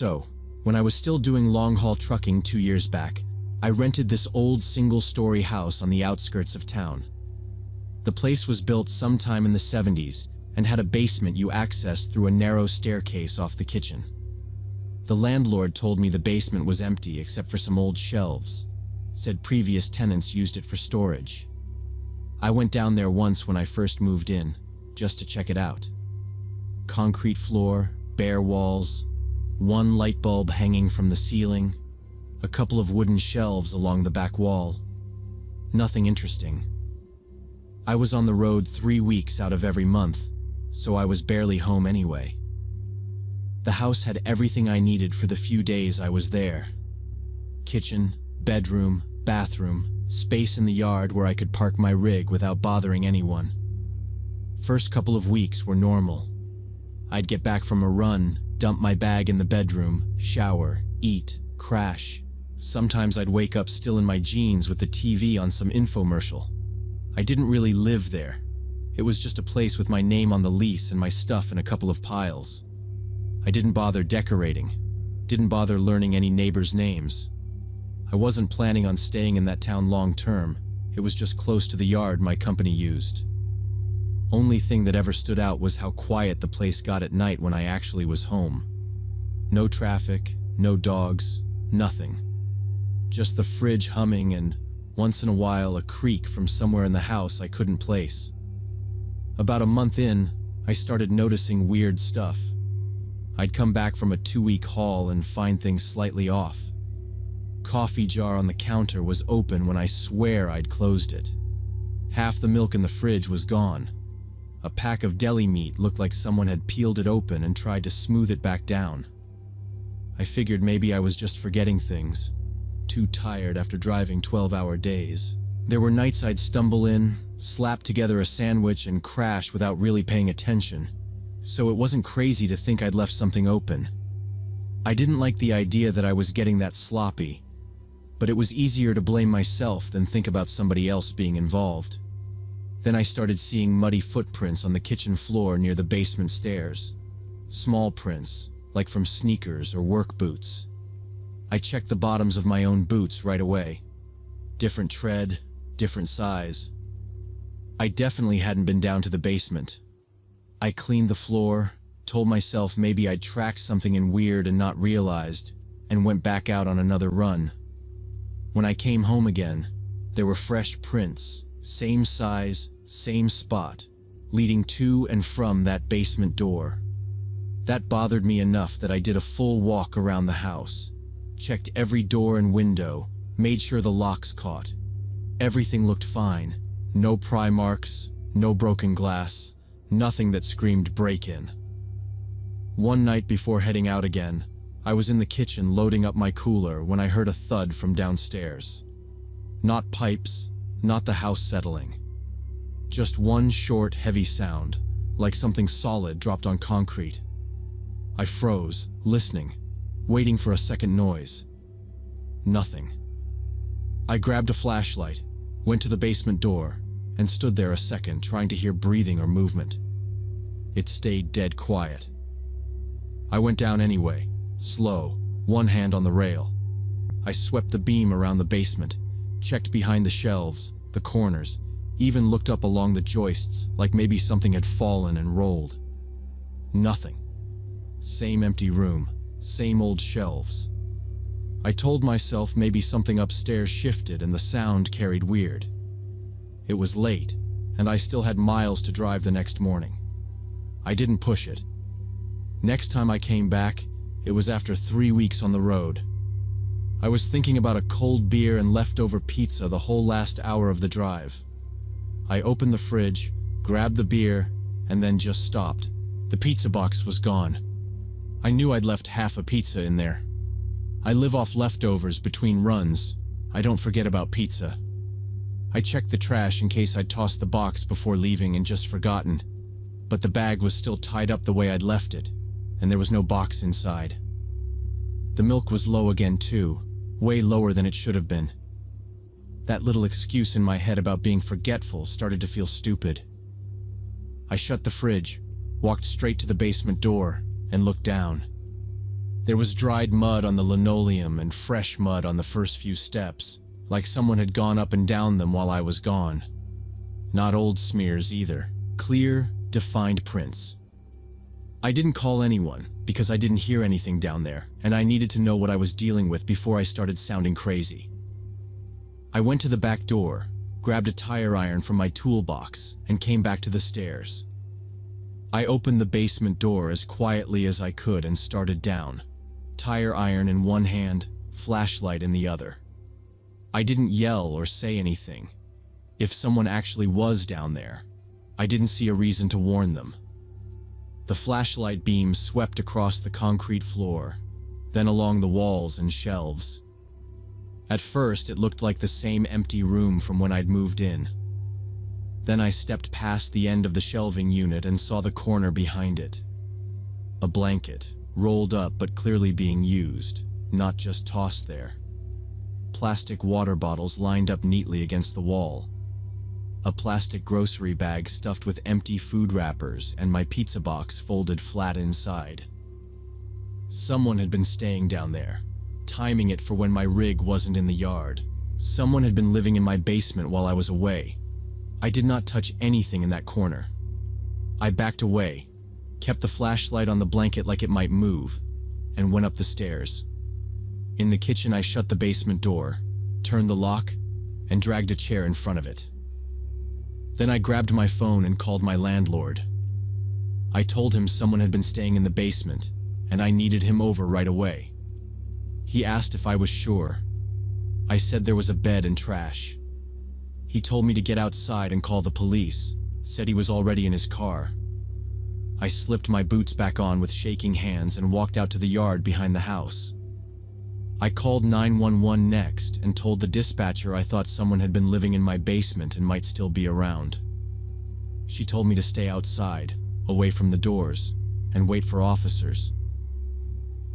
So, when I was still doing long-haul trucking 2 years back, I rented this old single-story house on the outskirts of town. The place was built sometime in the 70s and had a basement you accessed through a narrow staircase off the kitchen. The landlord told me the basement was empty except for some old shelves, said previous tenants used it for storage. I went down there once when I first moved in, just to check it out. Concrete floor, bare walls, one light bulb hanging from the ceiling, a couple of wooden shelves along the back wall. Nothing interesting. I was on the road 3 weeks out of every month, so I was barely home anyway. The house had everything I needed for the few days I was there. Kitchen, bedroom, bathroom, space in the yard where I could park my rig without bothering anyone. First couple of weeks were normal. I'd get back from a run, dump my bag in the bedroom, shower, eat, crash. Sometimes I'd wake up still in my jeans with the TV on some infomercial. I didn't really live there. It was just a place with my name on the lease and my stuff in a couple of piles. I didn't bother decorating, didn't bother learning any neighbors' names. I wasn't planning on staying in that town long term. It was just close to the yard my company used. Only thing that ever stood out was how quiet the place got at night when I actually was home. No traffic, no dogs, nothing. Just the fridge humming and, once in a while, a creak from somewhere in the house I couldn't place. About a month in, I started noticing weird stuff. I'd come back from a 2-week haul and find things slightly off. Coffee jar on the counter was open when I swear I'd closed it. Half the milk in the fridge was gone. A pack of deli meat looked like someone had peeled it open and tried to smooth it back down. I figured maybe I was just forgetting things, too tired after driving 12-hour days. There were nights I'd stumble in, slap together a sandwich and crash without really paying attention, so it wasn't crazy to think I'd left something open. I didn't like the idea that I was getting that sloppy, but it was easier to blame myself than think about somebody else being involved. Then I started seeing muddy footprints on the kitchen floor near the basement stairs. Small prints, like from sneakers or work boots. I checked the bottoms of my own boots right away. Different tread, different size. I definitely hadn't been down to the basement. I cleaned the floor, told myself maybe I'd tracked something in weird and not realized, and went back out on another run. When I came home again, there were fresh prints, same size, same spot, leading to and from that basement door. That bothered me enough that I did a full walk around the house, checked every door and window, made sure the locks caught. Everything looked fine. No pry marks, no broken glass, nothing that screamed break-in. One night before heading out again, I was in the kitchen loading up my cooler when I heard a thud from downstairs. Not pipes, not the house settling. Just one short, heavy sound, like something solid dropped on concrete. I froze, listening, waiting for a second noise. Nothing. I grabbed a flashlight, went to the basement door, and stood there a second trying to hear breathing or movement. It stayed dead quiet. I went down anyway, slow, one hand on the rail. I swept the beam around the basement, checked behind the shelves, the corners, even looked up along the joists like maybe something had fallen and rolled. Nothing. Same empty room, same old shelves. I told myself maybe something upstairs shifted and the sound carried weird. It was late, and I still had miles to drive the next morning. I didn't push it. Next time I came back, it was after 3 weeks on the road. I was thinking about a cold beer and leftover pizza the whole last hour of the drive. I opened the fridge, grabbed the beer, and then just stopped. The pizza box was gone. I knew I'd left half a pizza in there. I live off leftovers between runs. I don't forget about pizza. I checked the trash in case I'd tossed the box before leaving and just forgotten, but the bag was still tied up the way I'd left it, and there was no box inside. The milk was low again too, way lower than it should have been. That little excuse in my head about being forgetful started to feel stupid. I shut the fridge, walked straight to the basement door, and looked down. There was dried mud on the linoleum and fresh mud on the first few steps, like someone had gone up and down them while I was gone. Not old smears either. Clear, defined prints. I didn't call anyone because I didn't hear anything down there, and I needed to know what I was dealing with before I started sounding crazy. I went to the back door, grabbed a tire iron from my toolbox, and came back to the stairs. I opened the basement door as quietly as I could and started down, tire iron in one hand, flashlight in the other. I didn't yell or say anything. If someone actually was down there, I didn't see a reason to warn them. The flashlight beam swept across the concrete floor, then along the walls and shelves. At first, it looked like the same empty room from when I'd moved in. Then I stepped past the end of the shelving unit and saw the corner behind it. A blanket, rolled up but clearly being used, not just tossed there. Plastic water bottles lined up neatly against the wall. A plastic grocery bag stuffed with empty food wrappers and my pizza box folded flat inside. Someone had been staying down there, timing it for when my rig wasn't in the yard. Someone had been living in my basement while I was away. I did not touch anything in that corner. I backed away, kept the flashlight on the blanket like it might move, and went up the stairs. In the kitchen, I shut the basement door, turned the lock, and dragged a chair in front of it. Then I grabbed my phone and called my landlord. I told him someone had been staying in the basement, and I needed him over right away. He asked if I was sure. I said there was a bed and trash. He told me to get outside and call the police, said he was already in his car. I slipped my boots back on with shaking hands and walked out to the yard behind the house. I called 911 next and told the dispatcher I thought someone had been living in my basement and might still be around. She told me to stay outside, away from the doors, and wait for officers.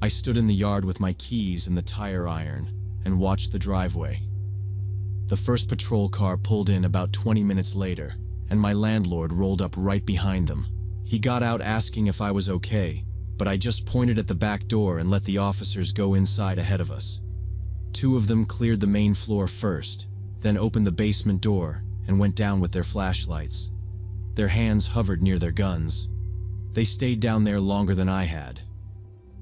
I stood in the yard with my keys and the tire iron and watched the driveway. The first patrol car pulled in about 20 minutes later, and my landlord rolled up right behind them. He got out asking if I was okay, but I just pointed at the back door and let the officers go inside ahead of us. Two of them cleared the main floor first, then opened the basement door and went down with their flashlights. Their hands hovered near their guns. They stayed down there longer than I had.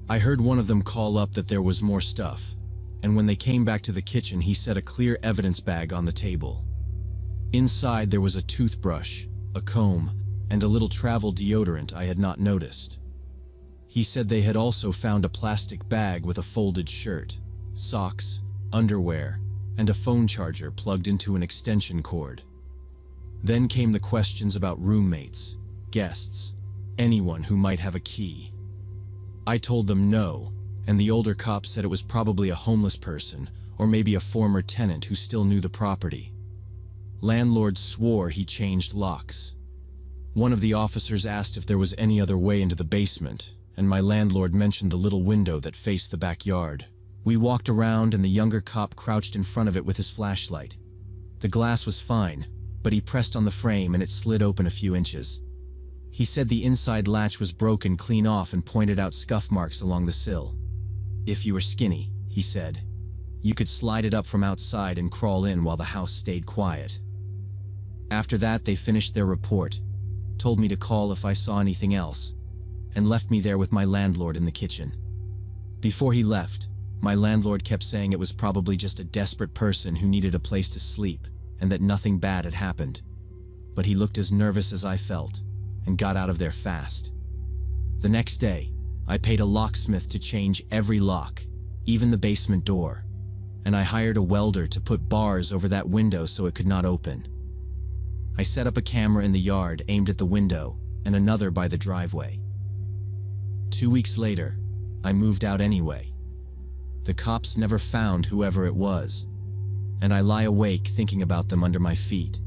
I heard one of them call up that there was more stuff, and when they came back to the kitchen, he set a clear evidence bag on the table. Inside there was a toothbrush, a comb, and a little travel deodorant I had not noticed. He said they had also found a plastic bag with a folded shirt, socks, underwear, and a phone charger plugged into an extension cord. Then came the questions about roommates, guests, anyone who might have a key. I told them no, and the older cop said it was probably a homeless person or maybe a former tenant who still knew the property. Landlord swore he changed locks. One of the officers asked if there was any other way into the basement, and my landlord mentioned the little window that faced the backyard. We walked around and the younger cop crouched in front of it with his flashlight. The glass was fine, but he pressed on the frame and it slid open a few inches. He said the inside latch was broken clean off and pointed out scuff marks along the sill. If you were skinny, he said, you could slide it up from outside and crawl in while the house stayed quiet. After that, they finished their report, told me to call if I saw anything else, and left me there with my landlord in the kitchen. Before he left, my landlord kept saying it was probably just a desperate person who needed a place to sleep and that nothing bad had happened. But he looked as nervous as I felt and got out of there fast. The next day, I paid a locksmith to change every lock, even the basement door, and I hired a welder to put bars over that window so it could not open. I set up a camera in the yard aimed at the window and another by the driveway. 2 weeks later, I moved out anyway. The cops never found whoever it was, and I lie awake thinking about them under my feet,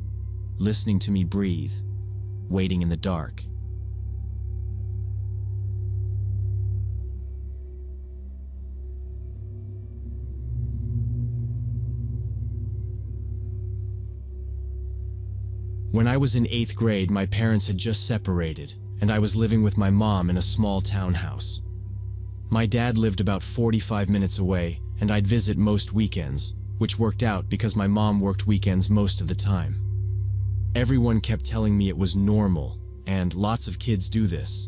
listening to me breathe, waiting in the dark. When I was in 8th grade, my parents had just separated, and I was living with my mom in a small townhouse. My dad lived about 45 minutes away, and I'd visit most weekends, which worked out because my mom worked weekends most of the time. Everyone kept telling me it was normal, and lots of kids do this,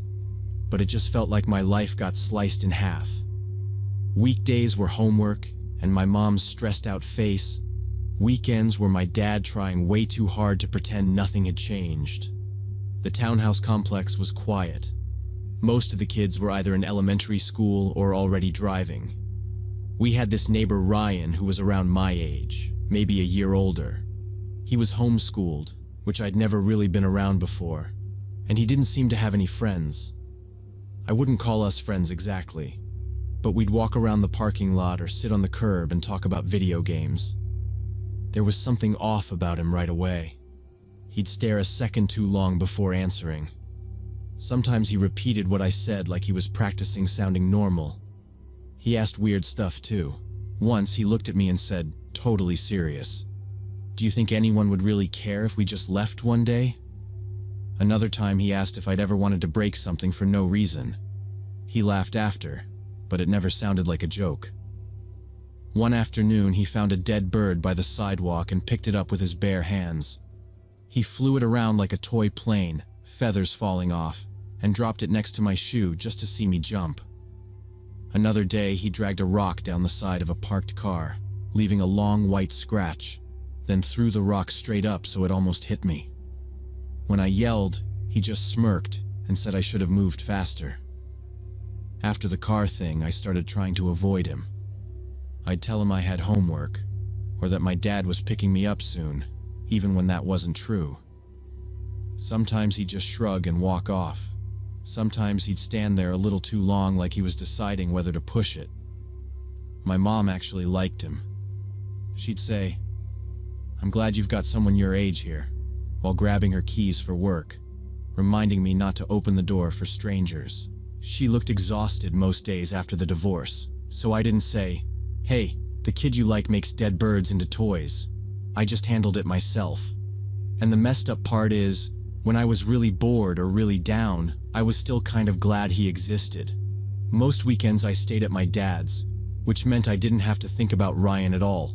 but it just felt like my life got sliced in half. Weekdays were homework, and my mom's stressed out face. Weekends were my dad trying way too hard to pretend nothing had changed. The townhouse complex was quiet. Most of the kids were either in elementary school or already driving. We had this neighbor Ryan who was around my age, maybe a year older. He was homeschooled, which I'd never really been around before, and he didn't seem to have any friends. I wouldn't call us friends exactly, but we'd walk around the parking lot or sit on the curb and talk about video games. There was something off about him right away. He'd stare a second too long before answering. Sometimes he repeated what I said like he was practicing sounding normal. He asked weird stuff too. Once he looked at me and said, totally serious, "Do you think anyone would really care if we just left one day?" Another time he asked if I'd ever wanted to break something for no reason. He laughed after, but it never sounded like a joke. One afternoon he found a dead bird by the sidewalk and picked it up with his bare hands. He flew it around like a toy plane, feathers falling off, and dropped it next to my shoe just to see me jump. Another day he dragged a rock down the side of a parked car, leaving a long white scratch, then threw the rock straight up so it almost hit me. When I yelled, he just smirked and said I should have moved faster. After the car thing, I started trying to avoid him. I'd tell him I had homework, or that my dad was picking me up soon, even when that wasn't true. Sometimes he'd just shrug and walk off. Sometimes he'd stand there a little too long like he was deciding whether to push it. My mom actually liked him. She'd say, "I'm glad you've got someone your age here," while grabbing her keys for work, reminding me not to open the door for strangers. She looked exhausted most days after the divorce, so I didn't say, "Hey, the kid you like makes dead birds into toys." I just handled it myself. And the messed up part is, when I was really bored or really down, I was still kind of glad he existed. Most weekends I stayed at my dad's, which meant I didn't have to think about Ryan at all.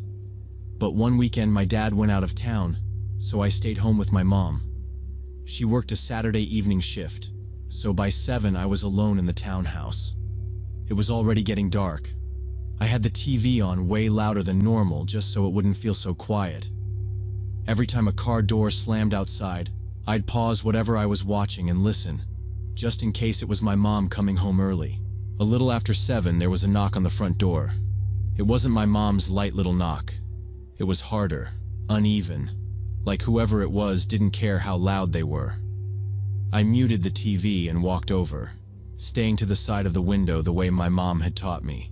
But one weekend my dad went out of town, so I stayed home with my mom. She worked a Saturday evening shift, so by 7 I was alone in the townhouse. It was already getting dark. I had the TV on way louder than normal just so it wouldn't feel so quiet. Every time a car door slammed outside, I'd pause whatever I was watching and listen, just in case it was my mom coming home early. A little after 7, there was a knock on the front door. It wasn't my mom's light little knock. It was harder, uneven, like whoever it was didn't care how loud they were. I muted the TV and walked over, staying to the side of the window the way my mom had taught me.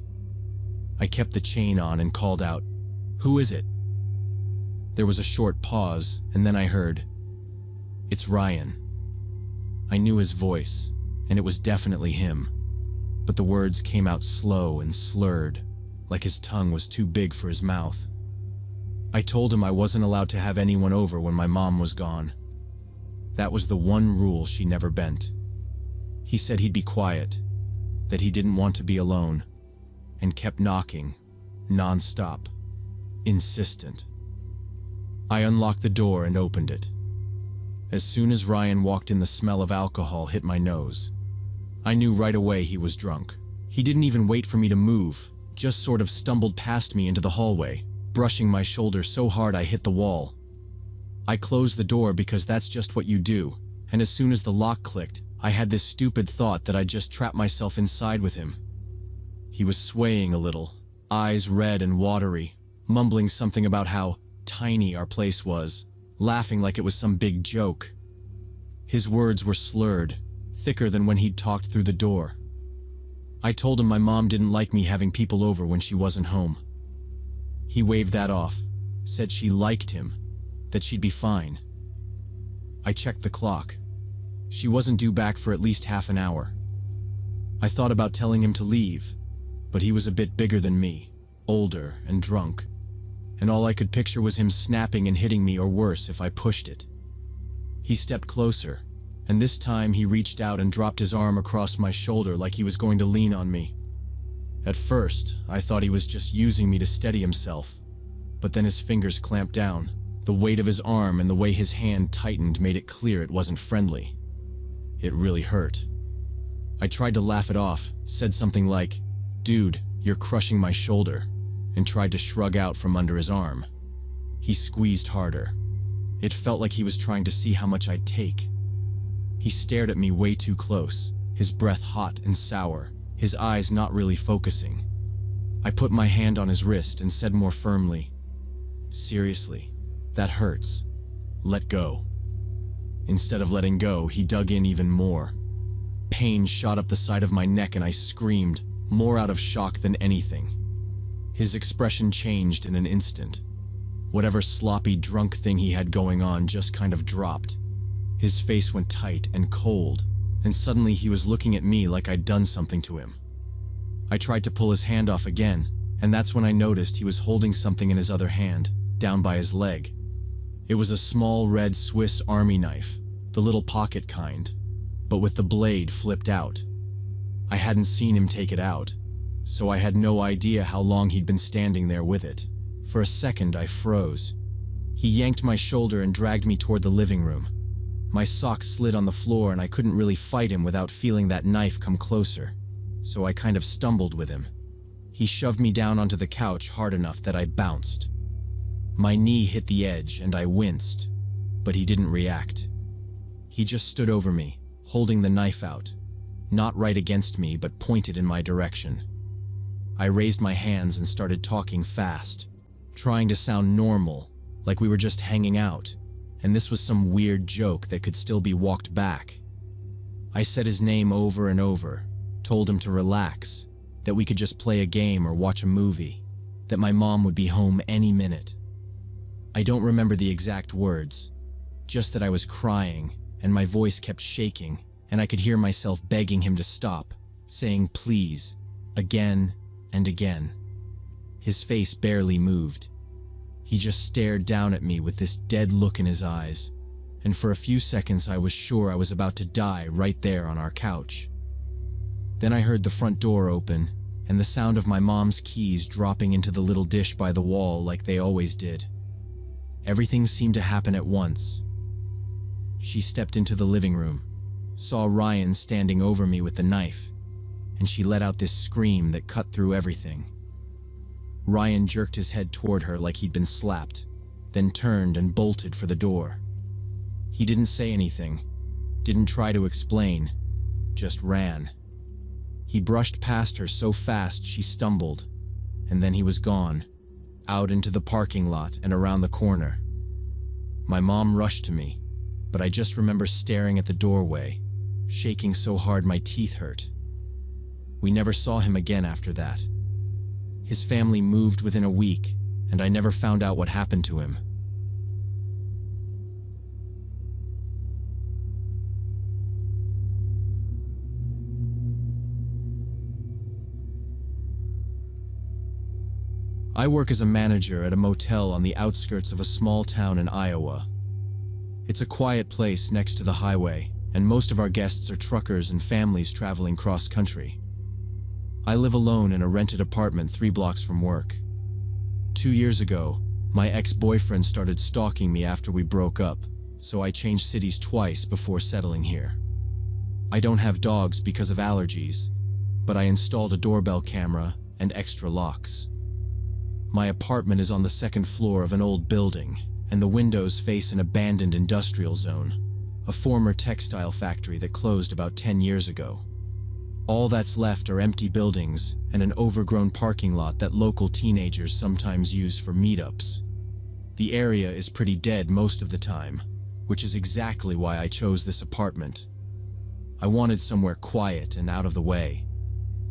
I kept the chain on and called out, "Who is it?" There was a short pause, and then I heard, "It's Ryan." I knew his voice, and it was definitely him, but the words came out slow and slurred, like his tongue was too big for his mouth. I told him I wasn't allowed to have anyone over when my mom was gone. That was the one rule she never bent. He said he'd be quiet, that he didn't want to be alone, and kept knocking, non-stop, insistent. I unlocked the door and opened it. As soon as Ryan walked in, the smell of alcohol hit my nose. I knew right away he was drunk. He didn't even wait for me to move, just sort of stumbled past me into the hallway, brushing my shoulder so hard I hit the wall. I closed the door because that's just what you do, and as soon as the lock clicked, I had this stupid thought that I'd just trapped myself inside with him. He was swaying a little, eyes red and watery, mumbling something about how tiny our place was, laughing like it was some big joke. His words were slurred, thicker than when he'd talked through the door. I told him my mom didn't like me having people over when she wasn't home. He waved that off, said she liked him, that she'd be fine. I checked the clock. She wasn't due back for at least half an hour. I thought about telling him to leave, but he was a bit bigger than me, older and drunk, and all I could picture was him snapping and hitting me, or worse if I pushed it. He stepped closer, and this time he reached out and dropped his arm across my shoulder like he was going to lean on me. At first, I thought he was just using me to steady himself, but then his fingers clamped down. The weight of his arm and the way his hand tightened made it clear it wasn't friendly. It really hurt. I tried to laugh it off, said something like, "Dude, you're crushing my shoulder," and tried to shrug out from under his arm. He squeezed harder. It felt like he was trying to see how much I'd take. He stared at me way too close, his breath hot and sour, his eyes not really focusing. I put my hand on his wrist and said more firmly, "Seriously, that hurts. Let go." Instead of letting go, he dug in even more. Pain shot up the side of my neck and I screamed, more out of shock than anything. His expression changed in an instant. Whatever sloppy drunk thing he had going on just kind of dropped. His face went tight and cold, and suddenly he was looking at me like I'd done something to him. I tried to pull his hand off again, and that's when I noticed he was holding something in his other hand, down by his leg. It was a small red Swiss Army knife, the little pocket kind, but with the blade flipped out. I hadn't seen him take it out, so I had no idea how long he'd been standing there with it. For a second, I froze. He yanked my shoulder and dragged me toward the living room. My socks slid on the floor and I couldn't really fight him without feeling that knife come closer, so I kind of stumbled with him. He shoved me down onto the couch hard enough that I bounced. My knee hit the edge and I winced, but he didn't react. He just stood over me, holding the knife out, not right against me but pointed in my direction. I raised my hands and started talking fast, trying to sound normal, like we were just hanging out, and this was some weird joke that could still be walked back. I said his name over and over, told him to relax, that we could just play a game or watch a movie, that my mom would be home any minute. I don't remember the exact words, just that I was crying and my voice kept shaking and I could hear myself begging him to stop, saying please, again and again. His face barely moved. He just stared down at me with this dead look in his eyes, and for a few seconds I was sure I was about to die right there on our couch. Then I heard the front door open and the sound of my mom's keys dropping into the little dish by the wall like they always did. Everything seemed to happen at once. She stepped into the living room, saw Ryan standing over me with the knife, and she let out this scream that cut through everything. Ryan jerked his head toward her like he'd been slapped, then turned and bolted for the door. He didn't say anything, didn't try to explain, just ran. He brushed past her so fast she stumbled, and then he was gone, out into the parking lot and around the corner. My mom rushed to me, but I just remember staring at the doorway, shaking so hard my teeth hurt. We never saw him again after that. His family moved within a week, and I never found out what happened to him. I work as a manager at a motel on the outskirts of a small town in Iowa. It's a quiet place next to the highway, and most of our guests are truckers and families traveling cross-country. I live alone in a rented apartment 3 blocks from work. 2 years ago, my ex-boyfriend started stalking me after we broke up, so I changed cities twice before settling here. I don't have dogs because of allergies, but I installed a doorbell camera and extra locks. My apartment is on the 2nd floor of an old building, and the windows face an abandoned industrial zone, a former textile factory that closed about 10 years ago. All that's left are empty buildings and an overgrown parking lot that local teenagers sometimes use for meetups. The area is pretty dead most of the time, which is exactly why I chose this apartment. I wanted somewhere quiet and out of the way.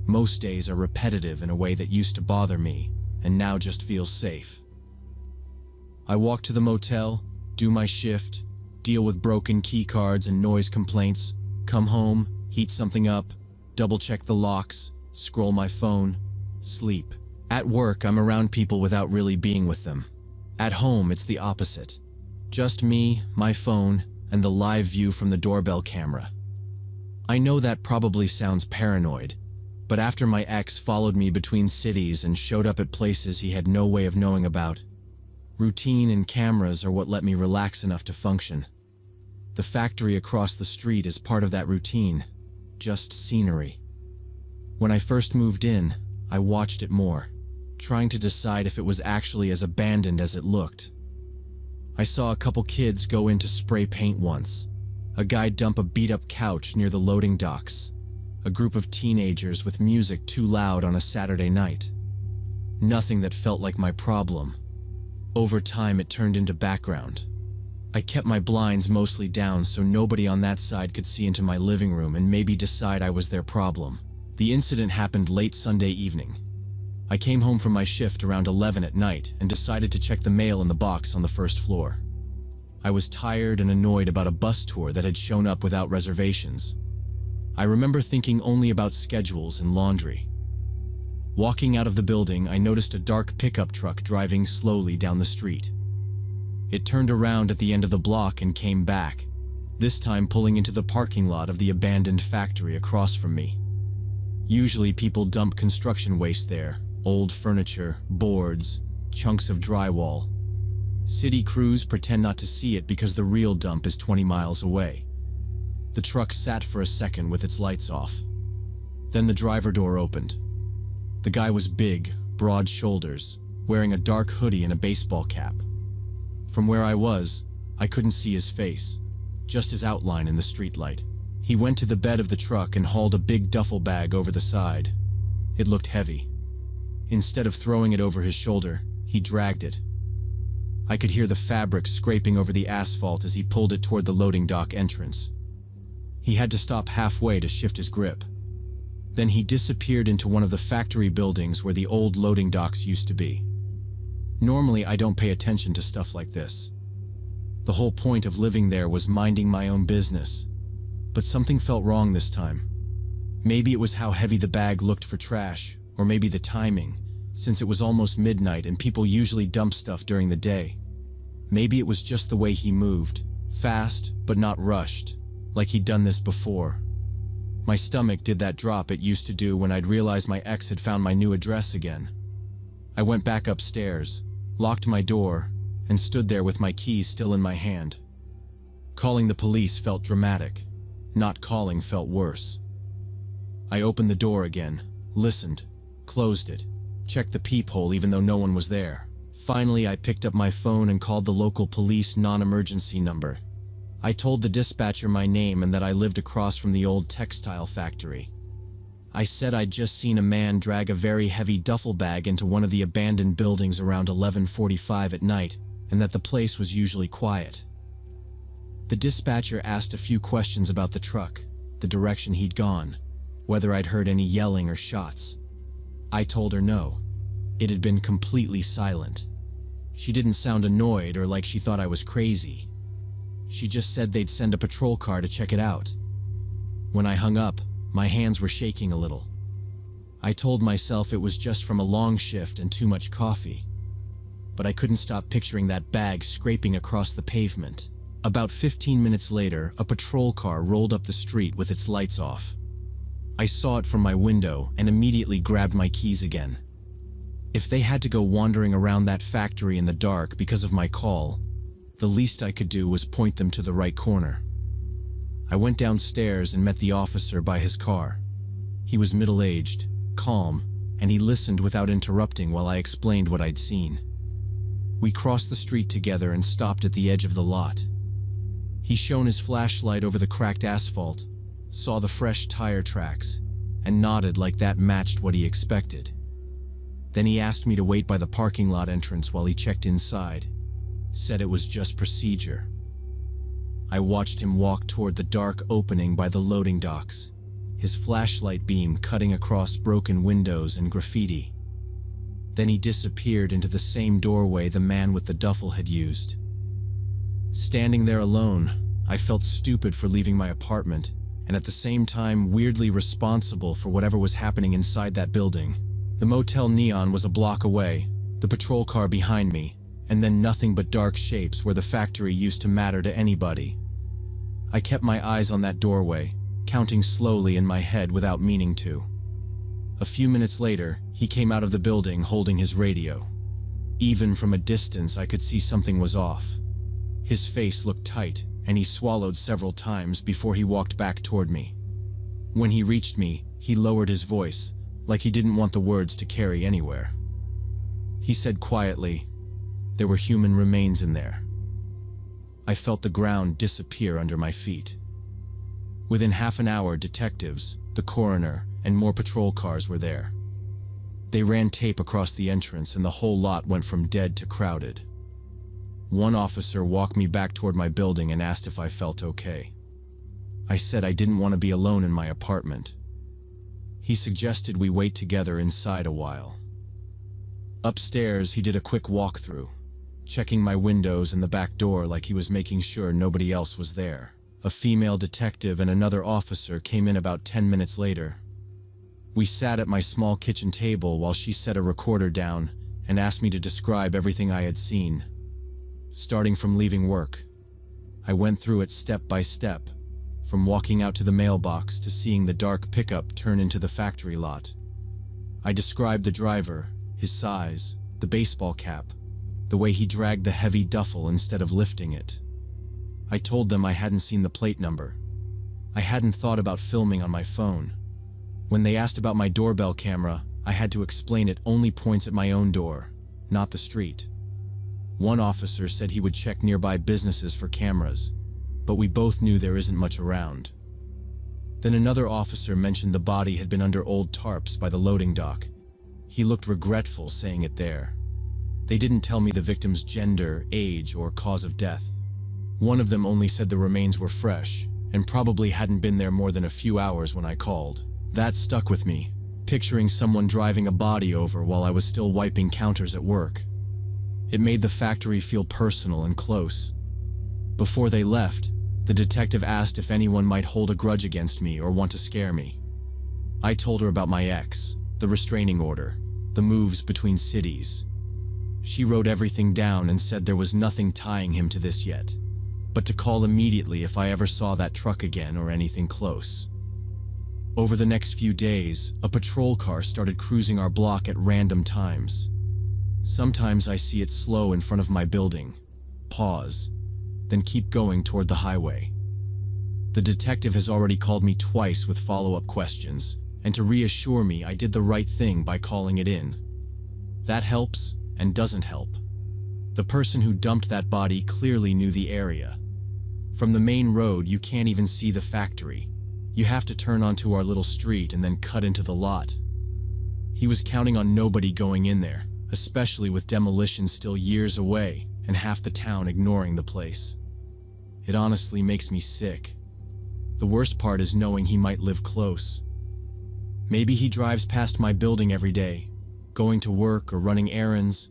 Most days are repetitive in a way that used to bother me, and now just feels safe. I walk to the motel, do my shift, deal with broken key cards and noise complaints, come home, heat something up, double-check the locks, scroll my phone, sleep. At work, I'm around people without really being with them. At home, it's the opposite. Just me, my phone, and the live view from the doorbell camera. I know that probably sounds paranoid, But after my ex followed me between cities and showed up at places he had no way of knowing about, routine and cameras are what let me relax enough to function. The factory across the street is part of that routine, just scenery. When I first moved in, I watched it more, trying to decide if it was actually as abandoned as it looked. I saw a couple kids go in to spray paint once, a guy dump a beat-up couch near the loading docks, a group of teenagers with music too loud on a Saturday night. Nothing that felt like my problem. Over time, it turned into background. I kept my blinds mostly down so nobody on that side could see into my living room and maybe decide I was their problem. The incident happened late Sunday evening. I came home from my shift around 11 at night and decided to check the mail in the box on the first floor. I was tired and annoyed about a bus tour that had shown up without reservations. I remember thinking only about schedules and laundry. Walking out of the building, I noticed a dark pickup truck driving slowly down the street. It turned around at the end of the block and came back, this time pulling into the parking lot of the abandoned factory across from me. Usually people dump construction waste there, old furniture, boards, chunks of drywall. City crews pretend not to see it because the real dump is 20 miles away. The truck sat for a second with its lights off. Then the driver door opened. The guy was big, broad shoulders, wearing a dark hoodie and a baseball cap. From where I was, I couldn't see his face, just his outline in the streetlight. He went to the bed of the truck and hauled a big duffel bag over the side. It looked heavy. Instead of throwing it over his shoulder, he dragged it. I could hear the fabric scraping over the asphalt as he pulled it toward the loading dock entrance. He had to stop halfway to shift his grip. Then he disappeared into one of the factory buildings where the old loading docks used to be. Normally, I don't pay attention to stuff like this. The whole point of living there was minding my own business. But something felt wrong this time. Maybe it was how heavy the bag looked for trash, or maybe the timing, since it was almost midnight and people usually dump stuff during the day. Maybe it was just the way he moved, fast but not rushed, like he'd done this before. My stomach did that drop it used to do when I'd realized my ex had found my new address again. I went back upstairs, locked my door, and stood there with my keys still in my hand. Calling the police felt dramatic. Not calling felt worse. I opened the door again, listened, closed it, checked the peephole even though no one was there. Finally, I picked up my phone and called the local police non-emergency number. I told the dispatcher my name and that I lived across from the old textile factory. I said I'd just seen a man drag a very heavy duffel bag into one of the abandoned buildings around 11:45 at night, and that the place was usually quiet. The dispatcher asked a few questions about the truck, the direction he'd gone, whether I'd heard any yelling or shots. I told her no. It had been completely silent. She didn't sound annoyed or like she thought I was crazy. She just said they'd send a patrol car to check it out. When I hung up, my hands were shaking a little. I told myself it was just from a long shift and too much coffee. But I couldn't stop picturing that bag scraping across the pavement. About 15 minutes later, a patrol car rolled up the street with its lights off. I saw it from my window and immediately grabbed my keys again. If they had to go wandering around that factory in the dark because of my call, the least I could do was point them to the right corner. I went downstairs and met the officer by his car. He was middle-aged, calm, and he listened without interrupting while I explained what I'd seen. We crossed the street together and stopped at the edge of the lot. He shone his flashlight over the cracked asphalt, saw the fresh tire tracks, and nodded like that matched what he expected. Then he asked me to wait by the parking lot entrance while he checked inside, said it was just procedure. I watched him walk toward the dark opening by the loading docks, his flashlight beam cutting across broken windows and graffiti. Then he disappeared into the same doorway the man with the duffel had used. Standing there alone, I felt stupid for leaving my apartment, and at the same time weirdly responsible for whatever was happening inside that building. The motel neon was a block away, the patrol car behind me, and then nothing but dark shapes where the factory used to matter to anybody. I kept my eyes on that doorway, counting slowly in my head without meaning to. A few minutes later, he came out of the building holding his radio. Even from a distance, I could see something was off. His face looked tight, and he swallowed several times before he walked back toward me. When he reached me, he lowered his voice, like he didn't want the words to carry anywhere. He said quietly, "There were human remains in there." I felt the ground disappear under my feet. Within half an hour, detectives, the coroner, and more patrol cars were there. They ran tape across the entrance and the whole lot went from dead to crowded. One officer walked me back toward my building and asked if I felt okay. I said I didn't want to be alone in my apartment. He suggested we wait together inside a while. Upstairs, he did a quick walkthrough, checking my windows and the back door like he was making sure nobody else was there. A female detective and another officer came in about 10 minutes later. We sat at my small kitchen table while she set a recorder down and asked me to describe everything I had seen. Starting from leaving work, I went through it step by step, from walking out to the mailbox to seeing the dark pickup turn into the factory lot. I described the driver, his size, the baseball cap, the way he dragged the heavy duffel instead of lifting it. I told them I hadn't seen the plate number. I hadn't thought about filming on my phone. When they asked about my doorbell camera, I had to explain it only points at my own door, not the street. One officer said he would check nearby businesses for cameras, but we both knew there isn't much around. Then another officer mentioned the body had been under old tarps by the loading dock. He looked regretful saying it there. They didn't tell me the victim's gender, age, or cause of death. One of them only said the remains were fresh, and probably hadn't been there more than a few hours when I called. That stuck with me, picturing someone driving a body over while I was still wiping counters at work. It made the factory feel personal and close. Before they left, the detective asked if anyone might hold a grudge against me or want to scare me. I told her about my ex, the restraining order, the moves between cities. She wrote everything down and said there was nothing tying him to this yet, but to call immediately if I ever saw that truck again or anything close. Over the next few days, a patrol car started cruising our block at random times. Sometimes I see it slow in front of my building, pause, then keep going toward the highway. The detective has already called me twice with follow-up questions, and to reassure me I did the right thing by calling it in. That helps and doesn't help. The person who dumped that body clearly knew the area. From the main road, you can't even see the factory. You have to turn onto our little street and then cut into the lot. He was counting on nobody going in there, especially with demolition still years away and half the town ignoring the place. It honestly makes me sick. The worst part is knowing he might live close. Maybe he drives past my building every day, going to work or running errands,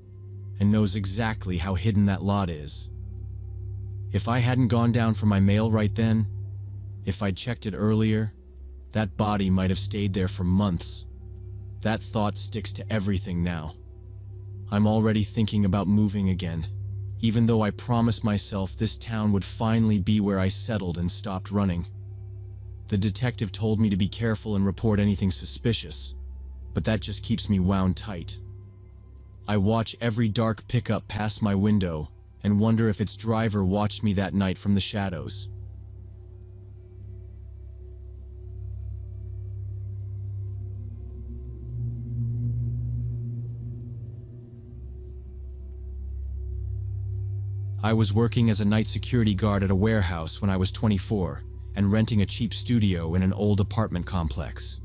and knows exactly how hidden that lot is. If I hadn't gone down for my mail right then, if I'd checked it earlier, that body might have stayed there for months. That thought sticks to everything now. I'm already thinking about moving again, even though I promised myself this town would finally be where I settled and stopped running. The detective told me to be careful and report anything suspicious, but that just keeps me wound tight. I watch every dark pickup pass my window and wonder if its driver watched me that night from the shadows. I was working as a night security guard at a warehouse when I was 24 and renting a cheap studio in an old apartment complex.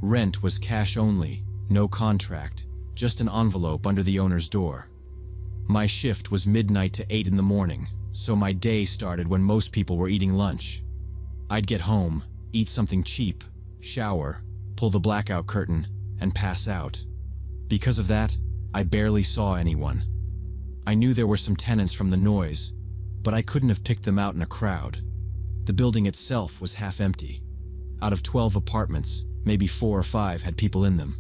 Rent was cash only, no contract, just an envelope under the owner's door. My shift was midnight to 8 in the morning, so my day started when most people were eating lunch. I'd get home, eat something cheap, shower, pull the blackout curtain, and pass out. Because of that, I barely saw anyone. I knew there were some tenants from the noise, but I couldn't have picked them out in a crowd. The building itself was half empty. Out of 12 apartments, maybe 4 or 5 had people in them.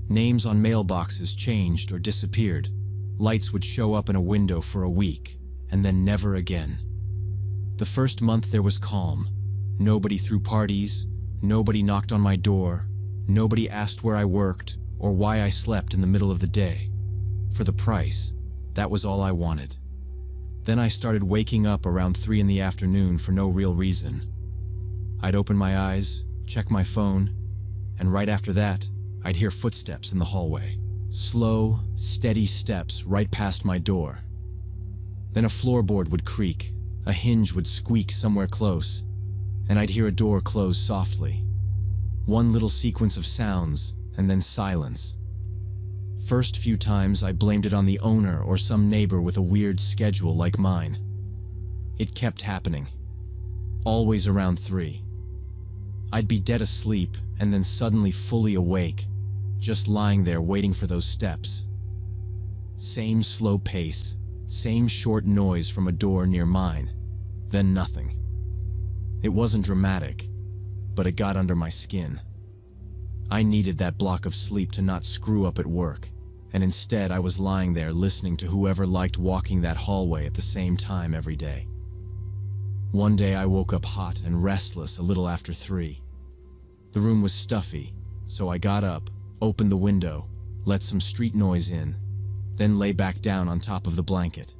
Names on mailboxes changed or disappeared. Lights would show up in a window for a week, and then never again. The first month there was calm. Nobody threw parties, nobody knocked on my door, Nobody asked where I worked or why I slept in the middle of the day. For the price, that was all I wanted. Then I started waking up around 3 in the afternoon for no real reason. I'd open my eyes, check my phone, and right after that, I'd hear footsteps in the hallway. Slow, steady steps right past my door. Then a floorboard would creak, a hinge would squeak somewhere close, and I'd hear a door close softly. One little sequence of sounds, and then silence. First few times I blamed it on the owner or some neighbor with a weird schedule like mine. It kept happening. Always around 3. I'd be dead asleep and then suddenly fully awake, just lying there waiting for those steps. Same slow pace, same short noise from a door near mine, then nothing. It wasn't dramatic, but it got under my skin. I needed that block of sleep to not screw up at work, and instead I was lying there listening to whoever liked walking that hallway at the same time every day. One day I woke up hot and restless a little after 3. The room was stuffy, so I got up, opened the window, let some street noise in, then lay back down on top of the blanket.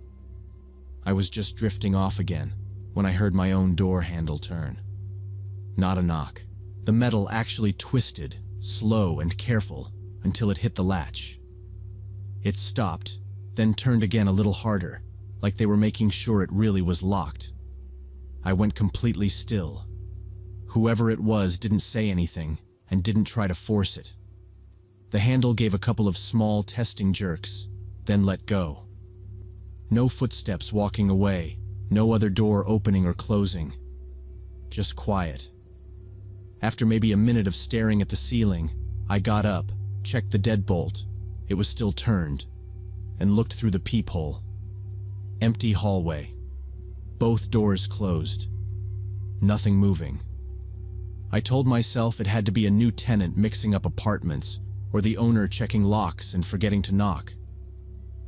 I was just drifting off again when I heard my own door handle turn. Not a knock. The metal actually twisted, slow and careful, until it hit the latch. It stopped, then turned again a little harder, like they were making sure it really was locked. I went completely still. Whoever it was didn't say anything and didn't try to force it. The handle gave a couple of small testing jerks, then let go. No footsteps walking away, no other door opening or closing. Just quiet. After maybe a minute of staring at the ceiling, I got up, checked the deadbolt. It was still turned, and looked through the peephole. Empty hallway. Both doors closed. Nothing moving. I told myself it had to be a new tenant mixing up apartments, or the owner checking locks and forgetting to knock.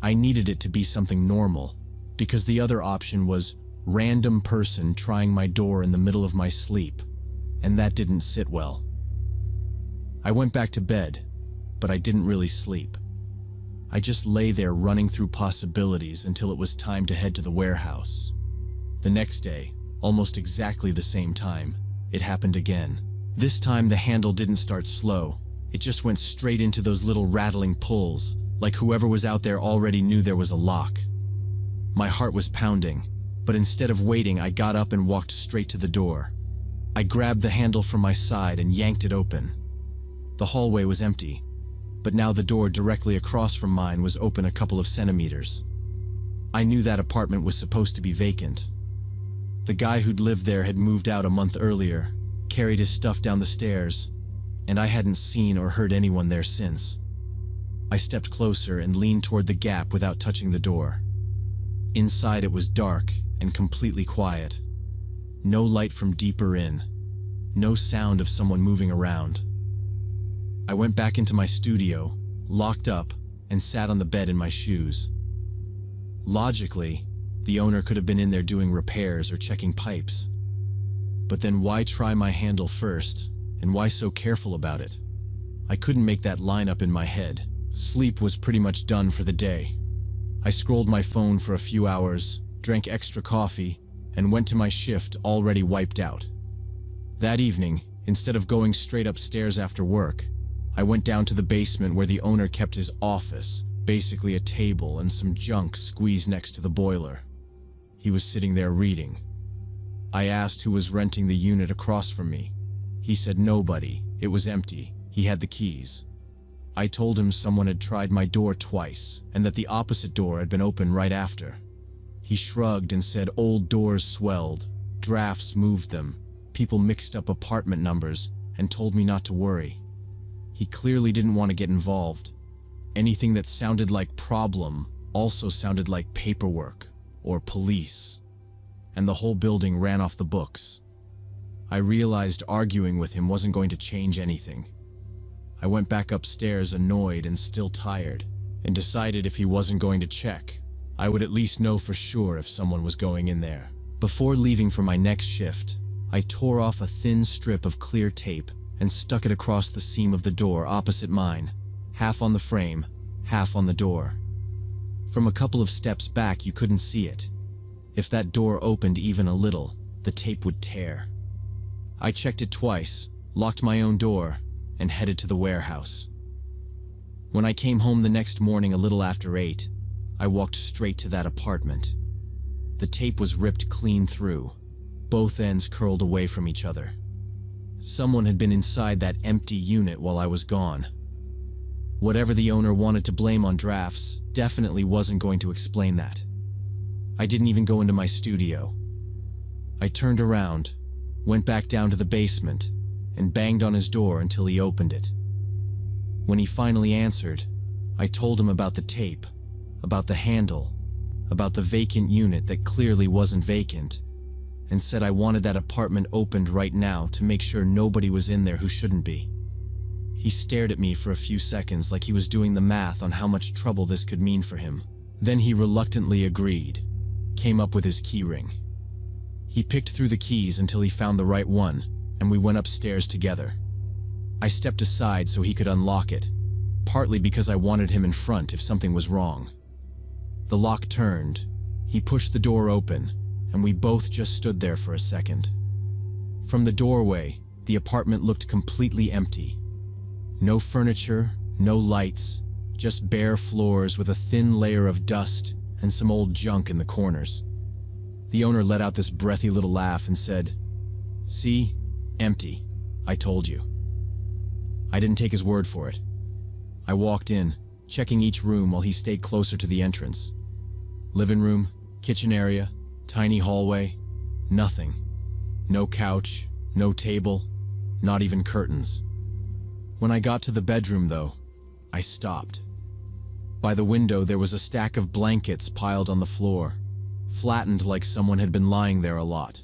I needed it to be something normal, because the other option was random person trying my door in the middle of my sleep, and that didn't sit well. I went back to bed, but I didn't really sleep. I just lay there running through possibilities until it was time to head to the warehouse. The next day, almost exactly the same time, it happened again. This time the handle didn't start slow. It just went straight into those little rattling pulls, like whoever was out there already knew there was a lock. My heart was pounding, but instead of waiting, I got up and walked straight to the door. I grabbed the handle from my side and yanked it open. The hallway was empty, but now the door directly across from mine was open a couple of centimeters. I knew that apartment was supposed to be vacant. The guy who'd lived there had moved out a month earlier, carried his stuff down the stairs, and I hadn't seen or heard anyone there since. I stepped closer and leaned toward the gap without touching the door. Inside it was dark and completely quiet. No light from deeper in. No sound of someone moving around. I went back into my studio, locked up, and sat on the bed in my shoes. Logically, the owner could have been in there doing repairs or checking pipes. But then why try my handle first, and why so careful about it? I couldn't make that line up in my head. Sleep was pretty much done for the day. I scrolled my phone for a few hours, drank extra coffee, and went to my shift already wiped out. That evening, instead of going straight upstairs after work, I went down to the basement where the owner kept his office, basically a table and some junk squeezed next to the boiler. He was sitting there reading. I asked who was renting the unit across from me. He said nobody, it was empty, he had the keys. I told him someone had tried my door twice, and that the opposite door had been open right after. He shrugged and said old doors swelled, drafts moved them, people mixed up apartment numbers, and told me not to worry. He clearly didn't want to get involved. Anything that sounded like problem also sounded like paperwork or police, and the whole building ran off the books. I realized arguing with him wasn't going to change anything. I went back upstairs annoyed and still tired, and decided if he wasn't going to check, I would at least know for sure if someone was going in there. Before leaving for my next shift, I tore off a thin strip of clear tape and stuck it across the seam of the door opposite mine, half on the frame, half on the door. From a couple of steps back, you couldn't see it. If that door opened even a little, the tape would tear. I checked it twice, locked my own door, and headed to the warehouse. When I came home the next morning a little after 8, I walked straight to that apartment. The tape was ripped clean through, both ends curled away from each other. Someone had been inside that empty unit while I was gone. Whatever the owner wanted to blame on drafts definitely wasn't going to explain that. I didn't even go into my studio. I turned around, went back down to the basement, and banged on his door until he opened it. When he finally answered, I told him about the tape, about the handle, about the vacant unit that clearly wasn't vacant, and said I wanted that apartment opened right now to make sure nobody was in there who shouldn't be. He stared at me for a few seconds like he was doing the math on how much trouble this could mean for him. Then he reluctantly agreed, came up with his keyring. He picked through the keys until he found the right one, and we went upstairs together. I stepped aside so he could unlock it, partly because I wanted him in front if something was wrong. The lock turned, he pushed the door open, and we both just stood there for a second. From the doorway, the apartment looked completely empty. No furniture, no lights, just bare floors with a thin layer of dust and some old junk in the corners. The owner let out this breathy little laugh and said, "See? Empty. I told you." I didn't take his word for it. I walked in, checking each room while he stayed closer to the entrance. Living room, kitchen area, tiny hallway, nothing. No couch, no table, not even curtains. When I got to the bedroom, though, I stopped. By the window, there was a stack of blankets piled on the floor, flattened like someone had been lying there a lot.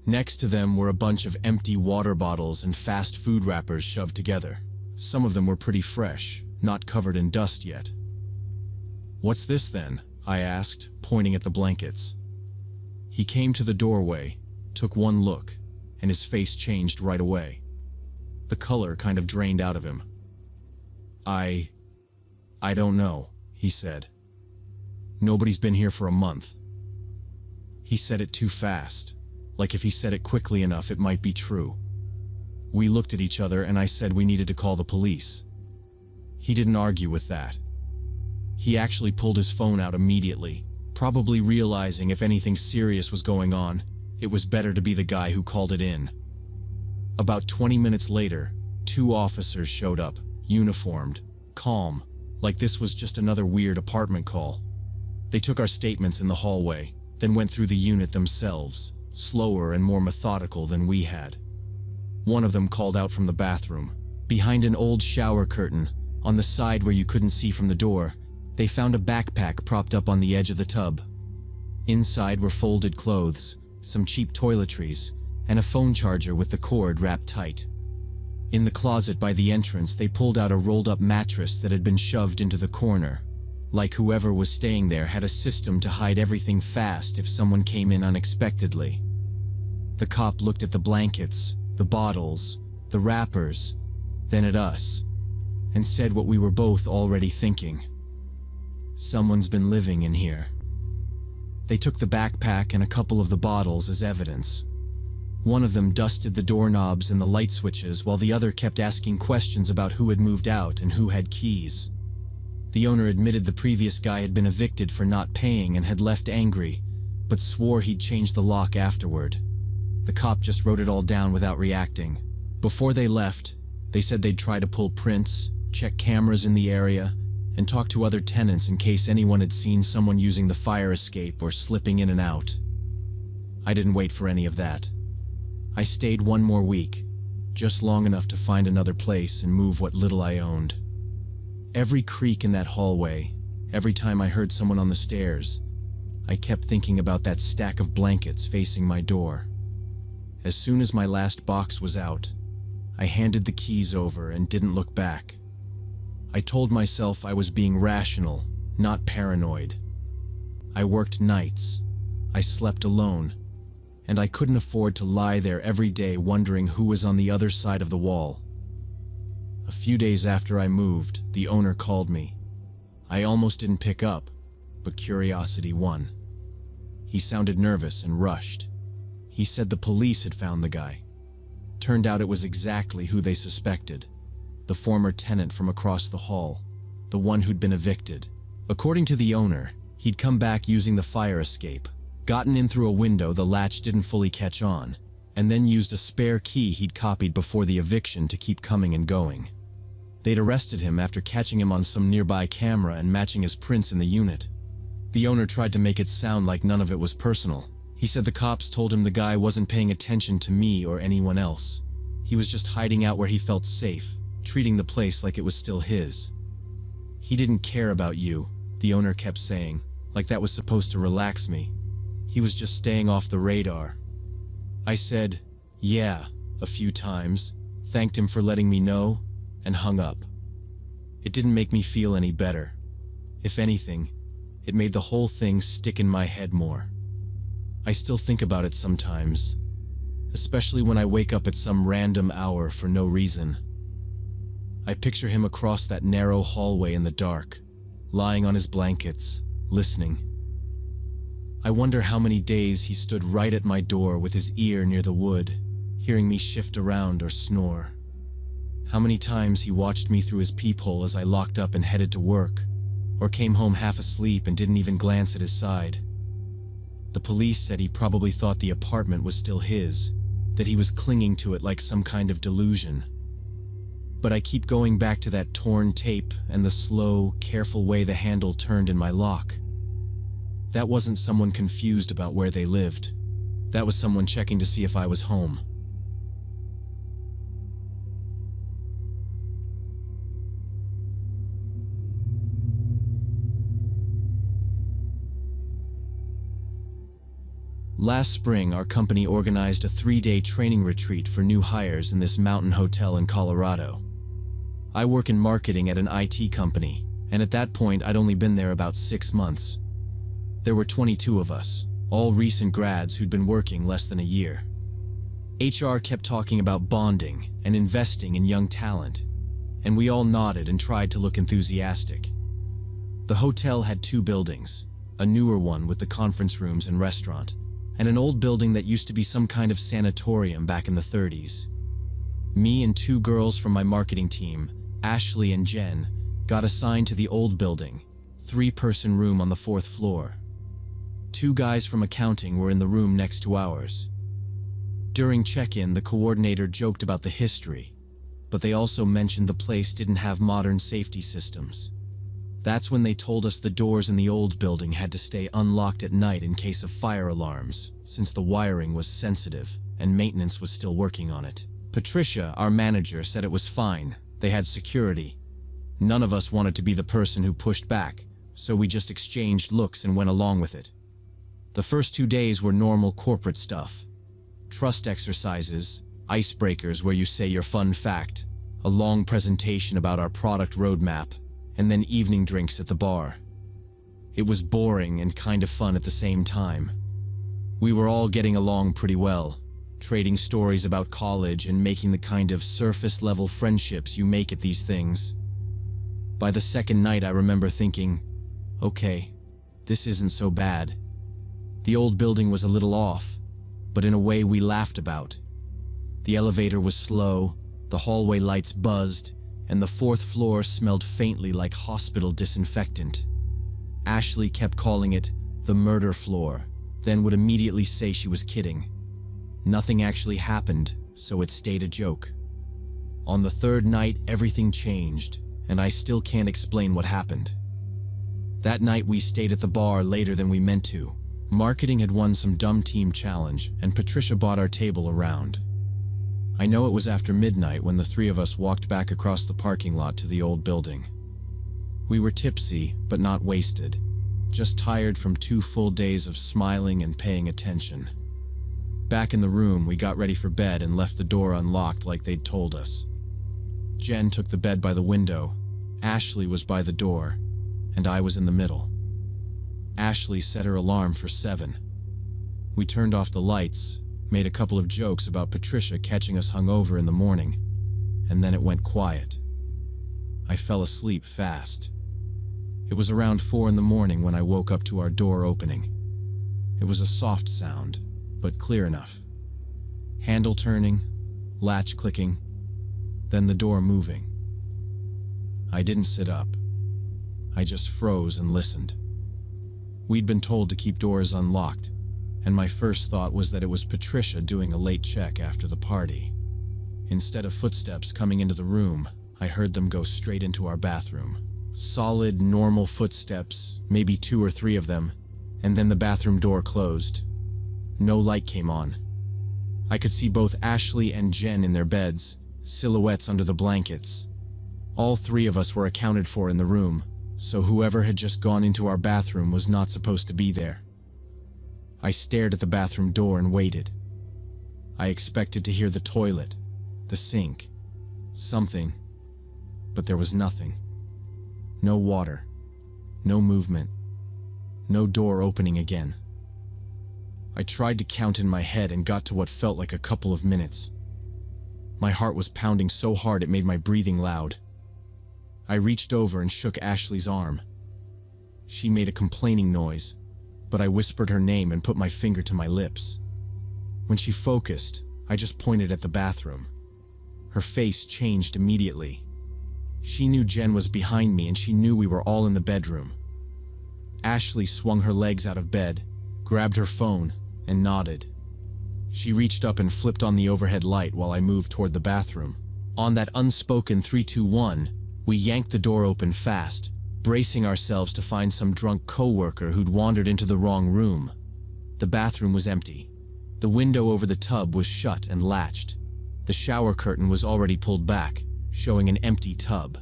Next to them were a bunch of empty water bottles and fast food wrappers shoved together. Some of them were pretty fresh, not covered in dust yet. "What's this then?" I asked, pointing at the blankets. He came to the doorway, took one look, and his face changed right away. The color kind of drained out of him. I don't know," he said. "Nobody's been here for a month." He said it too fast, like if he said it quickly enough it might be true. We looked at each other and I said we needed to call the police. He didn't argue with that. He actually pulled his phone out immediately, probably realizing if anything serious was going on, it was better to be the guy who called it in. About 20 minutes later, 2 officers showed up, uniformed, calm, like this was just another weird apartment call. They took our statements in the hallway, then went through the unit themselves, slower and more methodical than we had. One of them called out from the bathroom. Behind an old shower curtain, on the side where you couldn't see from the door, they found a backpack propped up on the edge of the tub. Inside were folded clothes, some cheap toiletries, and a phone charger with the cord wrapped tight. In the closet by the entrance, they pulled out a rolled-up mattress that had been shoved into the corner, like whoever was staying there had a system to hide everything fast if someone came in unexpectedly. The cop looked at the blankets, the bottles, the wrappers, then at us, and said what we were both already thinking. Someone's been living in here. They took the backpack and a couple of the bottles as evidence. One of them dusted the doorknobs and the light switches while the other kept asking questions about who had moved out and who had keys. The owner admitted the previous guy had been evicted for not paying and had left angry, but swore he'd changed the lock afterward. The cop just wrote it all down without reacting. Before they left, they said they'd try to pull prints, check cameras in the area, and talk to other tenants in case anyone had seen someone using the fire escape or slipping in and out. I didn't wait for any of that. I stayed 1 more week, just long enough to find another place and move what little I owned. Every creak in that hallway, every time I heard someone on the stairs, I kept thinking about that stack of blankets facing my door. As soon as my last box was out, I handed the keys over and didn't look back. I told myself I was being rational, not paranoid. I worked nights, I slept alone, and I couldn't afford to lie there every day wondering who was on the other side of the wall. A few days after I moved, the owner called me. I almost didn't pick up, but curiosity won. He sounded nervous and rushed. He said the police had found the guy. Turned out it was exactly who they suspected. The former tenant from across the hall. The one who'd been evicted. According to the owner, he'd come back using the fire escape, gotten in through a window the latch didn't fully catch on, and then used a spare key he'd copied before the eviction to keep coming and going. They'd arrested him after catching him on some nearby camera and matching his prints in the unit. The owner tried to make it sound like none of it was personal. He said the cops told him the guy wasn't paying attention to me or anyone else. He was just hiding out where he felt safe, treating the place like it was still his. He didn't care about you, the owner kept saying, like that was supposed to relax me. He was just staying off the radar. I said, yeah, a few times, thanked him for letting me know, and hung up. It didn't make me feel any better. If anything, it made the whole thing stick in my head more. I still think about it sometimes, especially when I wake up at some random hour for no reason. I picture him across that narrow hallway in the dark, lying on his blankets, listening. I wonder how many days he stood right at my door with his ear near the wood, hearing me shift around or snore. How many times he watched me through his peephole as I locked up and headed to work, or came home half asleep and didn't even glance at his side. The police said he probably thought the apartment was still his, that he was clinging to it like some kind of delusion. But I keep going back to that torn tape and the slow, careful way the handle turned in my lock. That wasn't someone confused about where they lived. That was someone checking to see if I was home. Last spring, our company organized a 3-day training retreat for new hires in this mountain hotel in Colorado. I work in marketing at an IT company, and at that point I'd only been there about 6 months. There were 22 of us, all recent grads who'd been working less than a year. HR kept talking about bonding and investing in young talent, and we all nodded and tried to look enthusiastic. The hotel had 2 buildings, a newer one with the conference rooms and restaurant, and an old building that used to be some kind of sanatorium back in the 30s. Me and 2 girls from my marketing team, Ashley and Jen, got assigned to the old building, 3-person room on the 4th floor. 2 guys from accounting were in the room next to ours. During check-in, the coordinator joked about the history, but they also mentioned the place didn't have modern safety systems. That's when they told us the doors in the old building had to stay unlocked at night in case of fire alarms, since the wiring was sensitive and maintenance was still working on it. Patricia, our manager, said it was fine. They had security. None of us wanted to be the person who pushed back, so we just exchanged looks and went along with it. The first 2 days were normal corporate stuff. Trust exercises, icebreakers where you say your fun fact, a long presentation about our product roadmap, and then evening drinks at the bar. It was boring and kind of fun at the same time. We were all getting along pretty well, trading stories about college and making the kind of surface-level friendships you make at these things. By the second night, I remember thinking, okay, this isn't so bad. The old building was a little off, but in a way we laughed about. The elevator was slow, the hallway lights buzzed, and the 4th floor smelled faintly like hospital disinfectant. Ashley kept calling it the murder floor, then would immediately say she was kidding. Nothing actually happened, so it stayed a joke. On the 3rd night, everything changed, and I still can't explain what happened. That night we stayed at the bar later than we meant to. Marketing had won some dumb team challenge, and Patricia bought our table around. I know it was after midnight when the 3 of us walked back across the parking lot to the old building. We were tipsy, but not wasted, just tired from 2 full days of smiling and paying attention. Back in the room, we got ready for bed and left the door unlocked like they'd told us. Jen took the bed by the window, Ashley was by the door, and I was in the middle. Ashley set her alarm for 7. We turned off the lights, made a couple of jokes about Patricia catching us hungover in the morning, and then it went quiet. I fell asleep fast. It was around 4 in the morning when I woke up to our door opening. It was a soft sound, but clear enough. Handle turning, latch clicking, then the door moving. I didn't sit up. I just froze and listened. We'd been told to keep doors unlocked, and my first thought was that it was Patricia doing a late check after the party. Instead of footsteps coming into the room, I heard them go straight into our bathroom. Solid, normal footsteps, maybe 2 or 3 of them, and then the bathroom door closed. No light came on. I could see both Ashley and Jen in their beds, silhouettes under the blankets. All 3 of us were accounted for in the room, so whoever had just gone into our bathroom was not supposed to be there. I stared at the bathroom door and waited. I expected to hear the toilet, the sink, something, but there was nothing. No water, no movement, no door opening again. I tried to count in my head and got to what felt like a couple of minutes. My heart was pounding so hard it made my breathing loud. I reached over and shook Ashley's arm. She made a complaining noise, but I whispered her name and put my finger to my lips. When she focused, I just pointed at the bathroom. Her face changed immediately. She knew Jen was behind me and she knew we were all in the bedroom. Ashley swung her legs out of bed, grabbed her phone, and nodded. She reached up and flipped on the overhead light while I moved toward the bathroom. On that unspoken 3, 2, 1, we yanked the door open fast, bracing ourselves to find some drunk coworker who'd wandered into the wrong room. The bathroom was empty. The window over the tub was shut and latched. The shower curtain was already pulled back, showing an empty tub.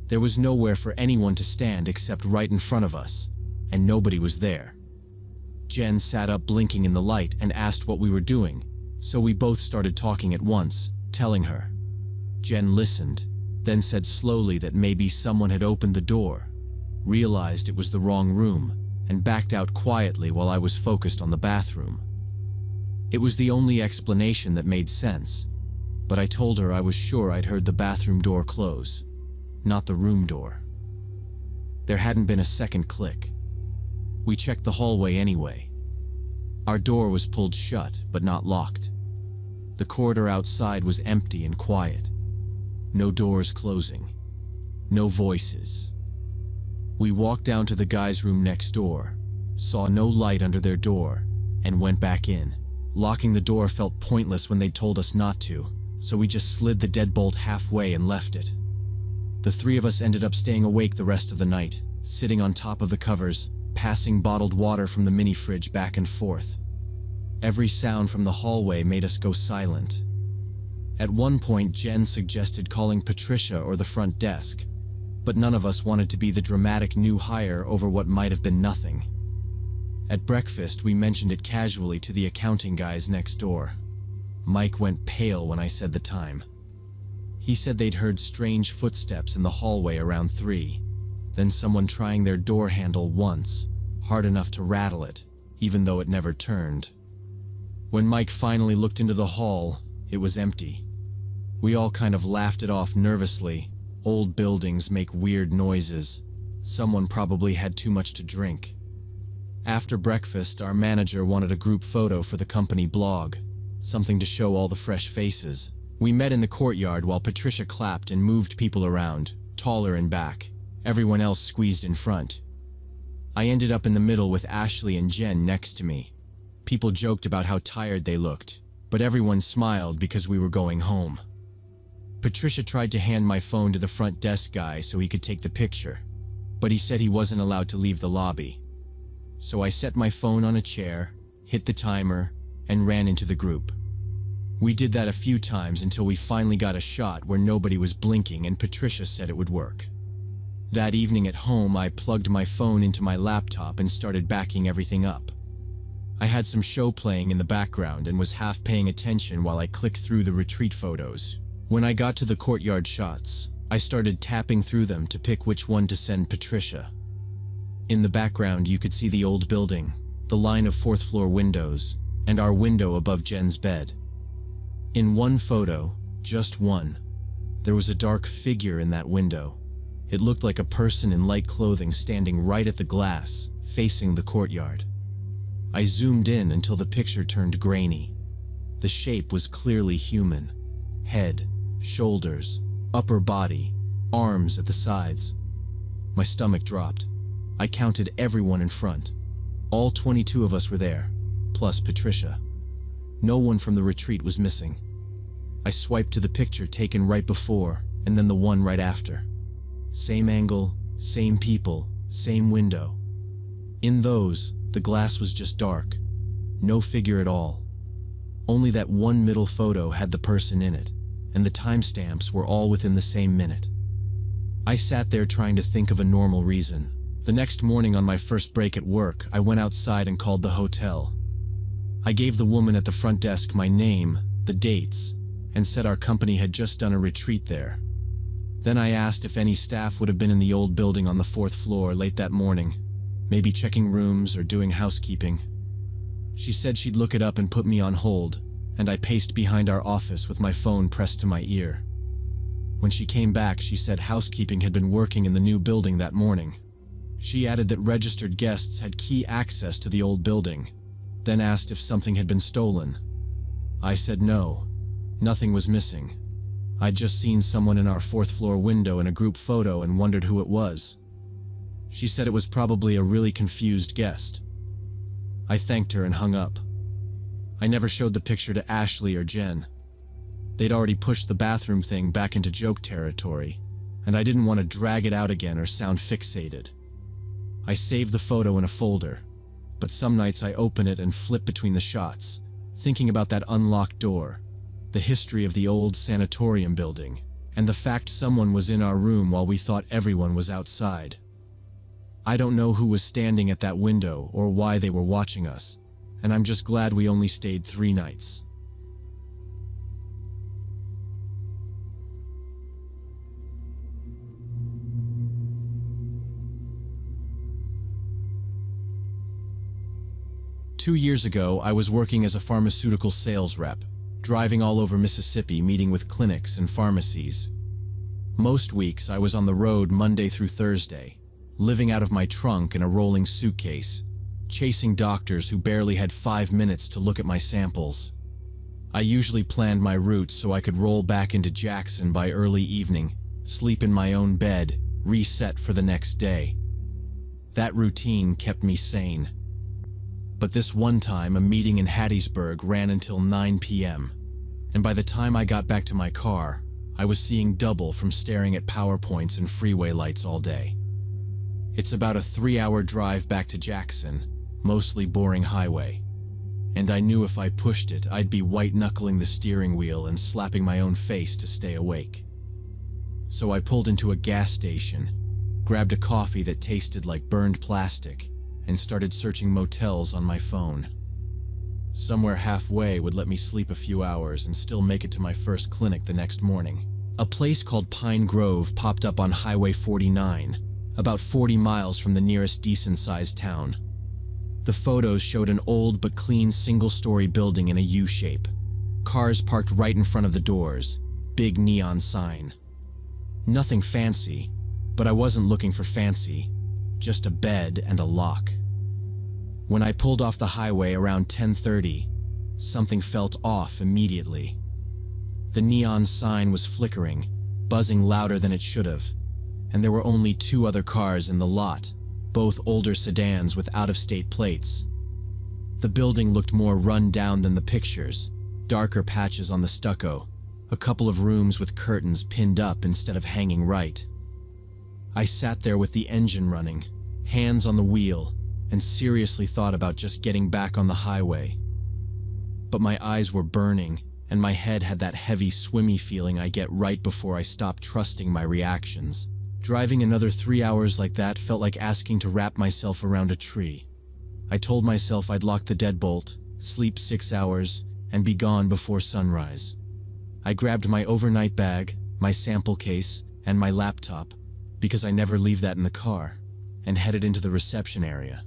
There was nowhere for anyone to stand except right in front of us, and nobody was there. Jen sat up blinking in the light and asked what we were doing, so we both started talking at once, telling her. Jen listened, then said slowly that maybe someone had opened the door, realized it was the wrong room, and backed out quietly while I was focused on the bathroom. It was the only explanation that made sense, but I told her I was sure I'd heard the bathroom door close, not the room door. There hadn't been a second click. We checked the hallway anyway. Our door was pulled shut, but not locked. The corridor outside was empty and quiet. No doors closing. No voices. We walked down to the guy's room next door, saw no light under their door, and went back in. Locking the door felt pointless when they told us not to, so we just slid the deadbolt halfway and left it. The 3 of us ended up staying awake the rest of the night, sitting on top of the covers, passing bottled water from the mini fridge back and forth. Every sound from the hallway made us go silent. At one point, Jen suggested calling Patricia or the front desk, but none of us wanted to be the dramatic new hire over what might have been nothing. At breakfast, we mentioned it casually to the accounting guys next door. Mike went pale when I said the time. He said they'd heard strange footsteps in the hallway around 3, then someone trying their door handle once, hard enough to rattle it, even though it never turned. When Mike finally looked into the hall, it was empty. We all kind of laughed it off nervously. Old buildings make weird noises. Someone probably had too much to drink. After breakfast, our manager wanted a group photo for the company blog, something to show all the fresh faces. We met in the courtyard while Patricia clapped and moved people around, taller and back. Everyone else squeezed in front. I ended up in the middle with Ashley and Jen next to me. People joked about how tired they looked, but everyone smiled because we were going home. Patricia tried to hand my phone to the front desk guy so he could take the picture, but he said he wasn't allowed to leave the lobby. So I set my phone on a chair, hit the timer, and ran into the group. We did that a few times until we finally got a shot where nobody was blinking and Patricia said it would work. That evening at home, I plugged my phone into my laptop and started backing everything up. I had some show playing in the background and was half paying attention while I clicked through the retreat photos. When I got to the courtyard shots, I started tapping through them to pick which one to send Patricia. In the background, you could see the old building, the line of 4th-floor windows, and our window above Jen's bed. In one photo, just one, there was a dark figure in that window. It looked like a person in light clothing standing right at the glass, facing the courtyard. I zoomed in until the picture turned grainy. The shape was clearly human. Head, shoulders, upper body, arms at the sides. My stomach dropped. I counted everyone in front. All 22 of us were there, plus Patricia. No one from the retreat was missing. I swiped to the picture taken right before, and then the one right after. Same angle, same people, same window. In those, the glass was just dark. No figure at all. Only that one middle photo had the person in it, and the timestamps were all within the same minute. I sat there trying to think of a normal reason. The next morning on my first break at work, I went outside and called the hotel. I gave the woman at the front desk my name, the dates, and said our company had just done a retreat there. Then I asked if any staff would have been in the old building on the 4th floor late that morning, maybe checking rooms or doing housekeeping. She said she'd look it up and put me on hold, and I paced behind our office with my phone pressed to my ear. When she came back, she said housekeeping had been working in the new building that morning. She added that registered guests had key access to the old building, then asked if something had been stolen. I said no, nothing was missing. I'd just seen someone in our 4th floor window in a group photo and wondered who it was. She said it was probably a really confused guest. I thanked her and hung up. I never showed the picture to Ashley or Jen. They'd already pushed the bathroom thing back into joke territory, and I didn't want to drag it out again or sound fixated. I saved the photo in a folder, but some nights I open it and flip between the shots, thinking about that unlocked door, the history of the old sanatorium building, and the fact someone was in our room while we thought everyone was outside. I don't know who was standing at that window or why they were watching us, and I'm just glad we only stayed 3 nights. Two years ago, I was working as a pharmaceutical sales rep, driving all over Mississippi, meeting with clinics and pharmacies. Most weeks, I was on the road Monday through Thursday, living out of my trunk in a rolling suitcase, chasing doctors who barely had 5 minutes to look at my samples. I usually planned my route so I could roll back into Jackson by early evening, sleep in my own bed, reset for the next day. That routine kept me sane. But this one time, a meeting in Hattiesburg ran until 9 p.m., and by the time I got back to my car, I was seeing double from staring at PowerPoints and freeway lights all day. It's about a 3-hour drive back to Jackson, mostly boring highway, and I knew if I pushed it, I'd be white-knuckling the steering wheel and slapping my own face to stay awake. So I pulled into a gas station, grabbed a coffee that tasted like burned plastic, and started searching motels on my phone. Somewhere halfway would let me sleep a few hours and still make it to my first clinic the next morning. A place called Pine Grove popped up on Highway 49, about 40 miles from the nearest decent-sized town. The photos showed an old but clean single-story building in a U-shape. Cars parked right in front of the doors, big neon sign. Nothing fancy, but I wasn't looking for fancy, just a bed and a lock. When I pulled off the highway around 10:30, something felt off immediately. The neon sign was flickering, buzzing louder than it should have, and there were only 2 other cars in the lot, both older sedans with out-of-state plates. The building looked more run down than the pictures, darker patches on the stucco, a couple of rooms with curtains pinned up instead of hanging right. I sat there with the engine running, hands on the wheel, and seriously thought about just getting back on the highway. But my eyes were burning, and my head had that heavy, swimmy feeling I get right before I stop trusting my reactions. Driving another 3 hours like that felt like asking to wrap myself around a tree. I told myself I'd lock the deadbolt, sleep 6 hours, and be gone before sunrise. I grabbed my overnight bag, my sample case, and my laptop, because I never leave that in the car, and headed into the reception area.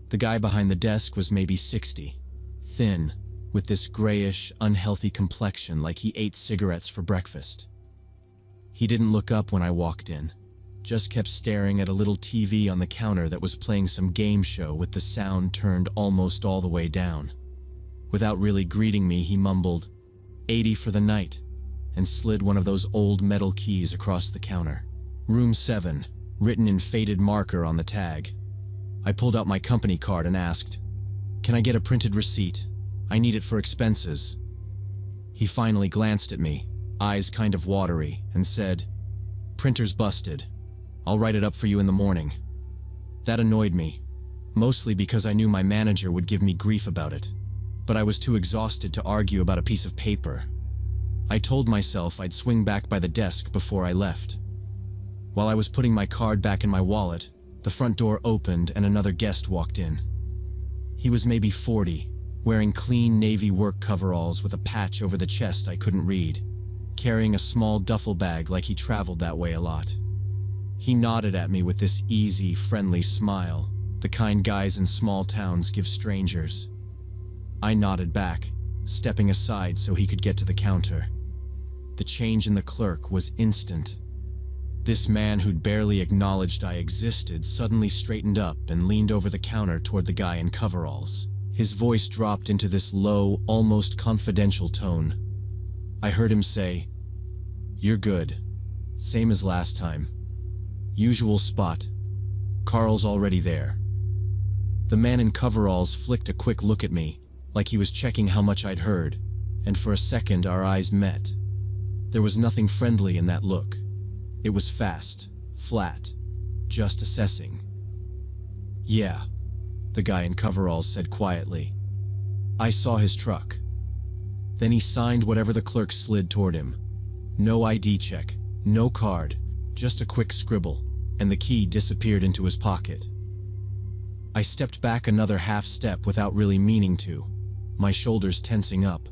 The guy behind the desk was maybe 60, thin, with this grayish, unhealthy complexion like he ate cigarettes for breakfast. He didn't look up when I walked in, just kept staring at a little TV on the counter that was playing some game show with the sound turned almost all the way down. Without really greeting me, he mumbled, "80 for the night," and slid one of those old metal keys across the counter. Room 7, written in faded marker on the tag. I pulled out my company card and asked, "Can I get a printed receipt? I need it for expenses." He finally glanced at me, eyes kind of watery, and said, "Printer's busted. I'll write it up for you in the morning." That annoyed me, mostly because I knew my manager would give me grief about it, but I was too exhausted to argue about a piece of paper. I told myself I'd swing back by the desk before I left. While I was putting my card back in my wallet, the front door opened and another guest walked in. He was maybe 40, wearing clean navy work coveralls with a patch over the chest I couldn't read, carrying a small duffel bag like he traveled that way a lot. He nodded at me with this easy, friendly smile, the kind guys in small towns give strangers. I nodded back, stepping aside so he could get to the counter. The change in the clerk was instant. This man who'd barely acknowledged I existed suddenly straightened up and leaned over the counter toward the guy in coveralls. His voice dropped into this low, almost confidential tone. I heard him say, "You're good. Same as last time. Usual spot. Carl's already there." The man in coveralls flicked a quick look at me, like he was checking how much I'd heard, and for a second our eyes met. There was nothing friendly in that look. It was fast, flat, just assessing. "Yeah," the guy in coveralls said quietly. "I saw his truck." Then he signed whatever the clerk slid toward him. No ID check, no card, just a quick scribble, and the key disappeared into his pocket. I stepped back another half step without really meaning to, my shoulders tensing up.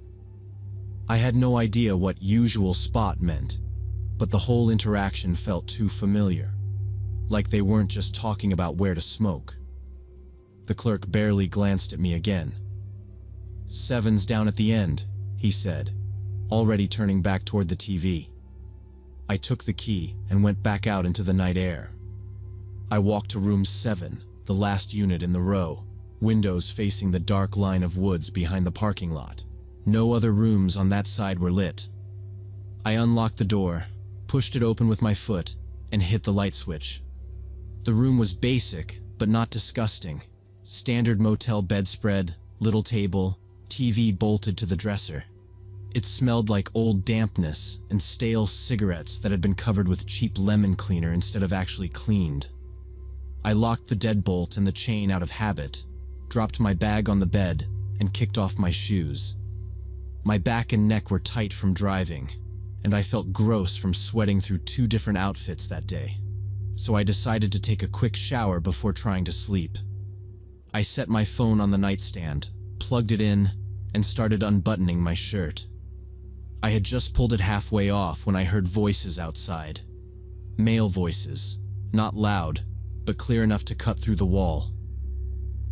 I had no idea what usual spot meant, but the whole interaction felt too familiar, like they weren't just talking about where to smoke. The clerk barely glanced at me again. "7's down at the end," he said, already turning back toward the TV. I took the key and went back out into the night air. I walked to room 7, the last unit in the row, windows facing the dark line of woods behind the parking lot. No other rooms on that side were lit. I unlocked the door, pushed it open with my foot, and hit the light switch. The room was basic, but not disgusting. Standard motel bedspread, little table, TV bolted to the dresser. It smelled like old dampness and stale cigarettes that had been covered with cheap lemon cleaner instead of actually cleaned. I locked the deadbolt and the chain out of habit, dropped my bag on the bed, and kicked off my shoes. My back and neck were tight from driving, and I felt gross from sweating through 2 different outfits that day. So I decided to take a quick shower before trying to sleep. I set my phone on the nightstand, plugged it in, and started unbuttoning my shirt. I had just pulled it halfway off when I heard voices outside. Male voices, not loud, but clear enough to cut through the wall.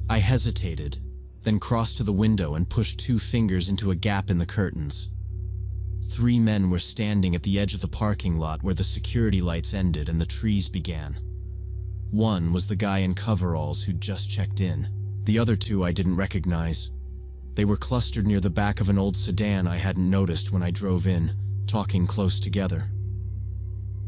I hesitated, then crossed to the window and pushed 2 fingers into a gap in the curtains. 3 men were standing at the edge of the parking lot where the security lights ended and the trees began. One was the guy in coveralls who'd just checked in. The other 2 I didn't recognize. They were clustered near the back of an old sedan I hadn't noticed when I drove in, talking close together.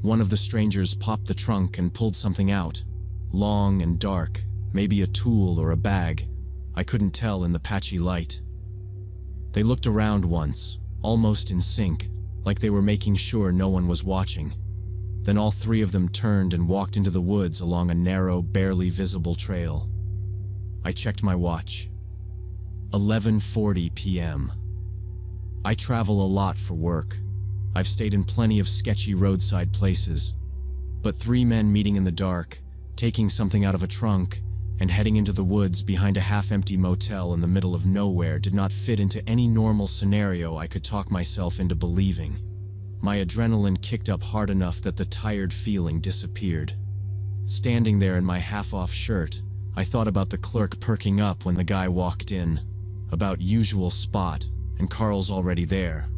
One of the strangers popped the trunk and pulled something out, long and dark, maybe a tool or a bag. I couldn't tell in the patchy light. They looked around once, almost in sync, like they were making sure no one was watching. Then all 3 of them turned and walked into the woods along a narrow, barely visible trail. I checked my watch. 11:40 p.m. I travel a lot for work. I've stayed in plenty of sketchy roadside places. But 3 men meeting in the dark, taking something out of a trunk, and heading into the woods behind a half-empty motel in the middle of nowhere did not fit into any normal scenario I could talk myself into believing. My adrenaline kicked up hard enough that the tired feeling disappeared. Standing there in my half-off shirt, I thought about the clerk perking up when the guy walked in. About usual spot, and Carl's already there.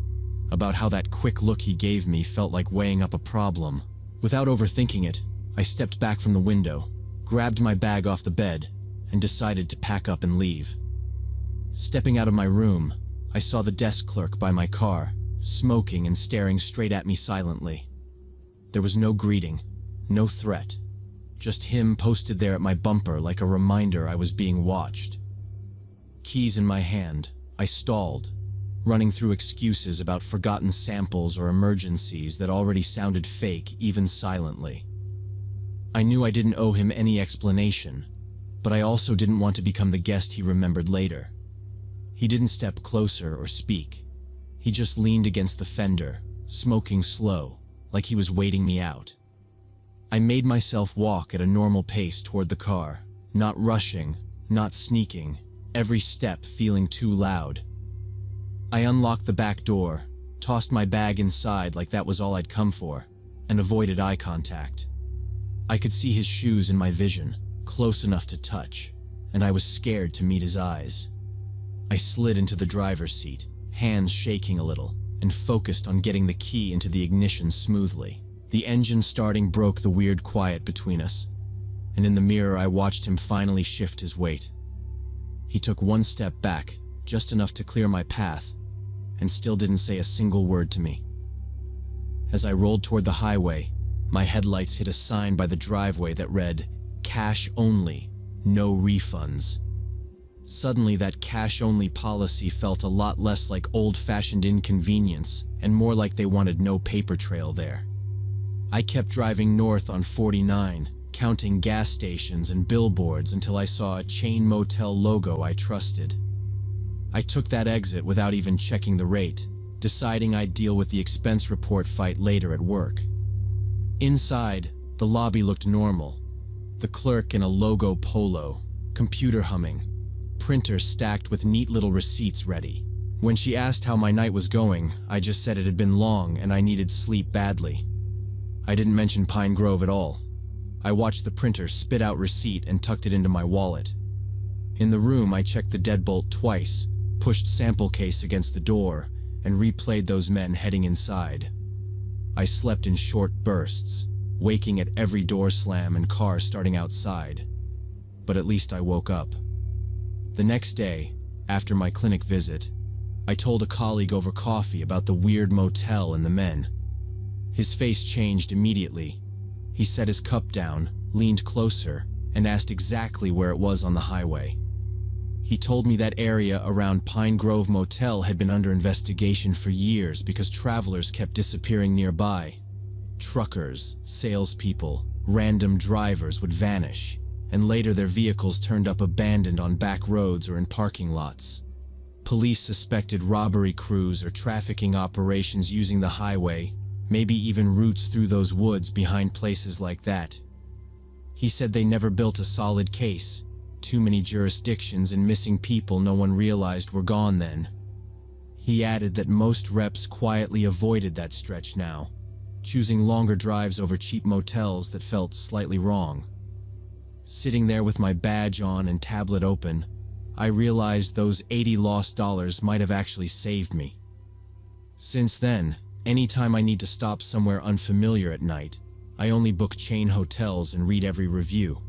About how that quick look he gave me felt like weighing up a problem. Without overthinking it, I stepped back from the window, grabbed my bag off the bed, and decided to pack up and leave. Stepping out of my room, I saw the desk clerk by my car, smoking and staring straight at me silently. There was no greeting, no threat, just him posted there at my bumper like a reminder I was being watched. Keys in my hand, I stalled, running through excuses about forgotten samples or emergencies that already sounded fake even silently. I knew I didn't owe him any explanation, but I also didn't want to become the guest he remembered later. He didn't step closer or speak. He just leaned against the fender, smoking slow, like he was waiting me out. I made myself walk at a normal pace toward the car, not rushing, not sneaking, every step feeling too loud. I unlocked the back door, tossed my bag inside like that was all I'd come for, and avoided eye contact. I could see his shoes in my vision, close enough to touch, and I was scared to meet his eyes. I slid into the driver's seat, hands shaking a little, and focused on getting the key into the ignition smoothly. The engine starting broke the weird quiet between us, and in the mirror I watched him finally shift his weight. He took one step back, just enough to clear my path, and still didn't say a single word to me. As I rolled toward the highway, my headlights hit a sign by the driveway that read, "Cash only, no refunds." Suddenly, that cash-only policy felt a lot less like old-fashioned inconvenience and more like they wanted no paper trail there. I kept driving north on 49, counting gas stations and billboards until I saw a chain motel logo I trusted. I took that exit without even checking the rate, deciding I'd deal with the expense report fight later at work. Inside, the lobby looked normal. The clerk in a logo polo, computer humming, printer stacked with neat little receipts ready. When she asked how my night was going, I just said it had been long and I needed sleep badly. I didn't mention Pine Grove at all. I watched the printer spit out receipt and tucked it into my wallet. In the room, I checked the deadbolt twice, pushed sample case against the door, and replayed those men heading inside. I slept in short bursts, waking at every door slam and car starting outside. But at least I woke up. The next day, after my clinic visit, I told a colleague over coffee about the weird motel and the men. His face changed immediately. He set his cup down, leaned closer, and asked exactly where it was on the highway. He told me that area around Pine Grove Motel had been under investigation for years because travelers kept disappearing nearby. Truckers, salespeople, random drivers would vanish, and later their vehicles turned up abandoned on back roads or in parking lots. Police suspected robbery crews or trafficking operations using the highway, maybe even routes through those woods behind places like that. He said they never built a solid case. Too many jurisdictions and missing people no one realized were gone then. He added that most reps quietly avoided that stretch now, choosing longer drives over cheap motels that felt slightly wrong. Sitting there with my badge on and tablet open, I realized those 80 lost dollars might have actually saved me. Since then, anytime I need to stop somewhere unfamiliar at night, I only book chain hotels and read every review.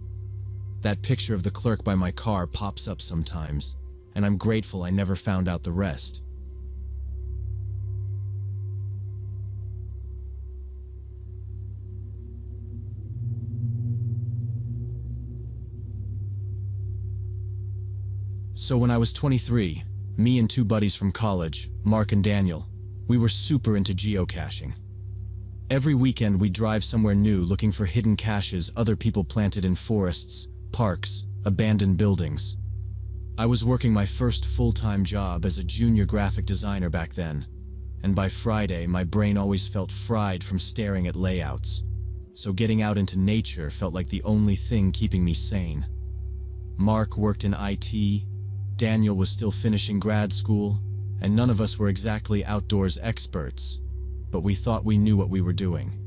That picture of the clerk by my car pops up sometimes, and I'm grateful I never found out the rest. So when I was 23, me and two buddies from college, Mark and Daniel, we were super into geocaching. Every weekend we'd drive somewhere new looking for hidden caches other people planted in forests, parks, abandoned buildings. I was working my first full-time job as a junior graphic designer back then, and by Friday my brain always felt fried from staring at layouts, so getting out into nature felt like the only thing keeping me sane. Mark worked in IT, Daniel was still finishing grad school, and none of us were exactly outdoors experts, but we thought we knew what we were doing.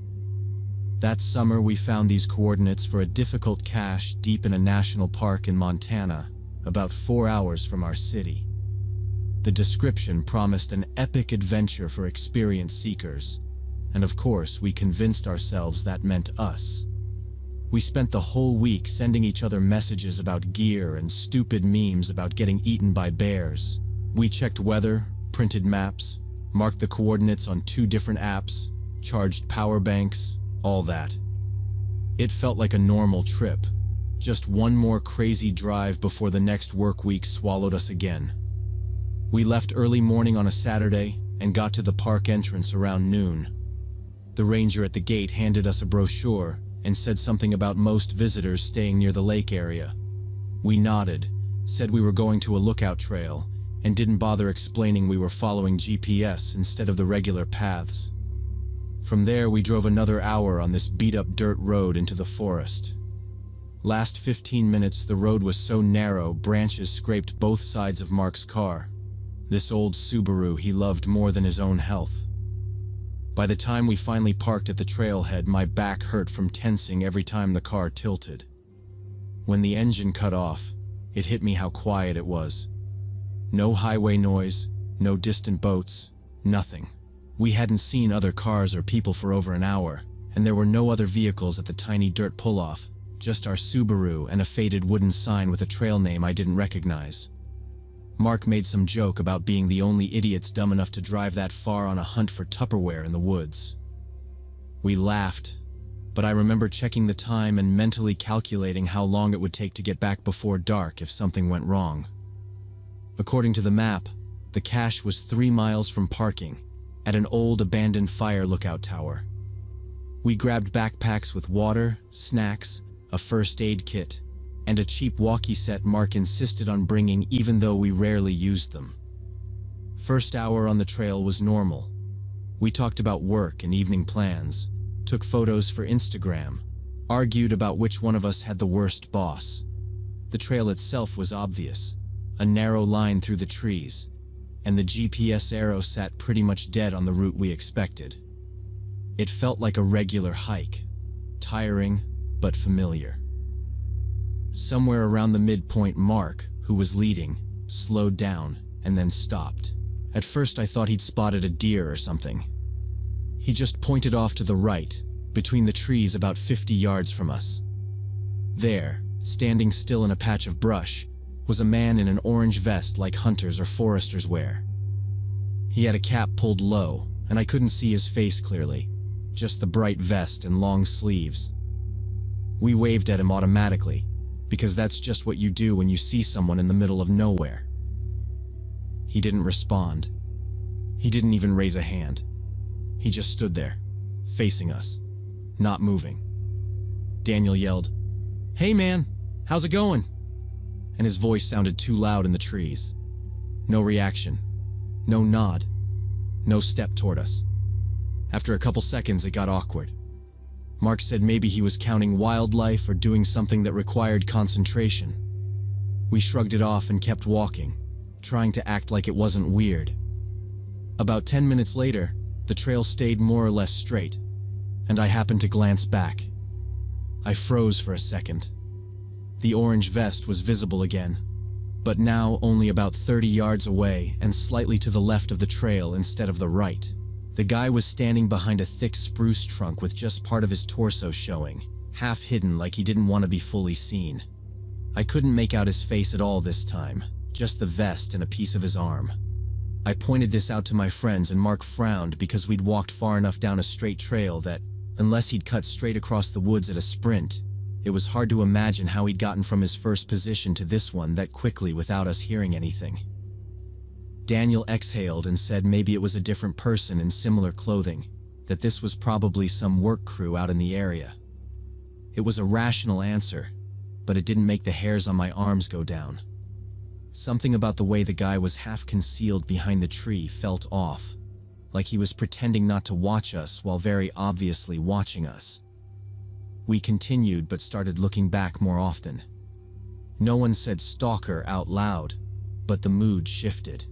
That summer we found these coordinates for a difficult cache deep in a national park in Montana, about 4 hours from our city. The description promised an epic adventure for experienced seekers, and of course we convinced ourselves that meant us. We spent the whole week sending each other messages about gear and stupid memes about getting eaten by bears. We checked weather, printed maps, marked the coordinates on 2 different apps, charged power banks, all that. It felt like a normal trip, just one more crazy drive before the next work week swallowed us again. We left early morning on a Saturday and got to the park entrance around noon. The ranger at the gate handed us a brochure and said something about most visitors staying near the lake area. We nodded, said we were going to a lookout trail, and didn't bother explaining we were following GPS instead of the regular paths. From there, we drove another hour on this beat-up dirt road into the forest. Last 15 minutes, the road was so narrow, branches scraped both sides of Mark's car. This old Subaru he loved more than his own health. By the time we finally parked at the trailhead, my back hurt from tensing every time the car tilted. When the engine cut off, it hit me how quiet it was. No highway noise, no distant boats, nothing. We hadn't seen other cars or people for over an hour, and there were no other vehicles at the tiny dirt pull-off, just our Subaru and a faded wooden sign with a trail name I didn't recognize. Mark made some joke about being the only idiots dumb enough to drive that far on a hunt for Tupperware in the woods. We laughed, but I remember checking the time and mentally calculating how long it would take to get back before dark if something went wrong. According to the map, the cache was 3 miles from parking, at an old abandoned fire lookout tower. We grabbed backpacks with water, snacks, a first aid kit, and a cheap walkie set Mark insisted on bringing even though we rarely used them. First hour on the trail was normal. We talked about work and evening plans, took photos for Instagram, argued about which one of us had the worst boss. The trail itself was obvious, a narrow line through the trees, and the GPS arrow sat pretty much dead on the route we expected. It felt like a regular hike, tiring but familiar. Somewhere around the midpoint, Mark, who was leading, slowed down and then stopped. At first I thought he'd spotted a deer or something. He just pointed off to the right, between the trees about 50 yards from us. There, standing still in a patch of brush, was a man in an orange vest like hunters or foresters wear. He had a cap pulled low, and I couldn't see his face clearly, just the bright vest and long sleeves. We waved at him automatically, because that's just what you do when you see someone in the middle of nowhere. He didn't respond. He didn't even raise a hand. He just stood there, facing us, not moving. Daniel yelled, "Hey man, how's it going?" And his voice sounded too loud in the trees. No reaction, no nod, no step toward us. After a couple seconds, it got awkward. Mark said maybe he was counting wildlife or doing something that required concentration. We shrugged it off and kept walking, trying to act like it wasn't weird. About 10 minutes later, the trail stayed more or less straight, and I happened to glance back. I froze for a second. The orange vest was visible again, but now only about 30 yards away and slightly to the left of the trail instead of the right. The guy was standing behind a thick spruce trunk with just part of his torso showing, half hidden like he didn't want to be fully seen. I couldn't make out his face at all this time, just the vest and a piece of his arm. I pointed this out to my friends and Mark frowned because we'd walked far enough down a straight trail that, unless he'd cut straight across the woods at a sprint, it was hard to imagine how he'd gotten from his first position to this one that quickly without us hearing anything. Daniel exhaled and said maybe it was a different person in similar clothing, that this was probably some work crew out in the area. It was a rational answer, but it didn't make the hairs on my arms go down. Something about the way the guy was half concealed behind the tree felt off, like he was pretending not to watch us while very obviously watching us. We continued but started looking back more often. No one said stalker out loud, but the mood shifted.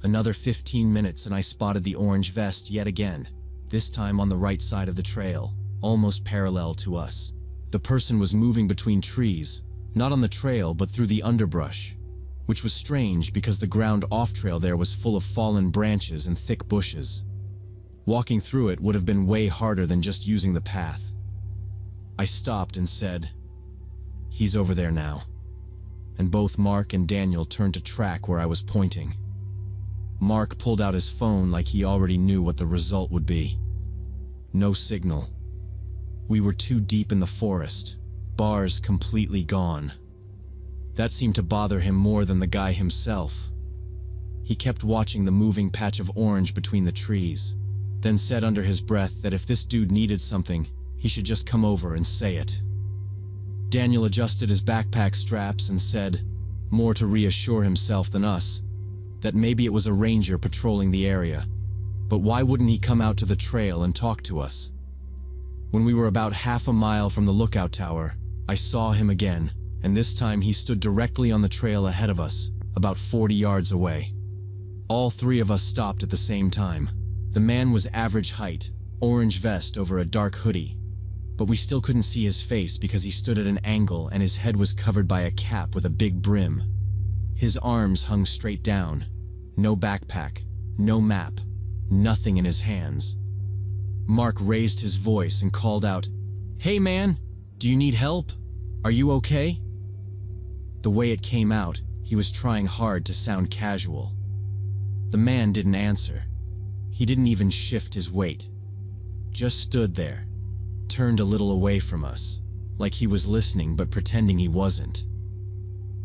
Another 15 minutes and I spotted the orange vest yet again, this time on the right side of the trail, almost parallel to us. The person was moving between trees, not on the trail but through the underbrush. which was strange because the ground off-trail there was full of fallen branches and thick bushes. Walking through it would have been way harder than just using the path. I stopped and said, "He's over there now." And both Mark and Daniel turned to track where I was pointing. Mark pulled out his phone like he already knew what the result would be. No signal. We were too deep in the forest, bars completely gone. That seemed to bother him more than the guy himself. He kept watching the moving patch of orange between the trees, then said under his breath that if this dude needed something, he should just come over and say it. Daniel adjusted his backpack straps and said, more to reassure himself than us, that maybe it was a ranger patrolling the area, but why wouldn't he come out to the trail and talk to us? When we were about half a mile from the lookout tower, I saw him again, and this time he stood directly on the trail ahead of us, about 40 yards away. All three of us stopped at the same time. The man was average height, orange vest over a dark hoodie, but we still couldn't see his face because he stood at an angle and his head was covered by a cap with a big brim. His arms hung straight down, no backpack, no map, nothing in his hands. Mark raised his voice and called out, "Hey man, do you need help? Are you okay?" The way it came out, he was trying hard to sound casual. The man didn't answer. He didn't even shift his weight. Just stood there, turned a little away from us, like he was listening but pretending he wasn't.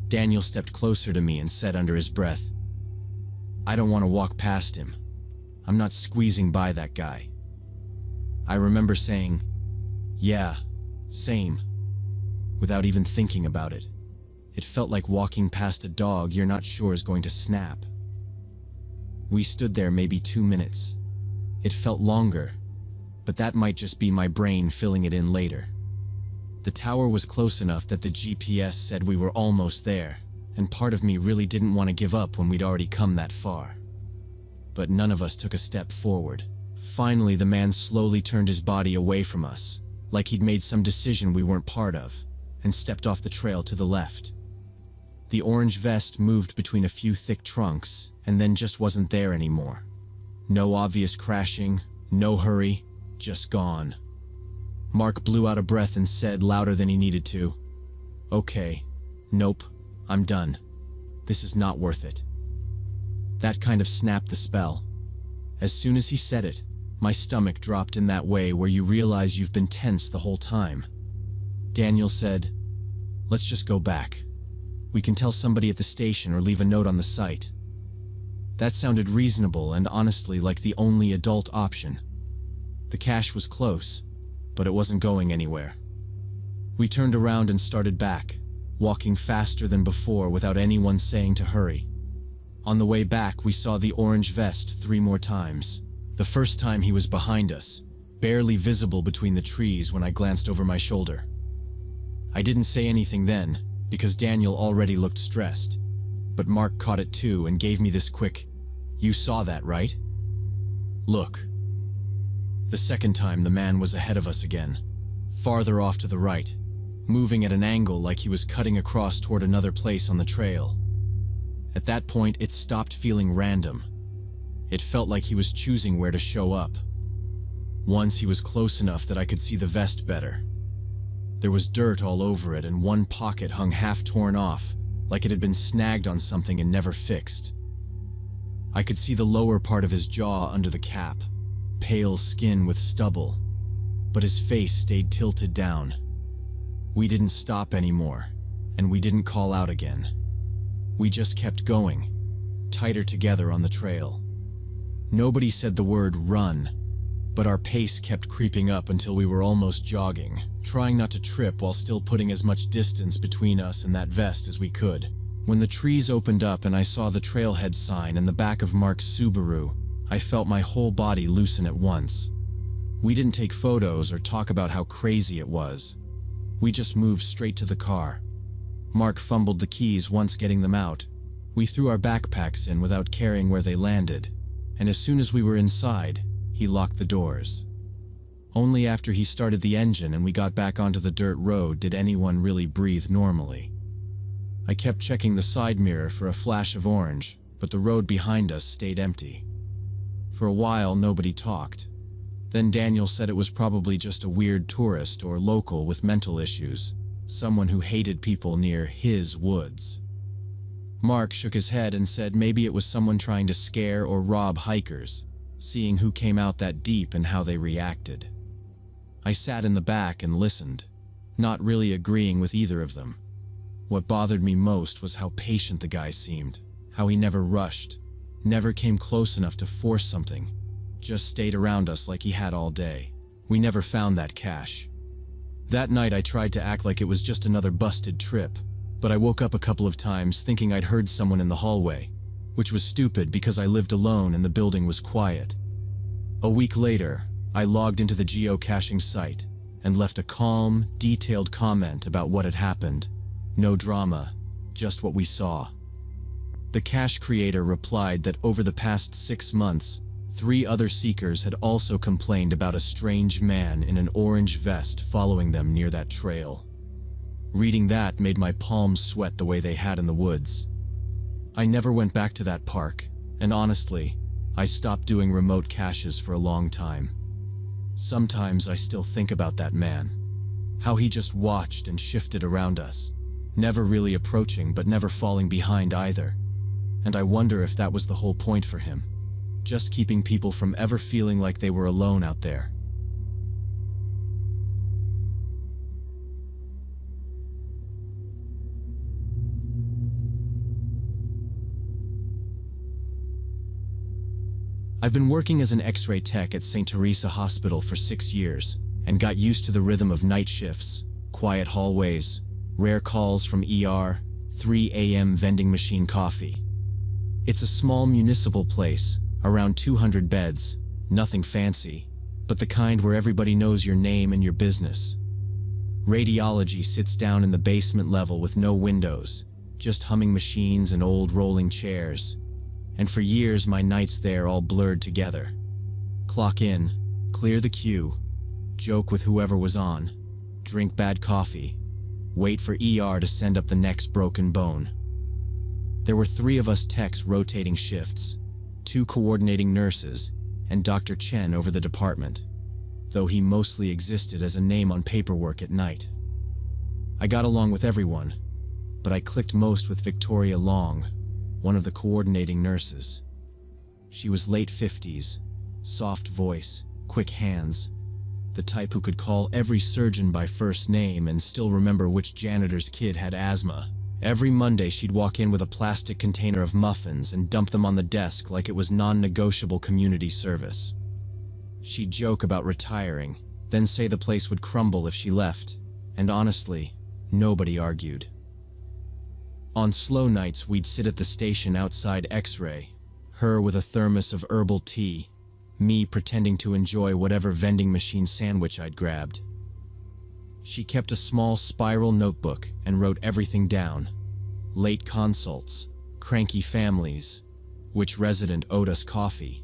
Daniel stepped closer to me and said under his breath, "I don't want to walk past him. I'm not squeezing by that guy." I remember saying, "Yeah, same," without even thinking about it. It felt like walking past a dog you're not sure is going to snap. We stood there maybe 2 minutes. It felt longer, but that might just be my brain filling it in later. The tower was close enough that the GPS said we were almost there, and part of me really didn't want to give up when we'd already come that far. But none of us took a step forward. Finally, the man slowly turned his body away from us, like he'd made some decision we weren't part of, and stepped off the trail to the left. The orange vest moved between a few thick trunks, and then just wasn't there anymore. No obvious crashing, no hurry, just gone. Mark blew out a breath and said louder than he needed to, "Okay, nope, I'm done. This is not worth it." That kind of snapped the spell. As soon as he said it, my stomach dropped in that way where you realize you've been tense the whole time. Daniel said, "Let's just go back. We can tell somebody at the station or leave a note on the site." That sounded reasonable and honestly like the only adult option. The cache was close, but it wasn't going anywhere. We turned around and started back, walking faster than before without anyone saying to hurry. On the way back, we saw the orange vest 3 more times. The first time he was behind us, barely visible between the trees when I glanced over my shoulder. I didn't say anything then, because Daniel already looked stressed, but Mark caught it too and gave me this quick, "You saw that, right? Look." The second time, the man was ahead of us again, farther off to the right, moving at an angle like he was cutting across toward another place on the trail. At that point, it stopped feeling random. It felt like he was choosing where to show up. Once he was close enough that I could see the vest better. There was dirt all over it and one pocket hung half torn off, like it had been snagged on something and never fixed. I could see the lower part of his jaw under the cap, pale skin with stubble, but his face stayed tilted down. We didn't stop anymore, and we didn't call out again. We just kept going, tighter together on the trail. Nobody said the word run, but our pace kept creeping up until we were almost jogging, trying not to trip while still putting as much distance between us and that vest as we could. When the trees opened up and I saw the trailhead sign and the back of Mark's Subaru, I felt my whole body loosen at once. We didn't take photos or talk about how crazy it was. We just moved straight to the car. Mark fumbled the keys once getting them out. We threw our backpacks in without caring where they landed, and as soon as we were inside, he locked the doors. Only after he started the engine and we got back onto the dirt road did anyone really breathe normally. I kept checking the side mirror for a flash of orange, but the road behind us stayed empty. For a while, nobody talked. Then Daniel said it was probably just a weird tourist or local with mental issues, someone who hated people near his woods. Mark shook his head and said maybe it was someone trying to scare or rob hikers, seeing who came out that deep and how they reacted. I sat in the back and listened, not really agreeing with either of them. What bothered me most was how patient the guy seemed, how he never rushed, never came close enough to force something, just stayed around us like he had all day. We never found that cache. That night I tried to act like it was just another busted trip, but I woke up a couple of times thinking I'd heard someone in the hallway, which was stupid because I lived alone and the building was quiet. A week later, I logged into the geocaching site and left a calm, detailed comment about what had happened. No drama, just what we saw. The cache creator replied that over the past 6 months, 3 other seekers had also complained about a strange man in an orange vest following them near that trail. Reading that made my palms sweat the way they had in the woods. I never went back to that park, and honestly, I stopped doing remote caches for a long time. Sometimes I still think about that man, how he just watched and shifted around us, never really approaching but never falling behind either. And I wonder if that was the whole point for him, just keeping people from ever feeling like they were alone out there. I've been working as an X-ray tech at St. Teresa Hospital for 6 years and got used to the rhythm of night shifts, quiet hallways, rare calls from ER, 3 a.m. vending machine coffee. It's a small municipal place, around 200 beds, nothing fancy, but the kind where everybody knows your name and your business. Radiology sits down in the basement level with no windows, just humming machines and old rolling chairs. And for years my nights there all blurred together. Clock in, clear the queue, joke with whoever was on, drink bad coffee, wait for ER to send up the next broken bone. There were 3 of us techs rotating shifts, 2 coordinating nurses, and Dr. Chen over the department, though he mostly existed as a name on paperwork at night. I got along with everyone, but I clicked most with Victoria Long, one of the coordinating nurses. She was late 50s, soft voice, quick hands, the type who could call every surgeon by first name and still remember which janitor's kid had asthma. Every Monday she'd walk in with a plastic container of muffins and dump them on the desk like it was non-negotiable community service. She'd joke about retiring, then say the place would crumble if she left, and honestly, nobody argued. On slow nights, we'd sit at the station outside X-ray, her with a thermos of herbal tea, me pretending to enjoy whatever vending machine sandwich I'd grabbed. She kept a small spiral notebook and wrote everything down. Late consults, cranky families, which resident owed us coffee.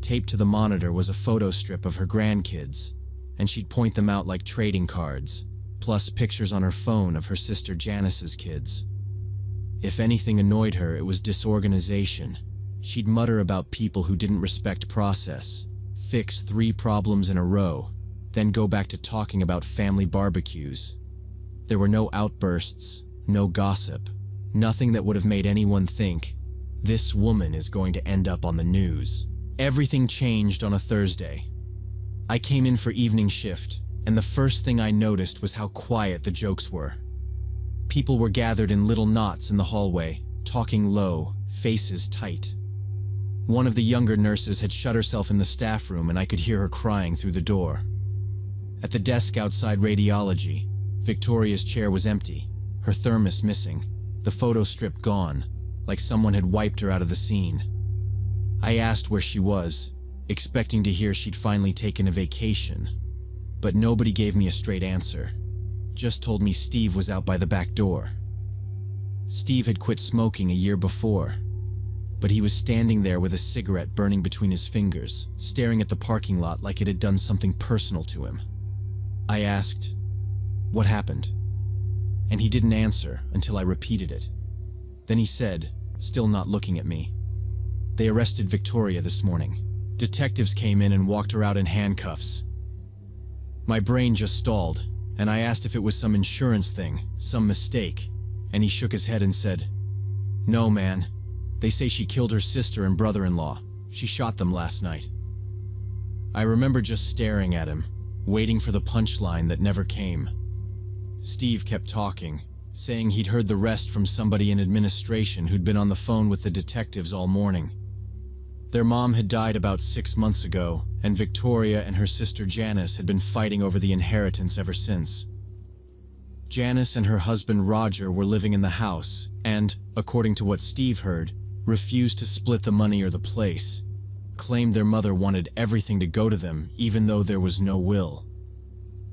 Taped to the monitor was a photo strip of her grandkids, and she'd point them out like trading cards, plus pictures on her phone of her sister Janice's kids. If anything annoyed her, it was disorganization. She'd mutter about people who didn't respect process, fix 3 problems in a row, then go back to talking about family barbecues. There were no outbursts, no gossip, nothing that would have made anyone think, this woman is going to end up on the news. Everything changed on a Thursday. I came in for evening shift, and the first thing I noticed was how quiet the jokes were. People were gathered in little knots in the hallway, talking low, faces tight. One of the younger nurses had shut herself in the staff room and I could hear her crying through the door. At the desk outside radiology, Victoria's chair was empty, her thermos missing, the photo strip gone, like someone had wiped her out of the scene. I asked where she was, expecting to hear she'd finally taken a vacation, but nobody gave me a straight answer, just told me Steve was out by the back door. Steve had quit smoking a year before, but he was standing there with a cigarette burning between his fingers, staring at the parking lot like it had done something personal to him. I asked, "What happened?" and he didn't answer until I repeated it. Then he said, still not looking at me, "They arrested Victoria this morning. Detectives came in and walked her out in handcuffs." My brain just stalled, and I asked if it was some insurance thing, some mistake, and he shook his head and said, "No, man. They say she killed her sister and brother-in-law. She shot them last night." I remember just staring at him, waiting for the punchline that never came. Steve kept talking, saying he'd heard the rest from somebody in administration who'd been on the phone with the detectives all morning. Their mom had died about 6 months ago, and Victoria and her sister Janice had been fighting over the inheritance ever since. Janice and her husband Roger were living in the house and, according to what Steve heard, refused to split the money or the place, claimed their mother wanted everything to go to them even though there was no will.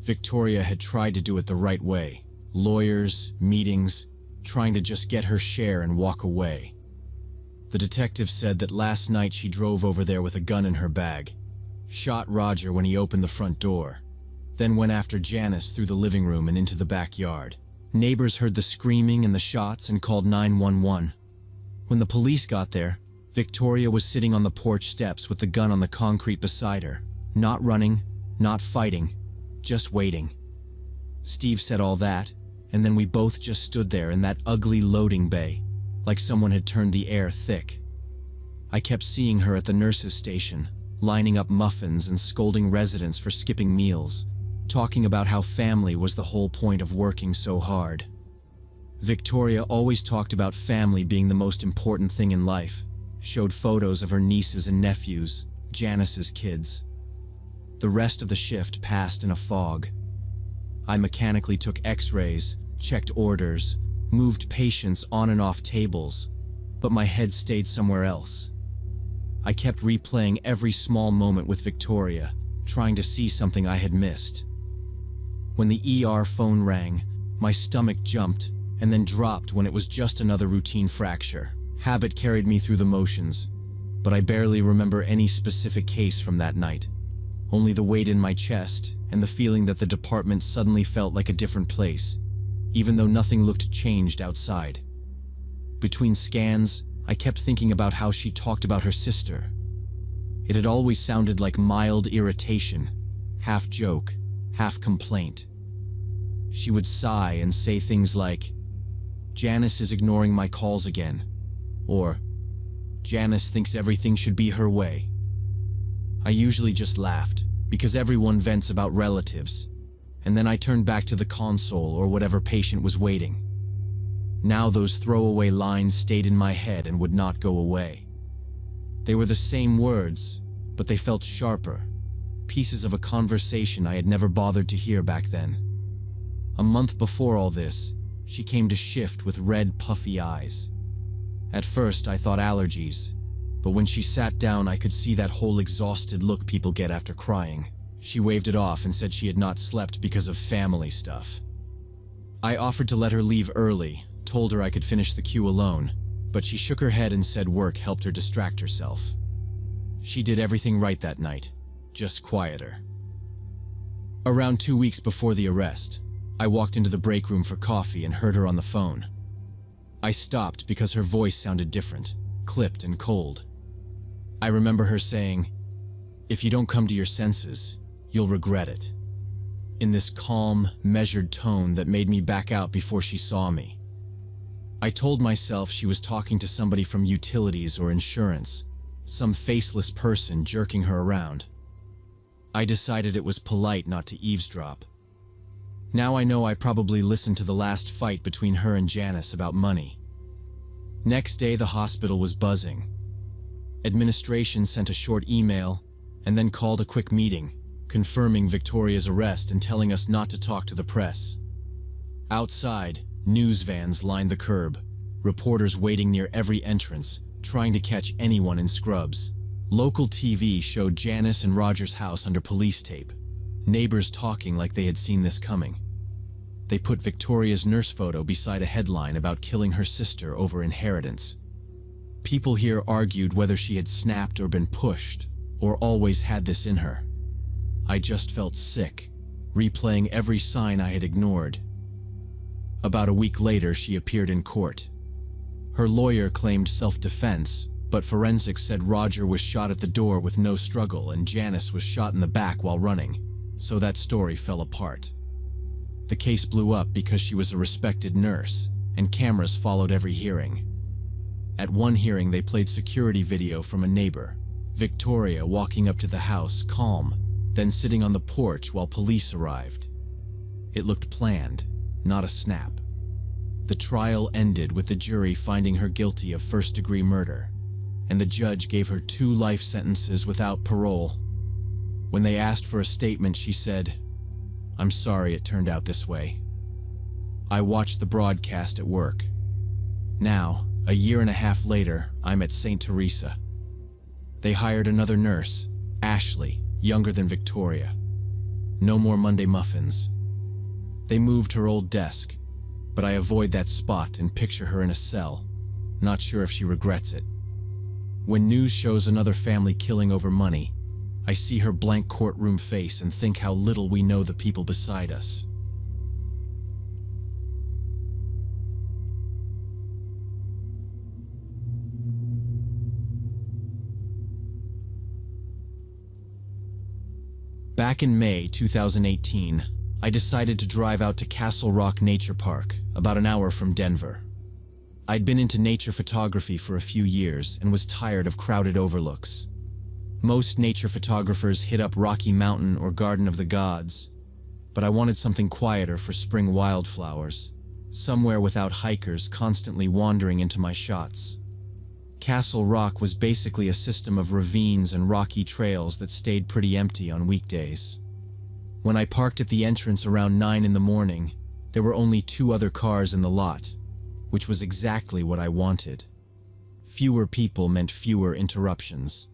Victoria had tried to do it the right way, lawyers, meetings, trying to just get her share and walk away. The detective said that last night she drove over there with a gun in her bag, shot Roger when he opened the front door, then went after Janice through the living room and into the backyard. Neighbors heard the screaming and the shots and called 911. When the police got there, Victoria was sitting on the porch steps with the gun on the concrete beside her, not running, not fighting, just waiting. Steve said all that, and then we both just stood there in that ugly loading bay, like someone had turned the air thick. I kept seeing her at the nurse's station, lining up muffins and scolding residents for skipping meals, talking about how family was the whole point of working so hard. Victoria always talked about family being the most important thing in life, showed photos of her nieces and nephews, Janice's kids. The rest of the shift passed in a fog. I mechanically took x-rays, checked orders, moved patients on and off tables, but my head stayed somewhere else. I kept replaying every small moment with Victoria, trying to see something I had missed. When the ER phone rang, my stomach jumped and then dropped when it was just another routine fracture. Habit carried me through the motions, but I barely remember any specific case from that night. Only the weight in my chest and the feeling that the department suddenly felt like a different place, even though nothing looked changed outside. Between scans, I kept thinking about how she talked about her sister. It had always sounded like mild irritation, half joke, half complaint. She would sigh and say things like, "Janice is ignoring my calls again," or "Janice thinks everything should be her way." I usually just laughed, because everyone vents about relatives, and then I turned back to the console or whatever patient was waiting. Now those throwaway lines stayed in my head and would not go away. They were the same words, but they felt sharper, pieces of a conversation I had never bothered to hear back then. A month before all this, she came to shift with red, puffy eyes. At first, I thought allergies, but when she sat down, I could see that whole exhausted look people get after crying. She waved it off and said she had not slept because of family stuff. I offered to let her leave early, told her I could finish the queue alone, but she shook her head and said work helped her distract herself. She did everything right that night, just quieter. Around 2 weeks before the arrest, I walked into the break room for coffee and heard her on the phone. I stopped because her voice sounded different, clipped and cold. I remember her saying, "If you don't come to your senses, you'll regret it," in this calm, measured tone that made me back out before she saw me. I told myself she was talking to somebody from utilities or insurance, some faceless person jerking her around. I decided it was polite not to eavesdrop. Now I know I probably listened to the last fight between her and Janice about money. Next day, the hospital was buzzing. Administration sent a short email and then called a quick meeting, confirming Victoria's arrest and telling us not to talk to the press. Outside, news vans lined the curb, reporters waiting near every entrance, trying to catch anyone in scrubs. Local TV showed Janice and Roger's house under police tape, neighbors talking like they had seen this coming. They put Victoria's nurse photo beside a headline about killing her sister over inheritance. People here argued whether she had snapped or been pushed, or always had this in her. I just felt sick, replaying every sign I had ignored. About a week later, she appeared in court. Her lawyer claimed self-defense, but forensics said Roger was shot at the door with no struggle and Janice was shot in the back while running, so that story fell apart. The case blew up because she was a respected nurse, and cameras followed every hearing. At one hearing, they played security video from a neighbor, Victoria walking up to the house, calm, then sitting on the porch while police arrived. It looked planned, not a snap. The trial ended with the jury finding her guilty of first-degree murder, and the judge gave her 2 life sentences without parole. When they asked for a statement, she said, "I'm sorry it turned out this way." I watched the broadcast at work. Now, a year and a half later, I'm at St. Teresa. They hired another nurse, Ashley, younger than Victoria. No more Monday muffins. They moved her old desk, but I avoid that spot and picture her in a cell, not sure if she regrets it. When news shows another family killing over money, I see her blank courtroom face and think how little we know the people beside us. Back in May 2018, I decided to drive out to Castle Rock Nature Park, about an hour from Denver. I'd been into nature photography for a few years and was tired of crowded overlooks. Most nature photographers hit up Rocky Mountain or Garden of the Gods, but I wanted something quieter for spring wildflowers, somewhere without hikers constantly wandering into my shots. Castle Rock was basically a system of ravines and rocky trails that stayed pretty empty on weekdays. When I parked at the entrance around 9 in the morning, there were only 2 other cars in the lot, which was exactly what I wanted. Fewer people meant fewer interruptions.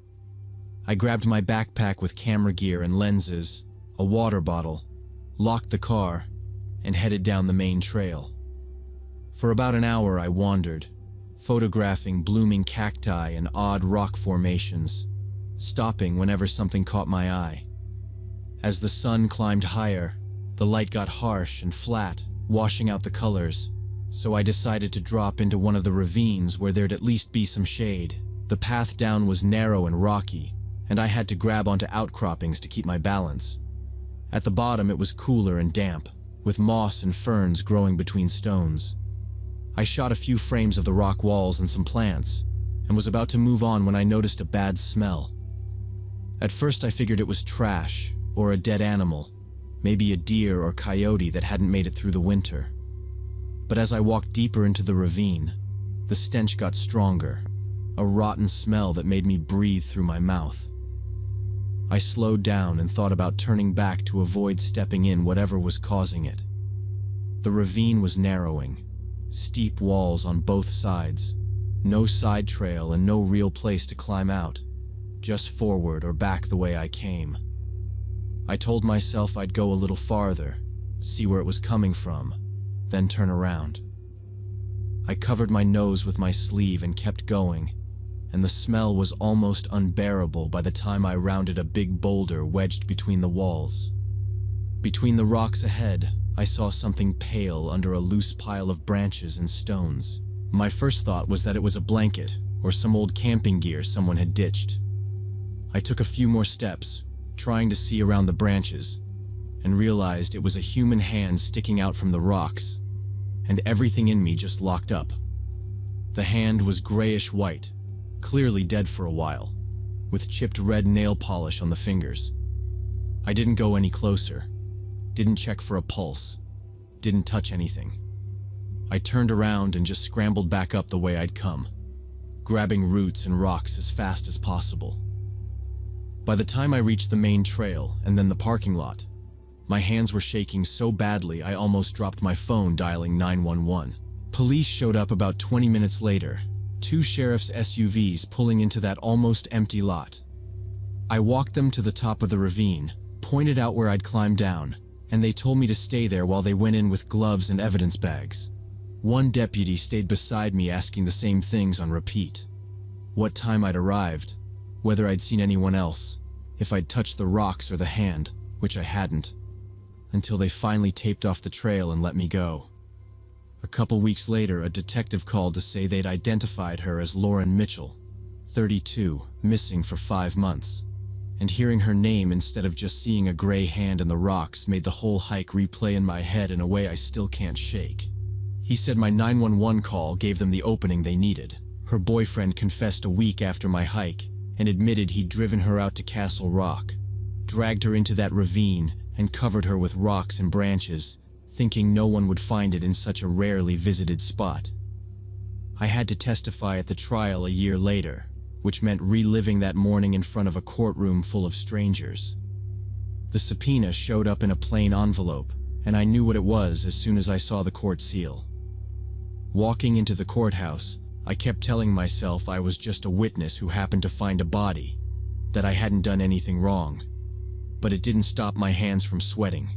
I grabbed my backpack with camera gear and lenses, a water bottle, locked the car, and headed down the main trail. For about an hour I wandered, photographing blooming cacti and odd rock formations, stopping whenever something caught my eye. As the sun climbed higher, the light got harsh and flat, washing out the colors, so I decided to drop into one of the ravines where there'd at least be some shade. The path down was narrow and rocky, and I had to grab onto outcroppings to keep my balance. At the bottom it was cooler and damp, with moss and ferns growing between stones. I shot a few frames of the rock walls and some plants, and was about to move on when I noticed a bad smell. At first I figured it was trash, or a dead animal, maybe a deer or coyote that hadn't made it through the winter. But as I walked deeper into the ravine, the stench got stronger, a rotten smell that made me breathe through my mouth. I slowed down and thought about turning back to avoid stepping in whatever was causing it. The ravine was narrowing, steep walls on both sides, no side trail and no real place to climb out, just forward or back the way I came. I told myself I'd go a little farther, see where it was coming from, then turn around. I covered my nose with my sleeve and kept going, and the smell was almost unbearable by the time I rounded a big boulder wedged between the walls. Between the rocks ahead, I saw something pale under a loose pile of branches and stones. My first thought was that it was a blanket or some old camping gear someone had ditched. I took a few more steps, trying to see around the branches, and realized it was a human hand sticking out from the rocks, and everything in me just locked up. The hand was grayish-white, clearly dead for a while, with chipped red nail polish on the fingers. I didn't go any closer, didn't check for a pulse, didn't touch anything. I turned around and just scrambled back up the way I'd come, grabbing roots and rocks as fast as possible. By the time I reached the main trail and then the parking lot, my hands were shaking so badly I almost dropped my phone dialing 911. Police showed up about 20 minutes later, 2 sheriff's SUVs pulling into that almost empty lot. I walked them to the top of the ravine, pointed out where I'd climbed down, and they told me to stay there while they went in with gloves and evidence bags. One deputy stayed beside me asking the same things on repeat. What time I'd arrived, whether I'd seen anyone else, if I'd touched the rocks or the hand, which I hadn't, until they finally taped off the trail and let me go. A couple weeks later, a detective called to say they'd identified her as Lauren Mitchell, 32, missing for 5 months. And hearing her name instead of just seeing a gray hand in the rocks made the whole hike replay in my head in a way I still can't shake. He said my 911 call gave them the opening they needed. Her boyfriend confessed a week after my hike and admitted he'd driven her out to Castle Rock, dragged her into that ravine, and covered her with rocks and branches, thinking no one would find it in such a rarely visited spot. I had to testify at the trial a year later, which meant reliving that morning in front of a courtroom full of strangers. The subpoena showed up in a plain envelope, and I knew what it was as soon as I saw the court seal. Walking into the courthouse, I kept telling myself I was just a witness who happened to find a body, that I hadn't done anything wrong. But it didn't stop my hands from sweating.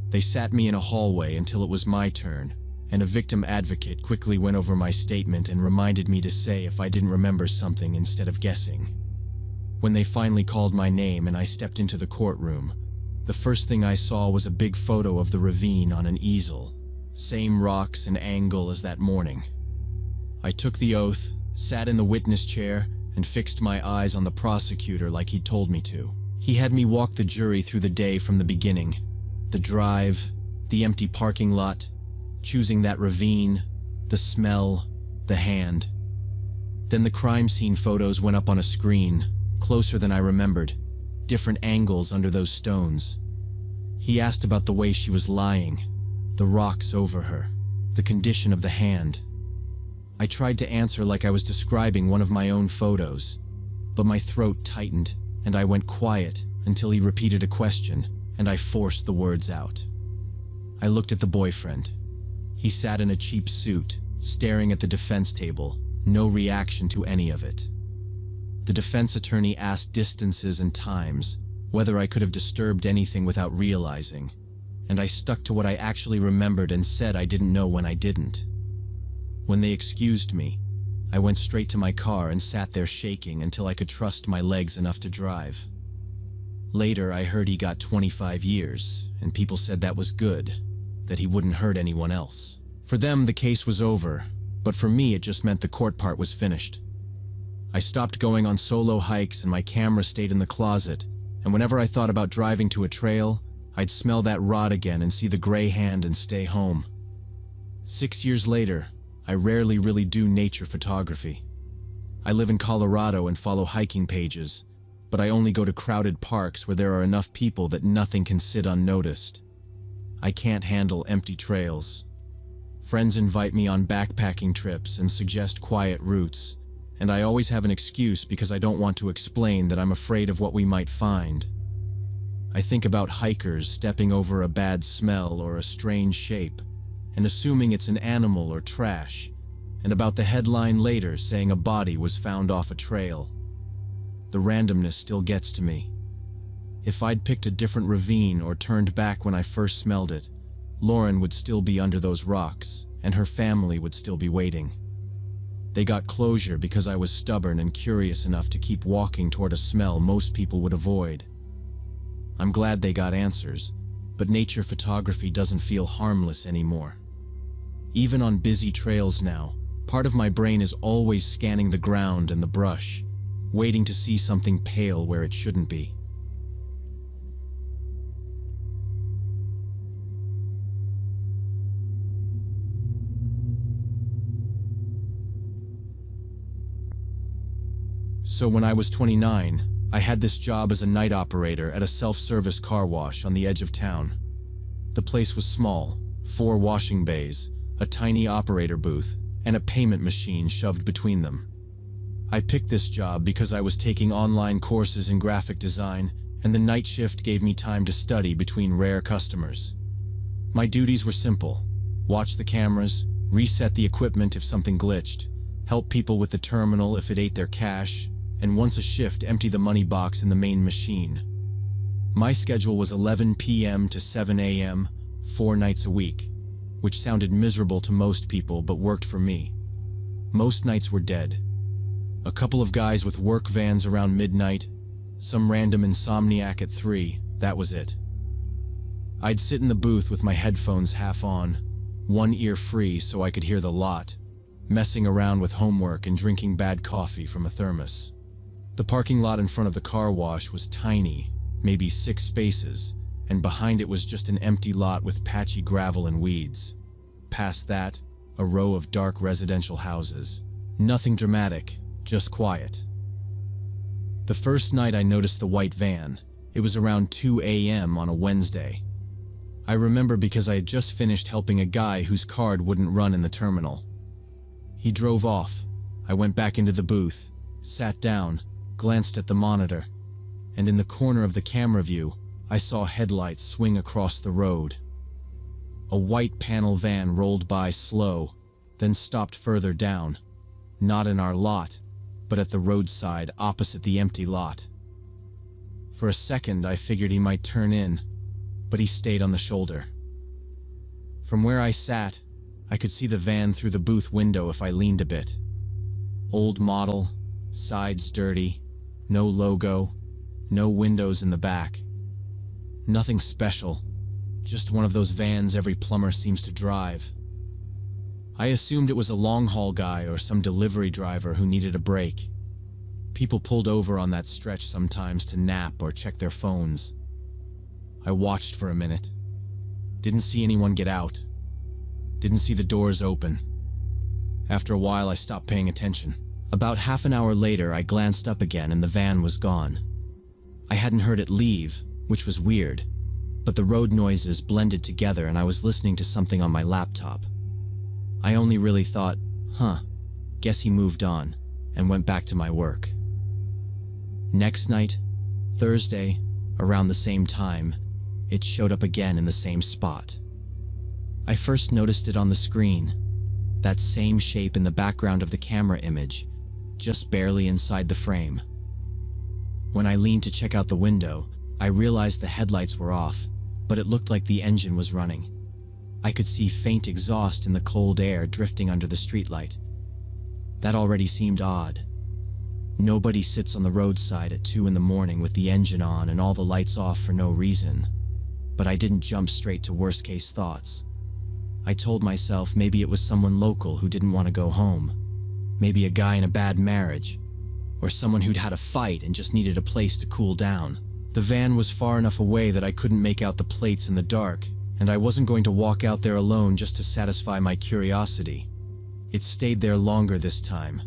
They sat me in a hallway until it was my turn, and a victim advocate quickly went over my statement and reminded me to say if I didn't remember something instead of guessing. When they finally called my name and I stepped into the courtroom, the first thing I saw was a big photo of the ravine on an easel, same rocks and angle as that morning. I took the oath, sat in the witness chair, and fixed my eyes on the prosecutor like he'd told me to. He had me walk the jury through the day from the beginning. The drive, the empty parking lot, choosing that ravine, the smell, the hand. Then the crime scene photos went up on a screen, closer than I remembered, different angles under those stones. He asked about the way she was lying, the rocks over her, the condition of the hand. I tried to answer like I was describing one of my own photos, but my throat tightened and I went quiet until he repeated a question and I forced the words out. I looked at the boyfriend. He sat in a cheap suit, staring at the defense table, no reaction to any of it. The defense attorney asked distances and times, whether I could have disturbed anything without realizing, and I stuck to what I actually remembered and said I didn't know when I didn't. When they excused me, I went straight to my car and sat there shaking until I could trust my legs enough to drive. Later, I heard he got 25 years, and people said that was good, that he wouldn't hurt anyone else. For them, the case was over, but for me, it just meant the court part was finished. I stopped going on solo hikes and my camera stayed in the closet, and whenever I thought about driving to a trail, I'd smell that rod again and see the gray hand and stay home. 6 years later, I rarely really do nature photography. I live in Colorado and follow hiking pages, but I only go to crowded parks where there are enough people that nothing can sit unnoticed. I can't handle empty trails. Friends invite me on backpacking trips and suggest quiet routes, and I always have an excuse because I don't want to explain that I'm afraid of what we might find. I think about hikers stepping over a bad smell or a strange shape, and assuming it's an animal or trash, and about the headline later saying a body was found off a trail. The randomness still gets to me. If I'd picked a different ravine or turned back when I first smelled it, Lauren would still be under those rocks, and her family would still be waiting. They got closure because I was stubborn and curious enough to keep walking toward a smell most people would avoid. I'm glad they got answers, but nature photography doesn't feel harmless anymore. Even on busy trails now, part of my brain is always scanning the ground and the brush, waiting to see something pale where it shouldn't be. So when I was 29, I had this job as a night operator at a self-service car wash on the edge of town. The place was small, 4 washing bays, a tiny operator booth, and a payment machine shoved between them. I picked this job because I was taking online courses in graphic design, and the night shift gave me time to study between rare customers. My duties were simple: watch the cameras, reset the equipment if something glitched, help people with the terminal if it ate their cash, and once a shift, empty the money box in the main machine. My schedule was 11 p.m. to 7 a.m., 4 nights a week, which sounded miserable to most people but worked for me. Most nights were dead. A couple of guys with work vans around midnight, some random insomniac at 3, that was it. I'd sit in the booth with my headphones half on, one ear free so I could hear the lot, messing around with homework and drinking bad coffee from a thermos. The parking lot in front of the car wash was tiny, maybe 6 spaces, and behind it was just an empty lot with patchy gravel and weeds. Past that, a row of dark residential houses. Nothing dramatic, just quiet. The first night I noticed the white van, it was around 2 a.m. on a Wednesday. I remember because I had just finished helping a guy whose card wouldn't run in the terminal. He drove off. I went back into the booth, sat down, glanced at the monitor, and in the corner of the camera view, I saw headlights swing across the road. A white panel van rolled by slow, then stopped further down, not in our lot, but at the roadside opposite the empty lot. For a second, I figured he might turn in, but he stayed on the shoulder. From where I sat, I could see the van through the booth window if I leaned a bit. Old model, sides dirty, no logo, no windows in the back. Nothing special, just one of those vans every plumber seems to drive. I assumed it was a long-haul guy or some delivery driver who needed a break. People pulled over on that stretch sometimes to nap or check their phones. I watched for a minute. Didn't see anyone get out. Didn't see the doors open. After a while, I stopped paying attention. About half an hour later, I glanced up again and the van was gone. I hadn't heard it leave, which was weird, but the road noises blended together and I was listening to something on my laptop. I only really thought, guess he moved on, and went back to my work. Next night, Thursday, around the same time, it showed up again in the same spot. I first noticed it on the screen, that same shape in the background of the camera image, just barely inside the frame. When I leaned to check out the window, I realized the headlights were off, but it looked like the engine was running. I could see faint exhaust in the cold air drifting under the streetlight. That already seemed odd. Nobody sits on the roadside at 2 in the morning with the engine on and all the lights off for no reason. But I didn't jump straight to worst-case thoughts. I told myself maybe it was someone local who didn't want to go home. Maybe a guy in a bad marriage. Or someone who'd had a fight and just needed a place to cool down. The van was far enough away that I couldn't make out the plates in the dark, and I wasn't going to walk out there alone just to satisfy my curiosity. It stayed there longer this time.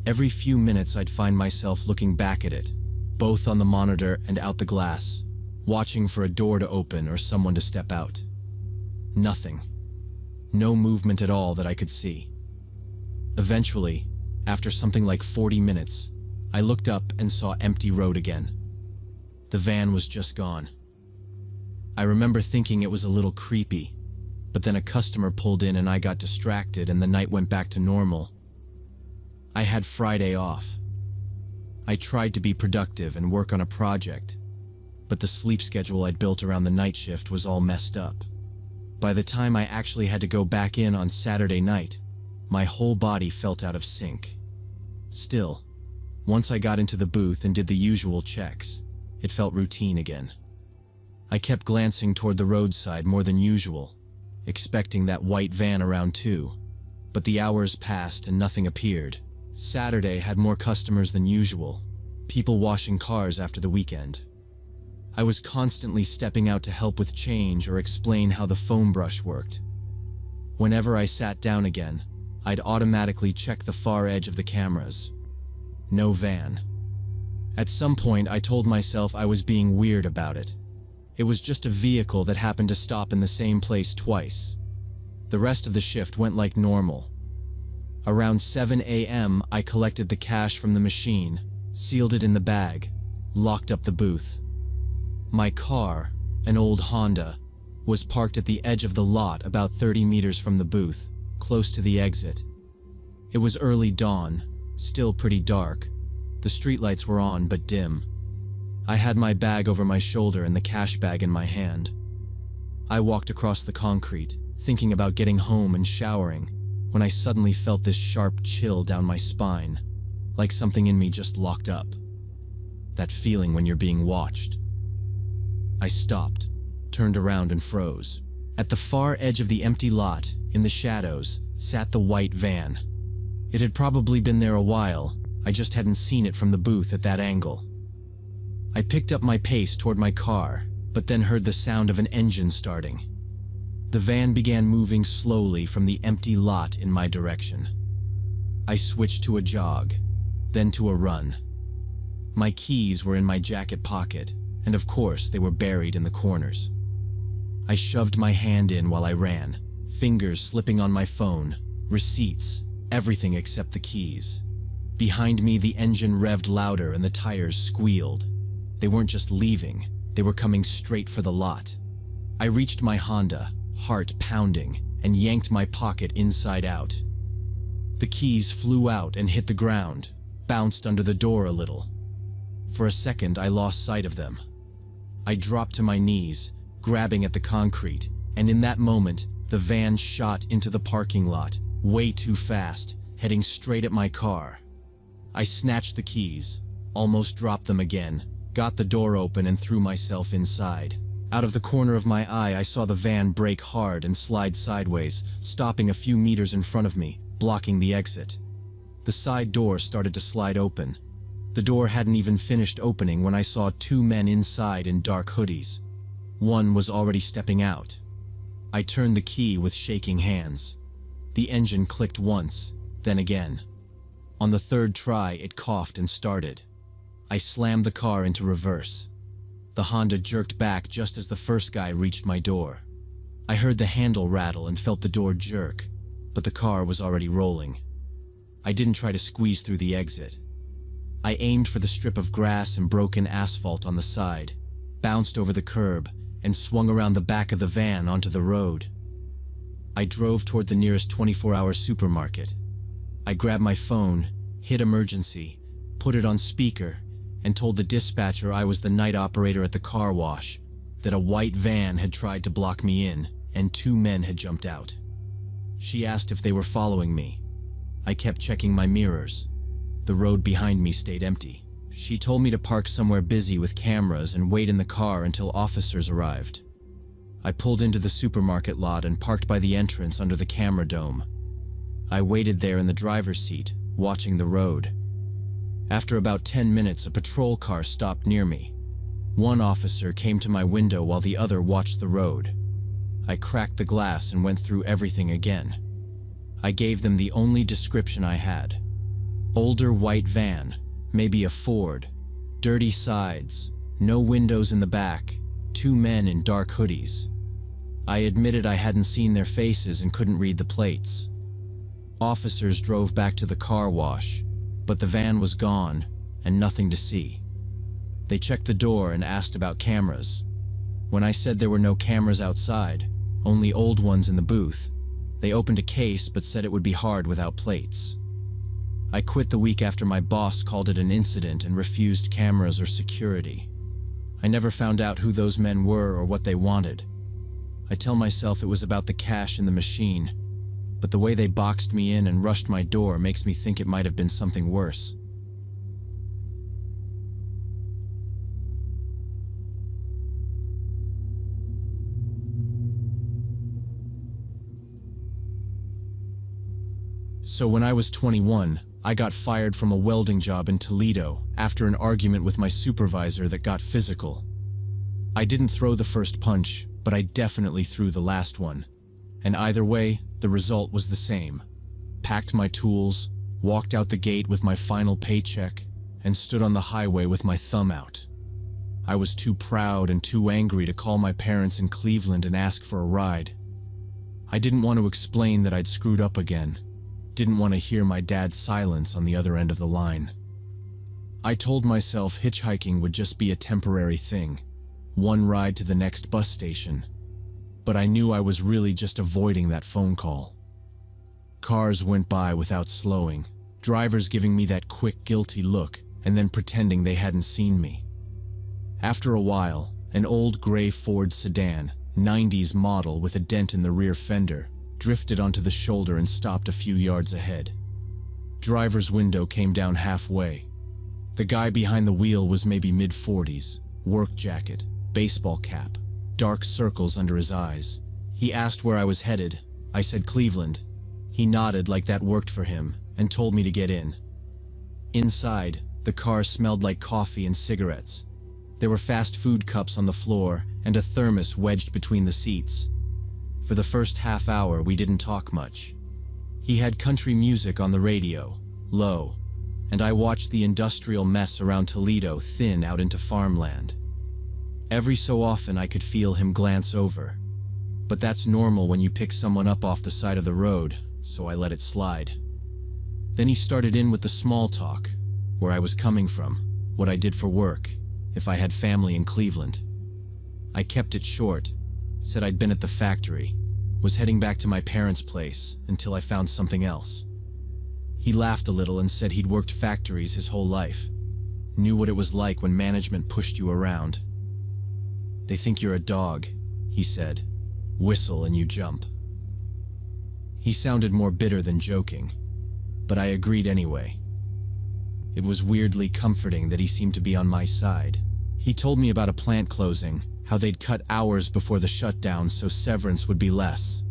Every few minutes I'd find myself looking back at it, both on the monitor and out the glass, watching for a door to open or someone to step out. Nothing. No movement at all that I could see. Eventually, after something like 40 minutes, I looked up and saw empty road again. The van was just gone. I remember thinking it was a little creepy, but then a customer pulled in and I got distracted and the night went back to normal. I had Friday off. I tried to be productive and work on a project, but the sleep schedule I'd built around the night shift was all messed up. By the time I actually had to go back in on Saturday night, my whole body felt out of sync. Still, once I got into the booth and did the usual checks, it felt routine again. I kept glancing toward the roadside more than usual, expecting that white van around 2, but the hours passed and nothing appeared. Saturday had more customers than usual, people washing cars after the weekend. I was constantly stepping out to help with change or explain how the foam brush worked. Whenever I sat down again, I'd automatically check the far edge of the cameras. No van. At some point, I told myself I was being weird about it. It was just a vehicle that happened to stop in the same place twice. The rest of the shift went like normal. Around 7 a.m., I collected the cash from the machine, sealed it in the bag, locked up the booth. My car, an old Honda, was parked at the edge of the lot about 30 meters from the booth, close to the exit. It was early dawn, still pretty dark. The streetlights were on but dim. I had my bag over my shoulder and the cash bag in my hand. I walked across the concrete, thinking about getting home and showering, when I suddenly felt this sharp chill down my spine, like something in me just locked up. That feeling when you're being watched. I stopped, turned around and froze. At the far edge of the empty lot, in the shadows, sat the white van. It had probably been there a while, I just hadn't seen it from the booth at that angle. I picked up my pace toward my car, but then heard the sound of an engine starting. The van began moving slowly from the empty lot in my direction. I switched to a jog, then to a run. My keys were in my jacket pocket, and of course they were buried in the corners. I shoved my hand in while I ran, fingers slipping on my phone, receipts, everything except the keys. Behind me, the engine revved louder and the tires squealed. They weren't just leaving, they were coming straight for the lot. I reached my Honda, heart pounding, and yanked my pocket inside out. The keys flew out and hit the ground, bounced under the door a little. For a second, I lost sight of them. I dropped to my knees, grabbing at the concrete, and in that moment, the van shot into the parking lot, way too fast, heading straight at my car. I snatched the keys, almost dropped them again, got the door open and threw myself inside. Out of the corner of my eye, I saw the van brake hard and slide sideways, stopping a few meters in front of me, blocking the exit. The side door started to slide open. The door hadn't even finished opening when I saw two men inside in dark hoodies. One was already stepping out. I turned the key with shaking hands. The engine clicked once, then again. On the third try, it coughed and started. I slammed the car into reverse. The Honda jerked back just as the first guy reached my door. I heard the handle rattle and felt the door jerk, but the car was already rolling. I didn't try to squeeze through the exit. I aimed for the strip of grass and broken asphalt on the side, bounced over the curb, and swung around the back of the van onto the road. I drove toward the nearest 24-hour supermarket. I grabbed my phone, hit emergency, put it on speaker, and told the dispatcher I was the night operator at the car wash, that a white van had tried to block me in, and two men had jumped out. She asked if they were following me. I kept checking my mirrors. The road behind me stayed empty. She told me to park somewhere busy with cameras and wait in the car until officers arrived. I pulled into the supermarket lot and parked by the entrance under the camera dome. I waited there in the driver's seat, watching the road. After about 10 minutes, a patrol car stopped near me. One officer came to my window while the other watched the road. I cracked the glass and went through everything again. I gave them the only description I had. Older white van, maybe a Ford, dirty sides, no windows in the back, two men in dark hoodies. I admitted I hadn't seen their faces and couldn't read the plates. Officers drove back to the car wash, but the van was gone and nothing to see. They checked the door and asked about cameras. When I said there were no cameras outside, only old ones in the booth, they opened a case but said it would be hard without plates. I quit the week after my boss called it an incident and refused cameras or security. I never found out who those men were or what they wanted. I tell myself it was about the cash in the machine, but the way they boxed me in and rushed my door makes me think it might have been something worse. So when I was 21, I got fired from a welding job in Toledo after an argument with my supervisor that got physical. I didn't throw the first punch, but I definitely threw the last one. And either way, the result was the same. Packed my tools, walked out the gate with my final paycheck, and stood on the highway with my thumb out. I was too proud and too angry to call my parents in Cleveland and ask for a ride. I didn't want to explain that I'd screwed up again. Didn't want to hear my dad's silence on the other end of the line. I told myself hitchhiking would just be a temporary thing, one ride to the next bus station. But I knew I was really just avoiding that phone call. Cars went by without slowing, drivers giving me that quick, guilty look and then pretending they hadn't seen me. After a while, an old gray Ford sedan, 90s model with a dent in the rear fender, drifted onto the shoulder and stopped a few yards ahead. Driver's window came down halfway. The guy behind the wheel was maybe mid-40s, work jacket, baseball cap, dark circles under his eyes. He asked where I was headed. I said Cleveland. He nodded like that worked for him and told me to get in. Inside, the car smelled like coffee and cigarettes. There were fast food cups on the floor and a thermos wedged between the seats. For the first half hour, we didn't talk much. He had country music on the radio, low, and I watched the industrial mess around Toledo thin out into farmland. Every so often I could feel him glance over. But that's normal when you pick someone up off the side of the road, so I let it slide. Then he started in with the small talk, where I was coming from, what I did for work, if I had family in Cleveland. I kept it short, said I'd been at the factory, was heading back to my parents' place until I found something else. He laughed a little and said he'd worked factories his whole life, knew what it was like when management pushed you around. They think you're a dog, he said. Whistle and you jump. He sounded more bitter than joking, but I agreed anyway. It was weirdly comforting that he seemed to be on my side. He told me about a plant closing, how they'd cut hours before the shutdown so severance would be less.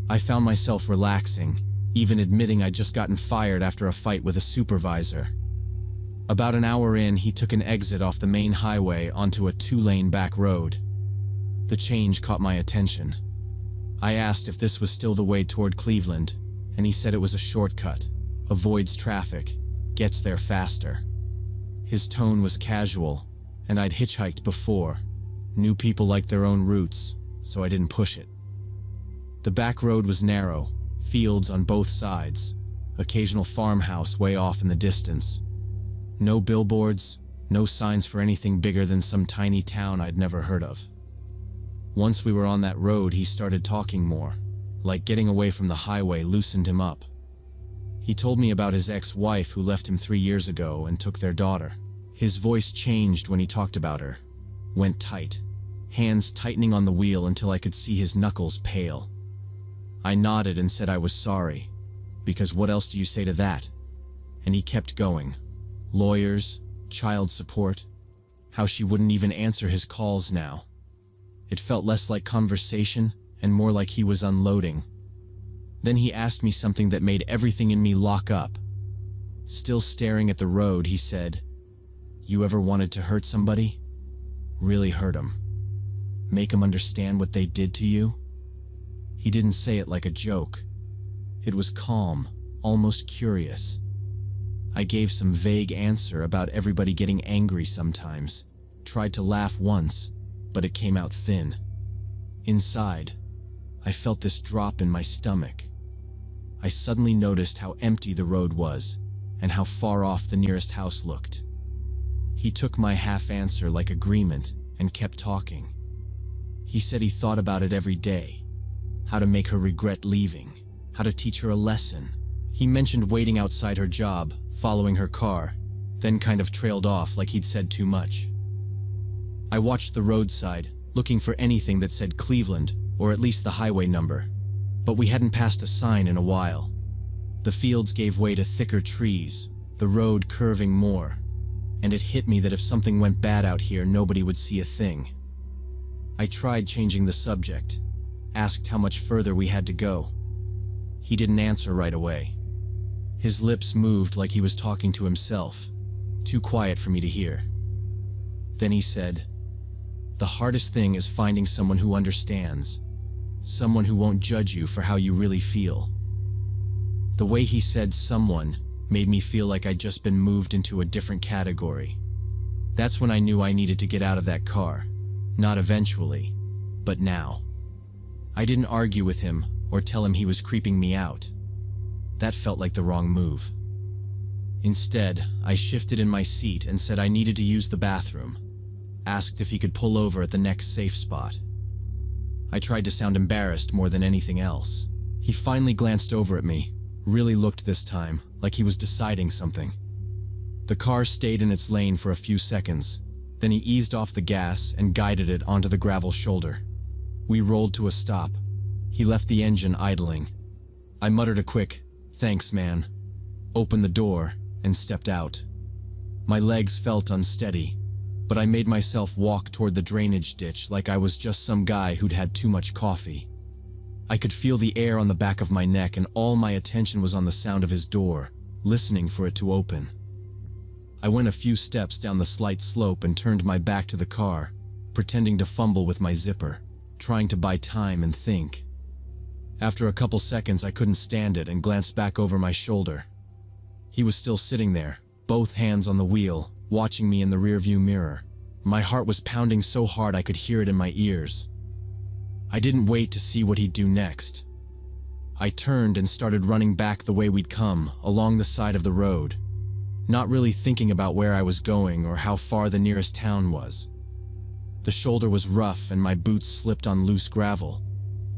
I found myself relaxing, even admitting I'd just gotten fired after a fight with a supervisor. About an hour in, he took an exit off the main highway onto a 2-lane back road. The change caught my attention. I asked if this was still the way toward Cleveland, and he said it was a shortcut, avoids traffic, gets there faster. His tone was casual, and I'd hitchhiked before. Knew people liked their own routes, so I didn't push it. The back road was narrow, fields on both sides, occasional farmhouse way off in the distance. No billboards, no signs for anything bigger than some tiny town I'd never heard of. Once we were on that road, he started talking more, like getting away from the highway loosened him up. He told me about his ex-wife who left him 3 years ago and took their daughter. His voice changed when he talked about her, went tight, hands tightening on the wheel until I could see his knuckles pale. I nodded and said I was sorry, because what else do you say to that? And he kept going. Lawyers, child support, how she wouldn't even answer his calls now. It felt less like conversation and more like he was unloading. Then he asked me something that made everything in me lock up. Still staring at the road, he said, "You ever wanted to hurt somebody? Really hurt them? Make them understand what they did to you?" He didn't say it like a joke. It was calm, almost curious. I gave some vague answer about everybody getting angry sometimes, tried to laugh once, but it came out thin. Inside, I felt this drop in my stomach. I suddenly noticed how empty the road was, and how far off the nearest house looked. He took my half answer like agreement and kept talking. He said he thought about it every day, how to make her regret leaving, how to teach her a lesson. He mentioned waiting outside her job, following her car, then kind of trailed off like he'd said too much. I watched the roadside, looking for anything that said Cleveland, or at least the highway number, but we hadn't passed a sign in a while. The fields gave way to thicker trees, the road curving more, and it hit me that if something went bad out here, nobody would see a thing. I tried changing the subject, asked how much further we had to go. He didn't answer right away. His lips moved like he was talking to himself, too quiet for me to hear. Then he said, "The hardest thing is finding someone who understands, someone who won't judge you for how you really feel." The way he said "someone" made me feel like I'd just been moved into a different category. That's when I knew I needed to get out of that car. Not eventually, but now. I didn't argue with him or tell him he was creeping me out. That felt like the wrong move. Instead, I shifted in my seat and said I needed to use the bathroom. Asked if he could pull over at the next safe spot. I tried to sound embarrassed more than anything else. He finally glanced over at me, really looked this time, like he was deciding something. The car stayed in its lane for a few seconds, then he eased off the gas and guided it onto the gravel shoulder. We rolled to a stop. He left the engine idling. I muttered a quick, "Thanks, man," opened the door, and stepped out. My legs felt unsteady, but I made myself walk toward the drainage ditch like I was just some guy who'd had too much coffee. I could feel the air on the back of my neck, and all my attention was on the sound of his door, listening for it to open. I went a few steps down the slight slope and turned my back to the car, pretending to fumble with my zipper, trying to buy time and think. After a couple seconds, I couldn't stand it and glanced back over my shoulder. He was still sitting there, both hands on the wheel, watching me in the rearview mirror. My heart was pounding so hard I could hear it in my ears. I didn't wait to see what he'd do next. I turned and started running back the way we'd come, along the side of the road, not really thinking about where I was going or how far the nearest town was. The shoulder was rough and my boots slipped on loose gravel,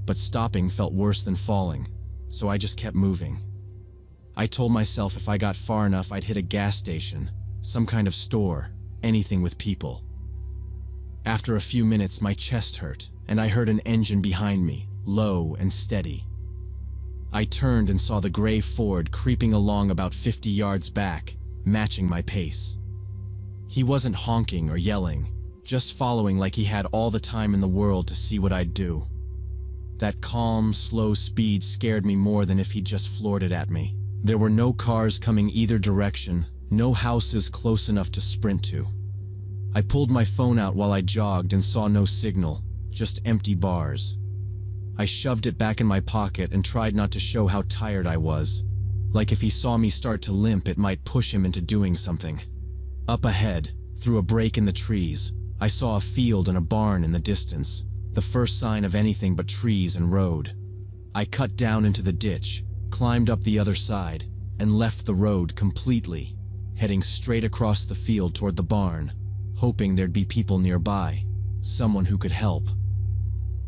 but stopping felt worse than falling, so I just kept moving. I told myself if I got far enough I'd hit a gas station, some kind of store, anything with people. After a few minutes, my chest hurt, and I heard an engine behind me, low and steady. I turned and saw the gray Ford creeping along about 50 yards back, matching my pace. He wasn't honking or yelling, just following like he had all the time in the world to see what I'd do. That calm, slow speed scared me more than if he'd just floored it at me. There were no cars coming either direction, no houses close enough to sprint to. I pulled my phone out while I jogged and saw no signal, just empty bars. I shoved it back in my pocket and tried not to show how tired I was. Like if he saw me start to limp, it might push him into doing something. Up ahead, through a break in the trees, I saw a field and a barn in the distance, the first sign of anything but trees and road. I cut down into the ditch, climbed up the other side, and left the road completely, heading straight across the field toward the barn, hoping there'd be people nearby, someone who could help.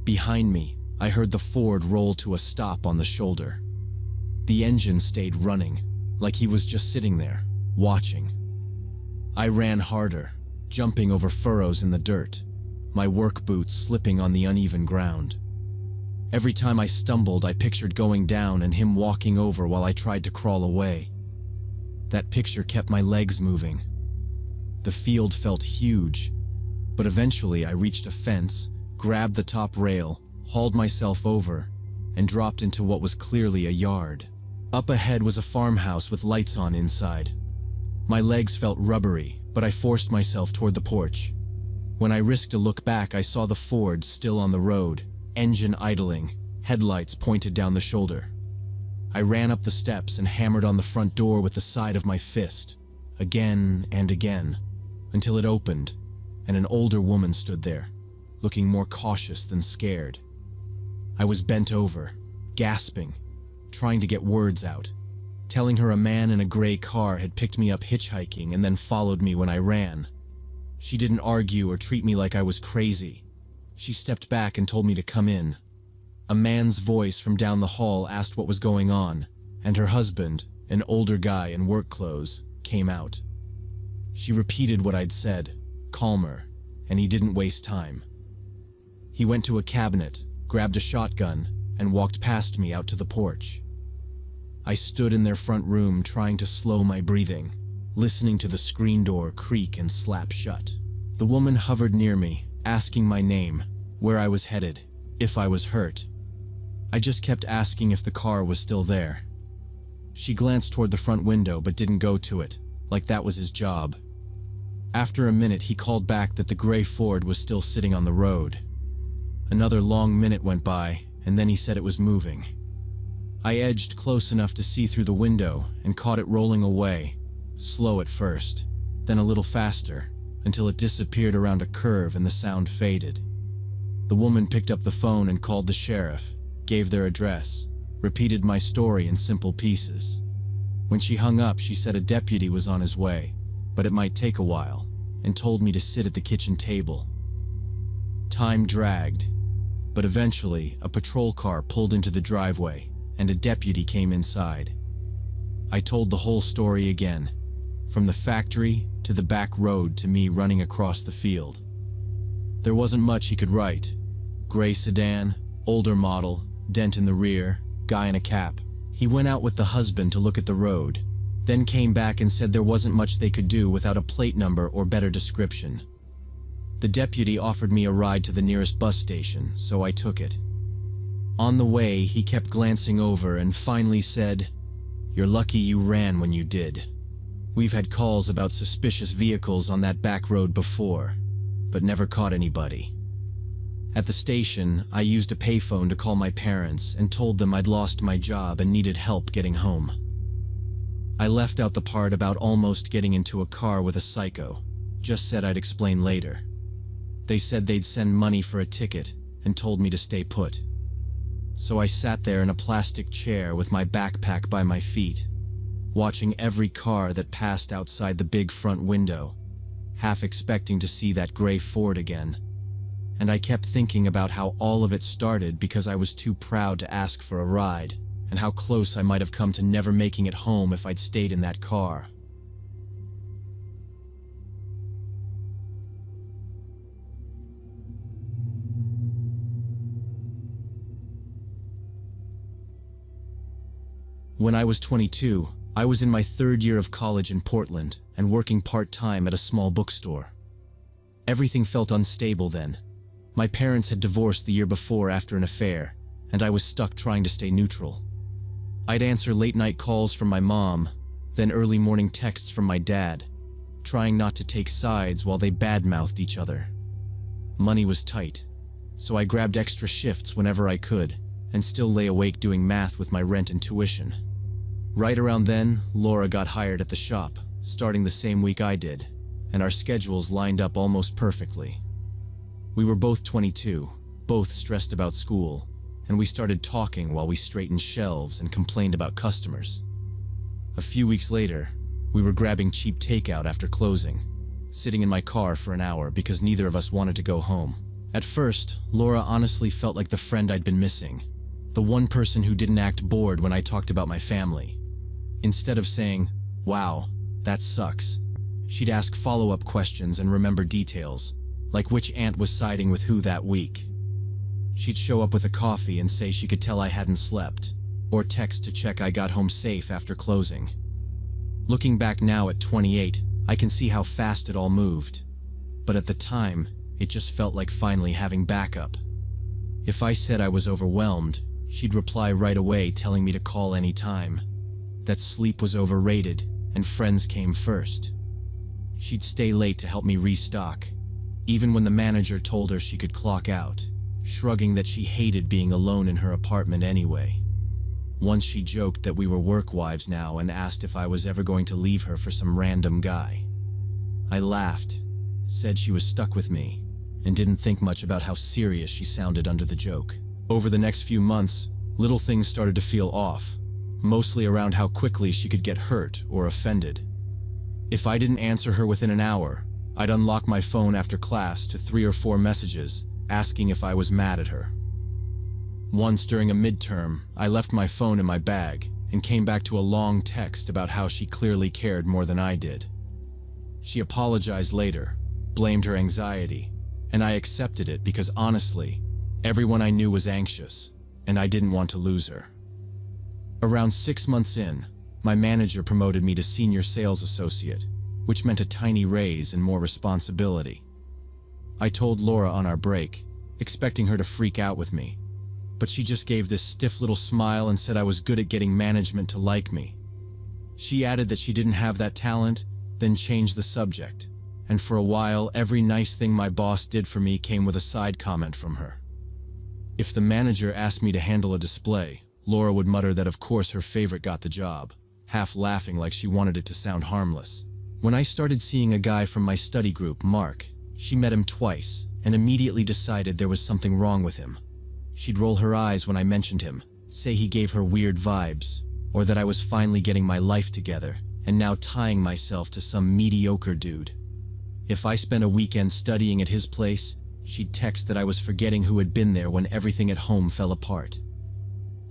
Behind me, I heard the Ford roll to a stop on the shoulder. The engine stayed running, like he was just sitting there, watching. I ran harder, jumping over furrows in the dirt, my work boots slipping on the uneven ground. Every time I stumbled, I pictured going down and him walking over while I tried to crawl away. That picture kept my legs moving. The field felt huge, but eventually I reached a fence, grabbed the top rail, hauled myself over, and dropped into what was clearly a yard. Up ahead was a farmhouse with lights on inside. My legs felt rubbery, but I forced myself toward the porch. When I risked a look back, I saw the Ford still on the road, engine idling, headlights pointed down the shoulder. I ran up the steps and hammered on the front door with the side of my fist, again and again, until it opened, and an older woman stood there, looking more cautious than scared. I was bent over, gasping, trying to get words out, telling her a man in a gray car had picked me up hitchhiking and then followed me when I ran. She didn't argue or treat me like I was crazy. She stepped back and told me to come in. A man's voice from down the hall asked what was going on, and her husband, an older guy in work clothes, came out. She repeated what I'd said, calmer, and he didn't waste time. He went to a cabinet, grabbed a shotgun, and walked past me out to the porch. I stood in their front room trying to slow my breathing, listening to the screen door creak and slap shut. The woman hovered near me, asking my name, where I was headed, if I was hurt. I just kept asking if the car was still there. She glanced toward the front window but didn't go to it, like that was his job. After a minute, he called back that the gray Ford was still sitting on the road. Another long minute went by, and then he said it was moving. I edged close enough to see through the window and caught it rolling away, slow at first, then a little faster, until it disappeared around a curve and the sound faded. The woman picked up the phone and called the sheriff, gave their address, repeated my story in simple pieces. When she hung up, she said a deputy was on his way, but it might take a while, and told me to sit at the kitchen table. Time dragged, but eventually a patrol car pulled into the driveway, and a deputy came inside. I told the whole story again, from the factory to the back road to me running across the field. There wasn't much he could write. Gray sedan, older model, dent in the rear, guy in a cap. He went out with the husband to look at the road, then came back and said there wasn't much they could do without a plate number or better description. The deputy offered me a ride to the nearest bus station, so I took it. On the way, he kept glancing over and finally said, "You're lucky you ran when you did. We've had calls about suspicious vehicles on that back road before, but never caught anybody." At the station, I used a payphone to call my parents and told them I'd lost my job and needed help getting home. I left out the part about almost getting into a car with a psycho, just said I'd explain later. They said they'd send money for a ticket and told me to stay put. So I sat there in a plastic chair with my backpack by my feet, watching every car that passed outside the big front window, half expecting to see that gray Ford again. And I kept thinking about how all of it started because I was too proud to ask for a ride, and how close I might have come to never making it home if I'd stayed in that car. When I was 22, I was in my third year of college in Portland and working part-time at a small bookstore. Everything felt unstable then. My parents had divorced the year before after an affair, and I was stuck trying to stay neutral. I'd answer late-night calls from my mom, then early morning texts from my dad, trying not to take sides while they badmouthed each other. Money was tight, so I grabbed extra shifts whenever I could, and still lay awake doing math with my rent and tuition. Right around then, Laura got hired at the shop, starting the same week I did, and our schedules lined up almost perfectly. We were both 22, both stressed about school, and we started talking while we straightened shelves and complained about customers. A few weeks later, we were grabbing cheap takeout after closing, sitting in my car for an hour because neither of us wanted to go home. At first, Laura honestly felt like the friend I'd been missing, the one person who didn't act bored when I talked about my family. Instead of saying, "Wow, that sucks," she'd ask follow-up questions and remember details, like which aunt was siding with who that week. She'd show up with a coffee and say she could tell I hadn't slept, or text to check I got home safe after closing. Looking back now at 28, I can see how fast it all moved. But at the time, it just felt like finally having backup. If I said I was overwhelmed, she'd reply right away telling me to call any time, that sleep was overrated and friends came first. She'd stay late to help me restock, even when the manager told her she could clock out, shrugging that she hated being alone in her apartment anyway. Once she joked that we were work wives now and asked if I was ever going to leave her for some random guy. I laughed, said she was stuck with me, and didn't think much about how serious she sounded under the joke. Over the next few months, little things started to feel off, mostly around how quickly she could get hurt or offended. If I didn't answer her within an hour, I'd unlock my phone after class to 3 or 4 messages asking if I was mad at her. Once during a midterm, I left my phone in my bag and came back to a long text about how she clearly cared more than I did. She apologized later, blamed her anxiety, and I accepted it because honestly, everyone I knew was anxious, and I didn't want to lose her. Around 6 months in, my manager promoted me to senior sales associate, which meant a tiny raise and more responsibility. I told Laura on our break, expecting her to freak out with me, but she just gave this stiff little smile and said I was good at getting management to like me. She added that she didn't have that talent, then changed the subject, and for a while every nice thing my boss did for me came with a side comment from her. If the manager asked me to handle a display, Laura would mutter that of course her favorite got the job, half laughing like she wanted it to sound harmless. When I started seeing a guy from my study group, Mark, she met him twice and immediately decided there was something wrong with him. She'd roll her eyes when I mentioned him, say he gave her weird vibes, or that I was finally getting my life together and now tying myself to some mediocre dude. If I spent a weekend studying at his place, she'd text that I was forgetting who had been there when everything at home fell apart.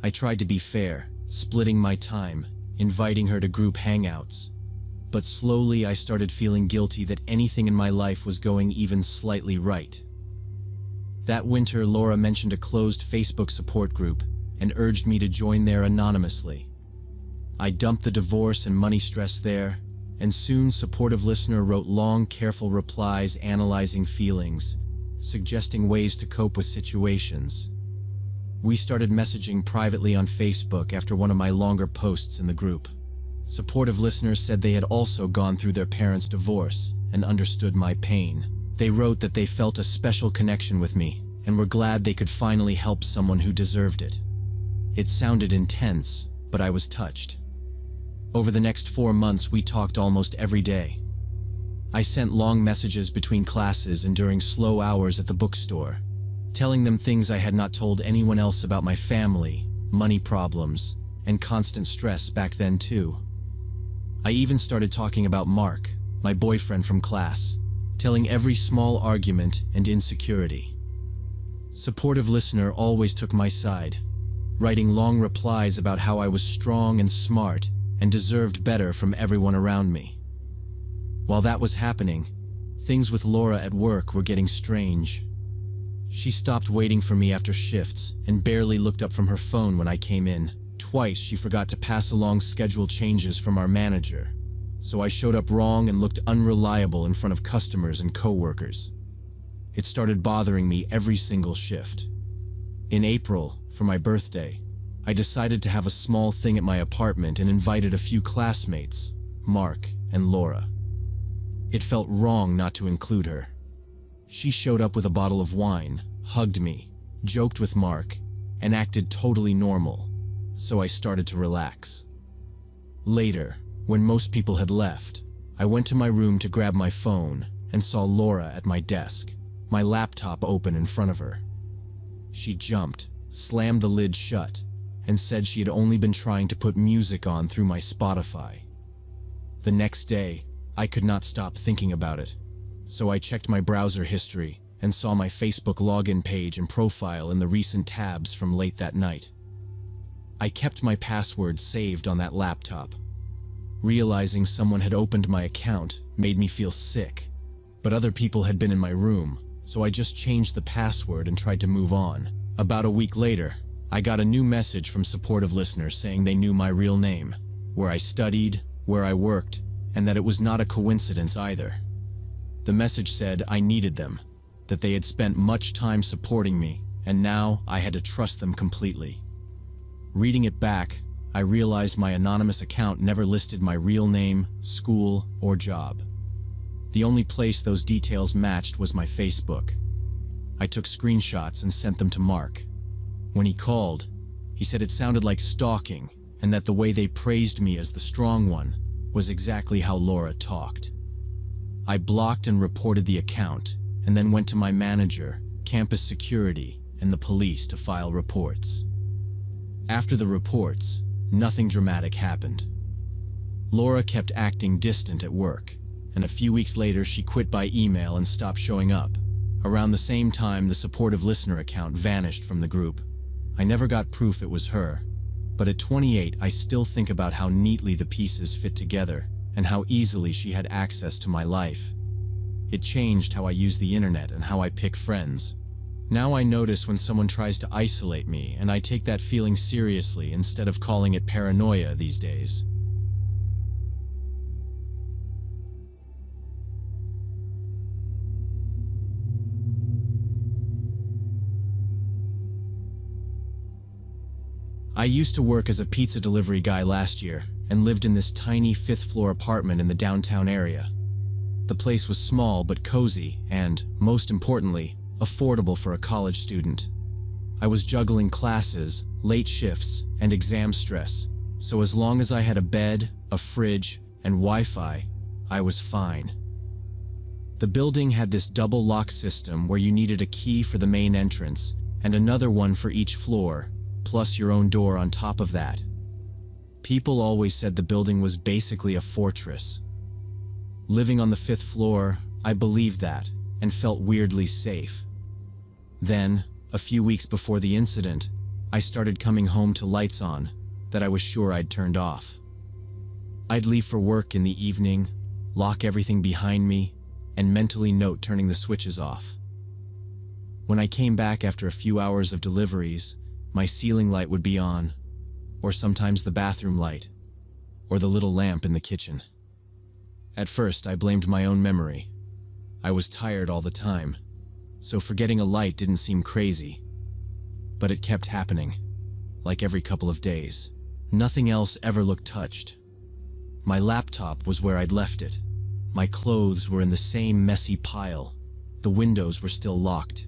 I tried to be fair, splitting my time, inviting her to group hangouts. But slowly I started feeling guilty that anything in my life was going even slightly right. That winter, Laura mentioned a closed Facebook support group and urged me to join there anonymously. I dumped the divorce and money stress there, and soon supportive listener wrote long, careful replies analyzing feelings, suggesting ways to cope with situations. We started messaging privately on Facebook after one of my longer posts in the group. Supportive listeners said they had also gone through their parents' divorce and understood my pain. They wrote that they felt a special connection with me and were glad they could finally help someone who deserved it. It sounded intense, but I was touched. Over the next 4 months, we talked almost every day. I sent long messages between classes and during slow hours at the bookstore, telling them things I had not told anyone else about my family, money problems, and constant stress back then too. I even started talking about Mark, my boyfriend from class, telling every small argument and insecurity. Supportive listener always took my side, writing long replies about how I was strong and smart and deserved better from everyone around me. While that was happening, things with Laura at work were getting strange. She stopped waiting for me after shifts and barely looked up from her phone when I came in. Twice she forgot to pass along schedule changes from our manager, so I showed up wrong and looked unreliable in front of customers and coworkers. It started bothering me every single shift. In April, for my birthday, I decided to have a small thing at my apartment and invited a few classmates, Mark and Laura. It felt wrong not to include her. She showed up with a bottle of wine, hugged me, joked with Mark, and acted totally normal, so I started to relax. Later, when most people had left, I went to my room to grab my phone and saw Laura at my desk, my laptop open in front of her. She jumped, slammed the lid shut, and said she had only been trying to put music on through my Spotify. The next day, I could not stop thinking about it, so I checked my browser history and saw my Facebook login page and profile in the recent tabs from late that night. I kept my password saved on that laptop. Realizing someone had opened my account made me feel sick, but other people had been in my room, so I just changed the password and tried to move on. About a week later, I got a new message from supportive listeners saying they knew my real name, where I studied, where I worked, and that it was not a coincidence either. The message said I needed them, that they had spent much time supporting me, and now I had to trust them completely. Reading it back, I realized my anonymous account never listed my real name, school, or job. The only place those details matched was my Facebook. I took screenshots and sent them to Mark. When he called, he said it sounded like stalking and that the way they praised me as the strong one was exactly how Laura talked. I blocked and reported the account and then went to my manager, campus security, and the police to file reports. After the reports, nothing dramatic happened. Laura kept acting distant at work, and a few weeks later she quit by email and stopped showing up. Around the same time, the supportive listener account vanished from the group. I never got proof it was her, but at 28 I still think about how neatly the pieces fit together and how easily she had access to my life. It changed how I use the internet and how I pick friends. Now I notice when someone tries to isolate me, and I take that feeling seriously instead of calling it paranoia these days. I used to work as a pizza delivery guy last year and lived in this tiny 5th-floor apartment in the downtown area. The place was small but cozy and, most importantly, affordable for a college student. I was juggling classes, late shifts, and exam stress, so as long as I had a bed, a fridge, and Wi-Fi, I was fine. The building had this double lock system where you needed a key for the main entrance and another one for each floor, plus your own door on top of that. People always said the building was basically a fortress. Living on the 5th floor, I believed that and felt weirdly safe. Then, a few weeks before the incident, I started coming home to lights on that I was sure I'd turned off. I'd leave for work in the evening, lock everything behind me, and mentally note turning the switches off. When I came back after a few hours of deliveries, my ceiling light would be on, or sometimes the bathroom light, or the little lamp in the kitchen. At first, I blamed my own memory. I was tired all the time, so forgetting a light didn't seem crazy. But it kept happening, like every couple of days. Nothing else ever looked touched. My laptop was where I'd left it. My clothes were in the same messy pile. The windows were still locked.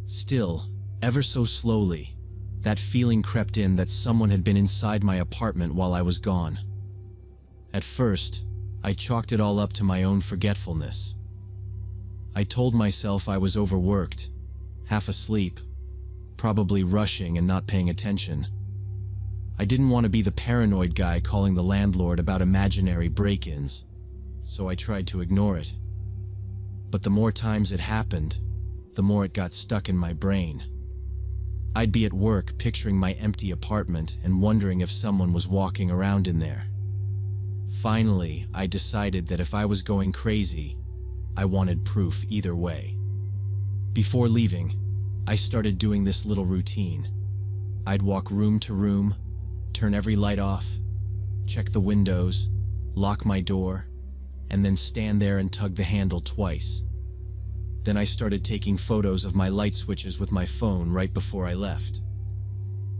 Still, ever so slowly, that feeling crept in that someone had been inside my apartment while I was gone. At first, I chalked it all up to my own forgetfulness. I told myself I was overworked, half asleep, probably rushing and not paying attention. I didn't want to be the paranoid guy calling the landlord about imaginary break-ins, so I tried to ignore it. But the more times it happened, the more it got stuck in my brain. I'd be at work picturing my empty apartment and wondering if someone was walking around in there. Finally, I decided that if I was going crazy, I wanted proof either way. Before leaving, I started doing this little routine. I'd walk room to room, turn every light off, check the windows, lock my door, and then stand there and tug the handle twice. Then I started taking photos of my light switches with my phone right before I left.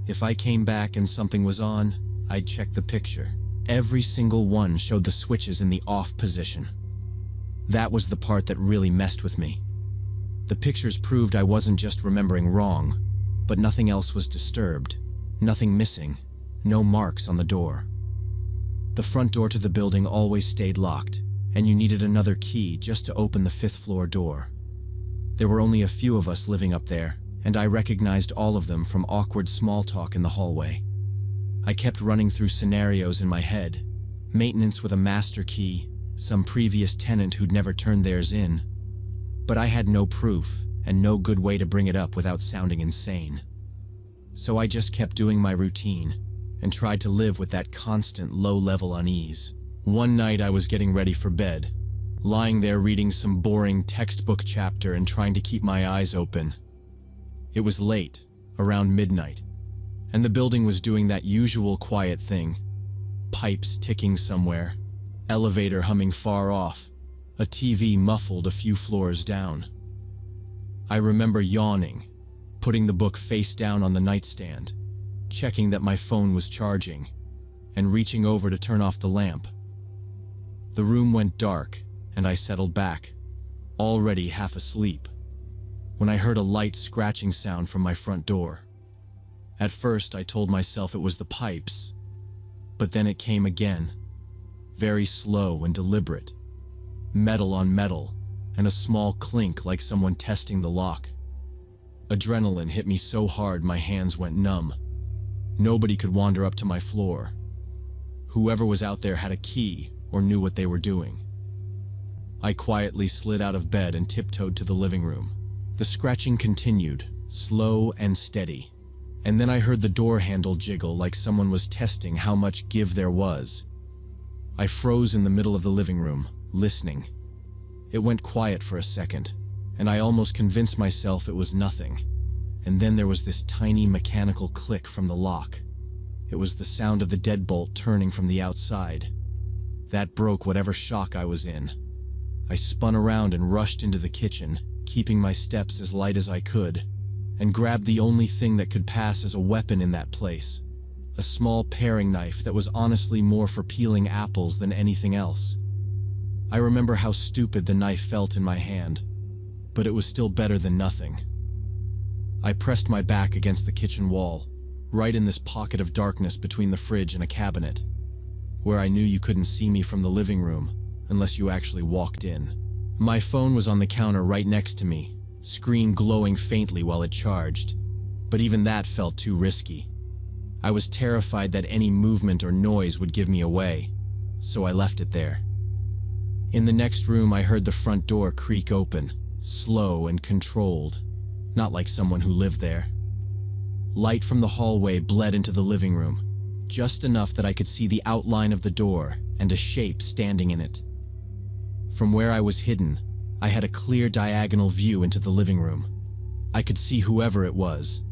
If I came back and something was on, I'd check the picture. Every single one showed the switches in the off position. That was the part that really messed with me. The pictures proved I wasn't just remembering wrong, but nothing else was disturbed, nothing missing, no marks on the door. The front door to the building always stayed locked, and you needed another key just to open the 5th floor door. There were only a few of us living up there, and I recognized all of them from awkward small talk in the hallway. I kept running through scenarios in my head: maintenance with a master key, some previous tenant who'd never turned theirs in. But I had no proof, and no good way to bring it up without sounding insane. So I just kept doing my routine, and tried to live with that constant low-level unease. One night I was getting ready for bed, lying there reading some boring textbook chapter and trying to keep my eyes open. It was late, around midnight, and the building was doing that usual quiet thing. Pipes ticking somewhere, elevator humming far off, a TV muffled a few floors down. I remember yawning, putting the book face down on the nightstand, checking that my phone was charging, and reaching over to turn off the lamp. The room went dark, and I settled back, already half asleep, when I heard a light scratching sound from my front door. At first, I told myself it was the pipes, but then it came again, very slow and deliberate, metal on metal, and a small clink like someone testing the lock. Adrenaline hit me so hard my hands went numb. Nobody could wander up to my floor. Whoever was out there had a key or knew what they were doing. I quietly slid out of bed and tiptoed to the living room. The scratching continued, slow and steady, and then I heard the door handle jiggle like someone was testing how much give there was. I froze in the middle of the living room, listening. It went quiet for a second, and I almost convinced myself it was nothing. And then there was this tiny mechanical click from the lock. It was the sound of the deadbolt turning from the outside. That broke whatever shock I was in. I spun around and rushed into the kitchen, keeping my steps as light as I could, and grabbed the only thing that could pass as a weapon in that place, a small paring knife that was honestly more for peeling apples than anything else. I remember how stupid the knife felt in my hand, but it was still better than nothing. I pressed my back against the kitchen wall, right in this pocket of darkness between the fridge and a cabinet, where I knew you couldn't see me from the living room unless you actually walked in. My phone was on the counter right next to me, screen glowing faintly while it charged, but even that felt too risky. I was terrified that any movement or noise would give me away, so I left it there. In the next room, I heard the front door creak open, slow and controlled, not like someone who lived there. Light from the hallway bled into the living room, just enough that I could see the outline of the door and a shape standing in it. From where I was hidden, I had a clear diagonal view into the living room. I could see whoever it was,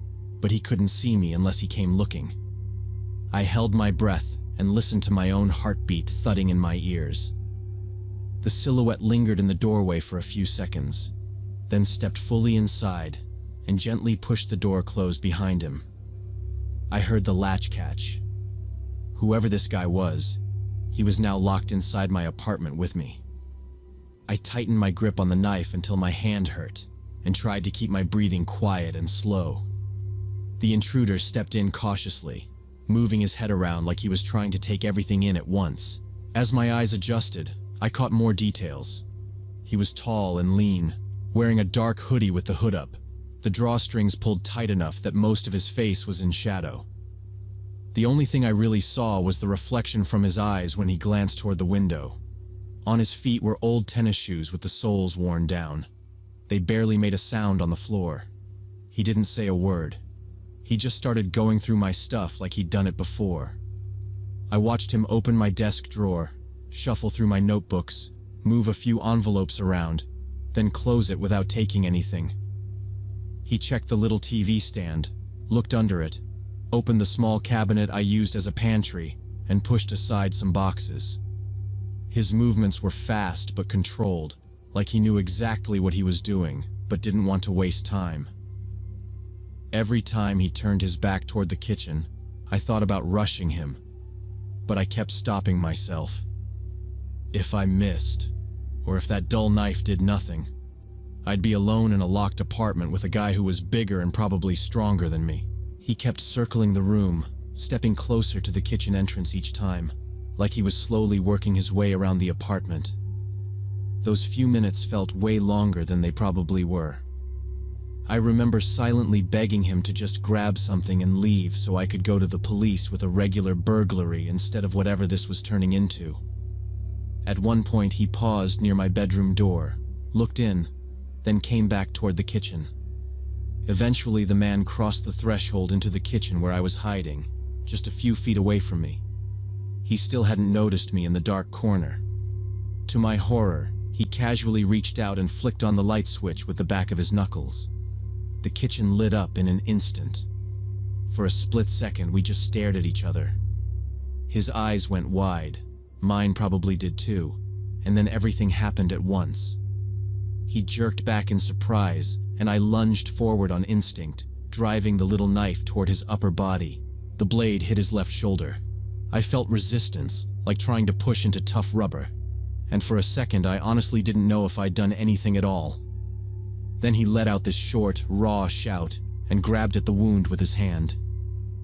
but he couldn't see me unless he came looking. I held my breath and listened to my own heartbeat thudding in my ears. The silhouette lingered in the doorway for a few seconds, then stepped fully inside and gently pushed the door closed behind him. I heard the latch catch. Whoever this guy was, he was now locked inside my apartment with me. I tightened my grip on the knife until my hand hurt and tried to keep my breathing quiet and slow. The intruder stepped in cautiously, moving his head around like he was trying to take everything in at once. As my eyes adjusted, I caught more details. He was tall and lean, wearing a dark hoodie with the hood up, the drawstrings pulled tight enough that most of his face was in shadow. The only thing I really saw was the reflection from his eyes when he glanced toward the window. On his feet were old tennis shoes with the soles worn down. They barely made a sound on the floor. He didn't say a word. He just started going through my stuff like he'd done it before. I watched him open my desk drawer, shuffle through my notebooks, move a few envelopes around, then close it without taking anything. He checked the little TV stand, looked under it, opened the small cabinet I used as a pantry, and pushed aside some boxes. His movements were fast but controlled, like he knew exactly what he was doing, but didn't want to waste time. Every time he turned his back toward the kitchen, I thought about rushing him, but I kept stopping myself. If I missed, or if that dull knife did nothing, I'd be alone in a locked apartment with a guy who was bigger and probably stronger than me. He kept circling the room, stepping closer to the kitchen entrance each time, like he was slowly working his way around the apartment. Those few minutes felt way longer than they probably were. I remember silently begging him to just grab something and leave so I could go to the police with a regular burglary instead of whatever this was turning into. At one point he paused near my bedroom door, looked in, then came back toward the kitchen. Eventually the man crossed the threshold into the kitchen where I was hiding, just a few feet away from me. He still hadn't noticed me in the dark corner. To my horror, he casually reached out and flicked on the light switch with the back of his knuckles. The kitchen lit up in an instant. For a split second, we just stared at each other. His eyes went wide, mine probably did too, and then everything happened at once. He jerked back in surprise, and I lunged forward on instinct, driving the little knife toward his upper body. The blade hit his left shoulder. I felt resistance, like trying to push into tough rubber, and for a second I honestly didn't know if I'd done anything at all. Then he let out this short, raw shout and grabbed at the wound with his hand.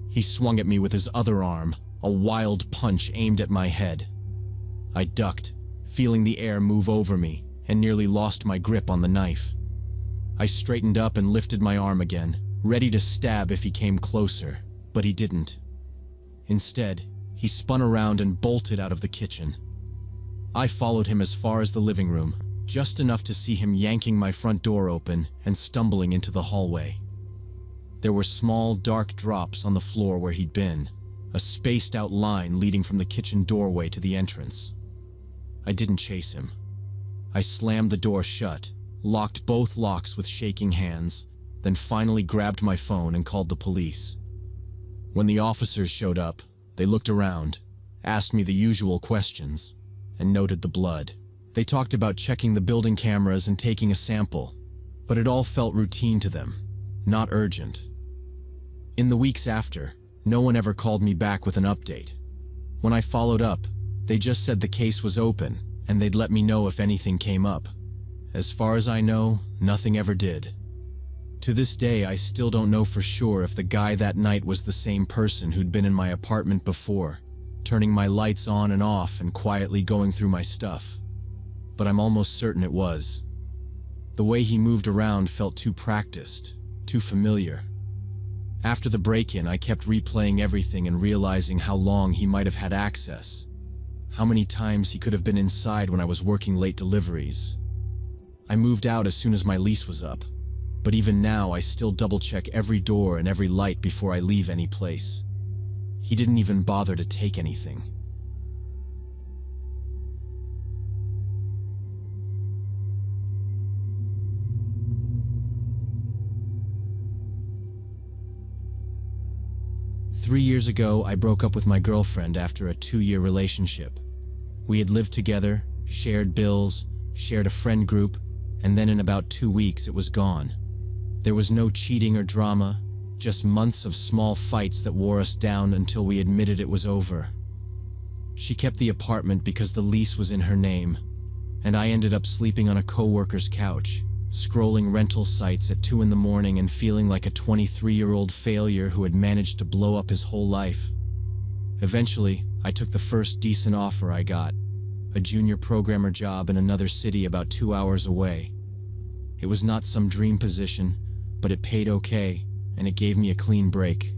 He swung at me with his other arm, a wild punch aimed at my head. I ducked, feeling the air move over me, and nearly lost my grip on the knife. I straightened up and lifted my arm again, ready to stab if he came closer, but he didn't. Instead, he spun around and bolted out of the kitchen. I followed him as far as the living room, just enough to see him yanking my front door open and stumbling into the hallway. There were small, dark drops on the floor where he'd been, a spaced-out line leading from the kitchen doorway to the entrance. I didn't chase him. I slammed the door shut, locked both locks with shaking hands, then finally grabbed my phone and called the police. When the officers showed up, they looked around, asked me the usual questions, and noted the blood. They talked about checking the building cameras and taking a sample, but it all felt routine to them, not urgent. In the weeks after, no one ever called me back with an update. When I followed up, they just said the case was open and they'd let me know if anything came up. As far as I know, nothing ever did. To this day, I still don't know for sure if the guy that night was the same person who'd been in my apartment before, turning my lights on and off and quietly going through my stuff. But I'm almost certain it was. The way he moved around felt too practiced, too familiar. After the break-in, I kept replaying everything and realizing how long he might have had access, how many times he could have been inside when I was working late deliveries. I moved out as soon as my lease was up, but even now I still double-check every door and every light before I leave any place. He didn't even bother to take anything. Three years ago, I broke up with my girlfriend after a 2-year relationship. We had lived together, shared bills, shared a friend group, and then in about 2 weeks it was gone. There was no cheating or drama, just months of small fights that wore us down until we admitted it was over. She kept the apartment because the lease was in her name, and I ended up sleeping on a coworker's couch, scrolling rental sites at 2 in the morning and feeling like a 23-year-old failure who had managed to blow up his whole life. Eventually, I took the first decent offer I got, a junior programmer job in another city about 2 hours away. It was not some dream position, but it paid okay, and it gave me a clean break.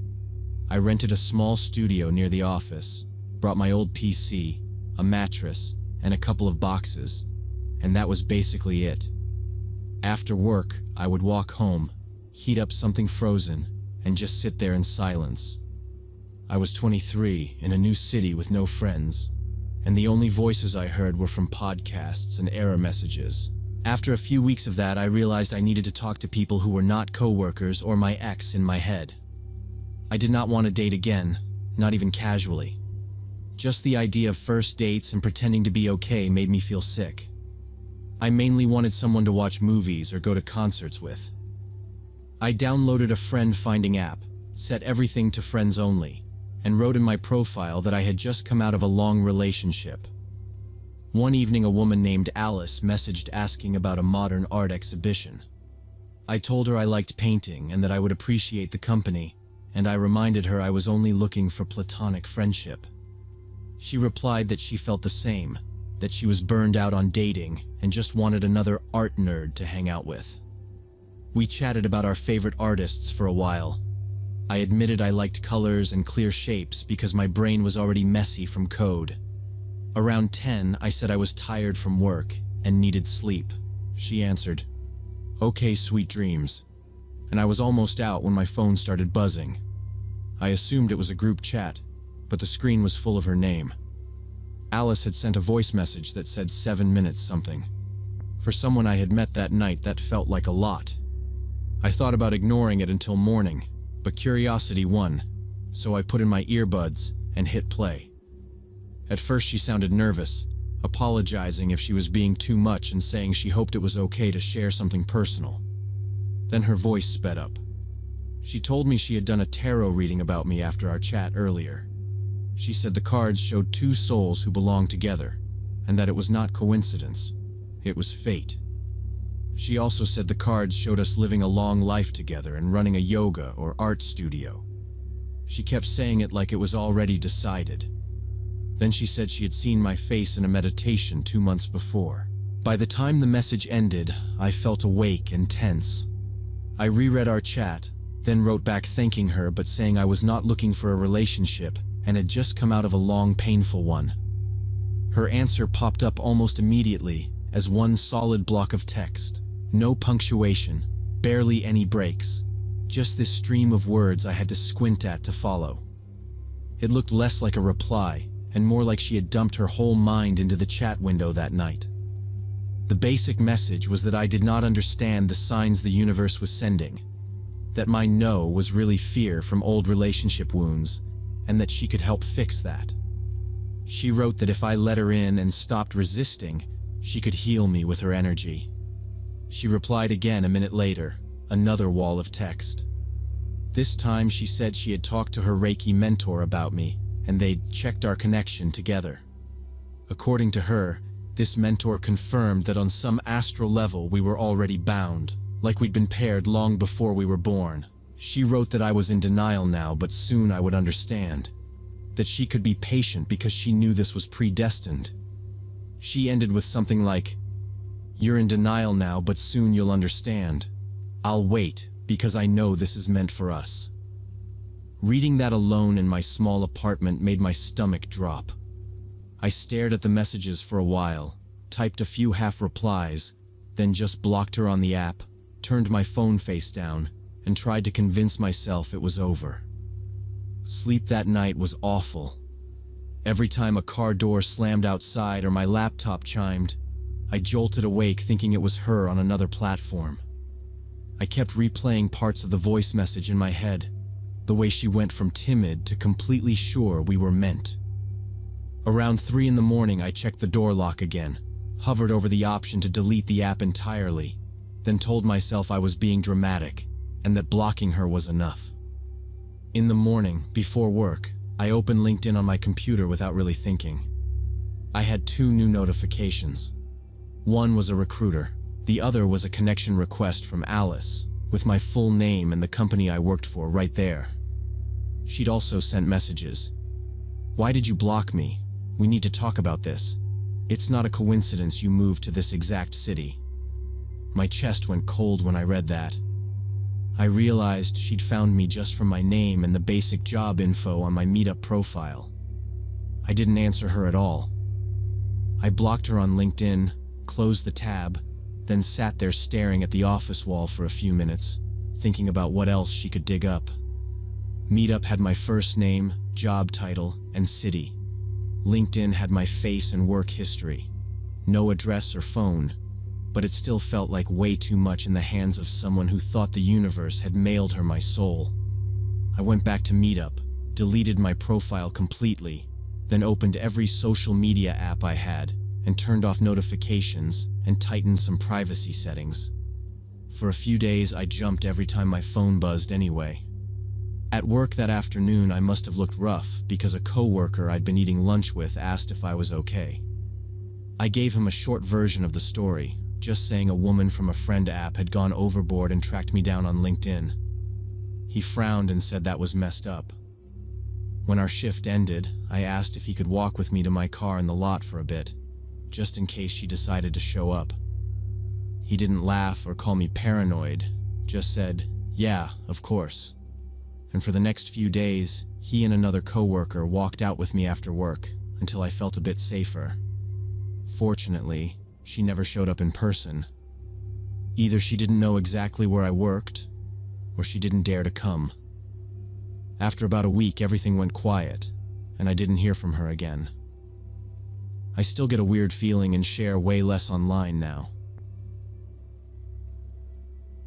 I rented a small studio near the office, brought my old PC, a mattress, and a couple of boxes, and that was basically it. After work, I would walk home, heat up something frozen, and just sit there in silence. I was 23, in a new city with no friends, and the only voices I heard were from podcasts and error messages. After a few weeks of that, I realized I needed to talk to people who were not coworkers or my ex in my head. I did not want to date again, not even casually. Just the idea of first dates and pretending to be okay made me feel sick. I mainly wanted someone to watch movies or go to concerts with. I downloaded a friend finding app, set everything to friends only, and wrote in my profile that I had just come out of a long relationship. One evening, a woman named Alice messaged asking about a modern art exhibition. I told her I liked painting and that I would appreciate the company, and I reminded her I was only looking for platonic friendship. She replied that she felt the same, that she was burned out on dating and just wanted another art nerd to hang out with. We chatted about our favorite artists for a while. I admitted I liked colors and clear shapes because my brain was already messy from code. Around 10, I said I was tired from work and needed sleep. She answered, "Okay, sweet dreams." And I was almost out when my phone started buzzing. I assumed it was a group chat, but the screen was full of her name. Alice had sent a voice message that said 7 minutes something. For someone I had met that night, that felt like a lot. I thought about ignoring it until morning, but curiosity won, so I put in my earbuds and hit play. At first she sounded nervous, apologizing if she was being too much and saying she hoped it was okay to share something personal. Then her voice sped up. She told me she had done a tarot reading about me after our chat earlier. She said the cards showed 2 souls who belonged together, and that it was not coincidence, it was fate. She also said the cards showed us living a long life together and running a yoga or art studio. She kept saying it like it was already decided. Then she said she had seen my face in a meditation 2 months before. By the time the message ended, I felt awake and tense. I reread our chat, then wrote back thanking her but saying I was not looking for a relationship and had just come out of a long, painful one. Her answer popped up almost immediately as one solid block of text. No punctuation, barely any breaks. Just this stream of words I had to squint at to follow. It looked less like a reply and more like she had dumped her whole mind into the chat window that night. The basic message was that I did not understand the signs the universe was sending, that my no was really fear from old relationship wounds, and that she could help fix that. She wrote that if I let her in and stopped resisting, she could heal me with her energy. She replied again a minute later, another wall of text. This time she said she had talked to her Reiki mentor about me, and they'd checked our connection together. According to her, this mentor confirmed that on some astral level we were already bound, like we'd been paired long before we were born. She wrote that I was in denial now, but soon I would understand. That she could be patient because she knew this was predestined. She ended with something like, "You're in denial now, but soon you'll understand. I'll wait, because I know this is meant for us." Reading that alone in my small apartment made my stomach drop. I stared at the messages for a while, typed a few half-replies, then just blocked her on the app, turned my phone face down, and tried to convince myself it was over. Sleep that night was awful. Every time a car door slammed outside or my laptop chimed, I jolted awake thinking it was her on another platform. I kept replaying parts of the voice message in my head, the way she went from timid to completely sure we were meant. Around 3 in the morning, I checked the door lock again, hovered over the option to delete the app entirely, then told myself I was being dramatic, and that blocking her was enough. In the morning, before work, I opened LinkedIn on my computer without really thinking. I had 2 new notifications. One was a recruiter. The other was a connection request from Alice, with my full name and the company I worked for right there. She'd also sent messages. "Why did you block me? We need to talk about this. It's not a coincidence you moved to this exact city." My chest went cold when I read that. I realized she'd found me just from my name and the basic job info on my Meetup profile. I didn't answer her at all. I blocked her on LinkedIn, closed the tab, then sat there staring at the office wall for a few minutes, thinking about what else she could dig up. Meetup had my first name, job title, and city. LinkedIn had my face and work history. No address or phone, but it still felt like way too much in the hands of someone who thought the universe had mailed her my soul. I went back to Meetup, deleted my profile completely, then opened every social media app I had, and turned off notifications and tightened some privacy settings. For a few days, I jumped every time my phone buzzed anyway. At work that afternoon, I must have looked rough because a coworker I'd been eating lunch with asked if I was okay. I gave him a short version of the story, just saying a woman from a friend app had gone overboard and tracked me down on LinkedIn. He frowned and said that was messed up. When our shift ended, I asked if he could walk with me to my car in the lot for a bit, just in case she decided to show up. He didn't laugh or call me paranoid, just said, "Yeah, of course." And for the next few days, he and another coworker walked out with me after work until I felt a bit safer. Fortunately, she never showed up in person. Either she didn't know exactly where I worked, or she didn't dare to come. After about a week, everything went quiet, and I didn't hear from her again. I still get a weird feeling and share way less online now.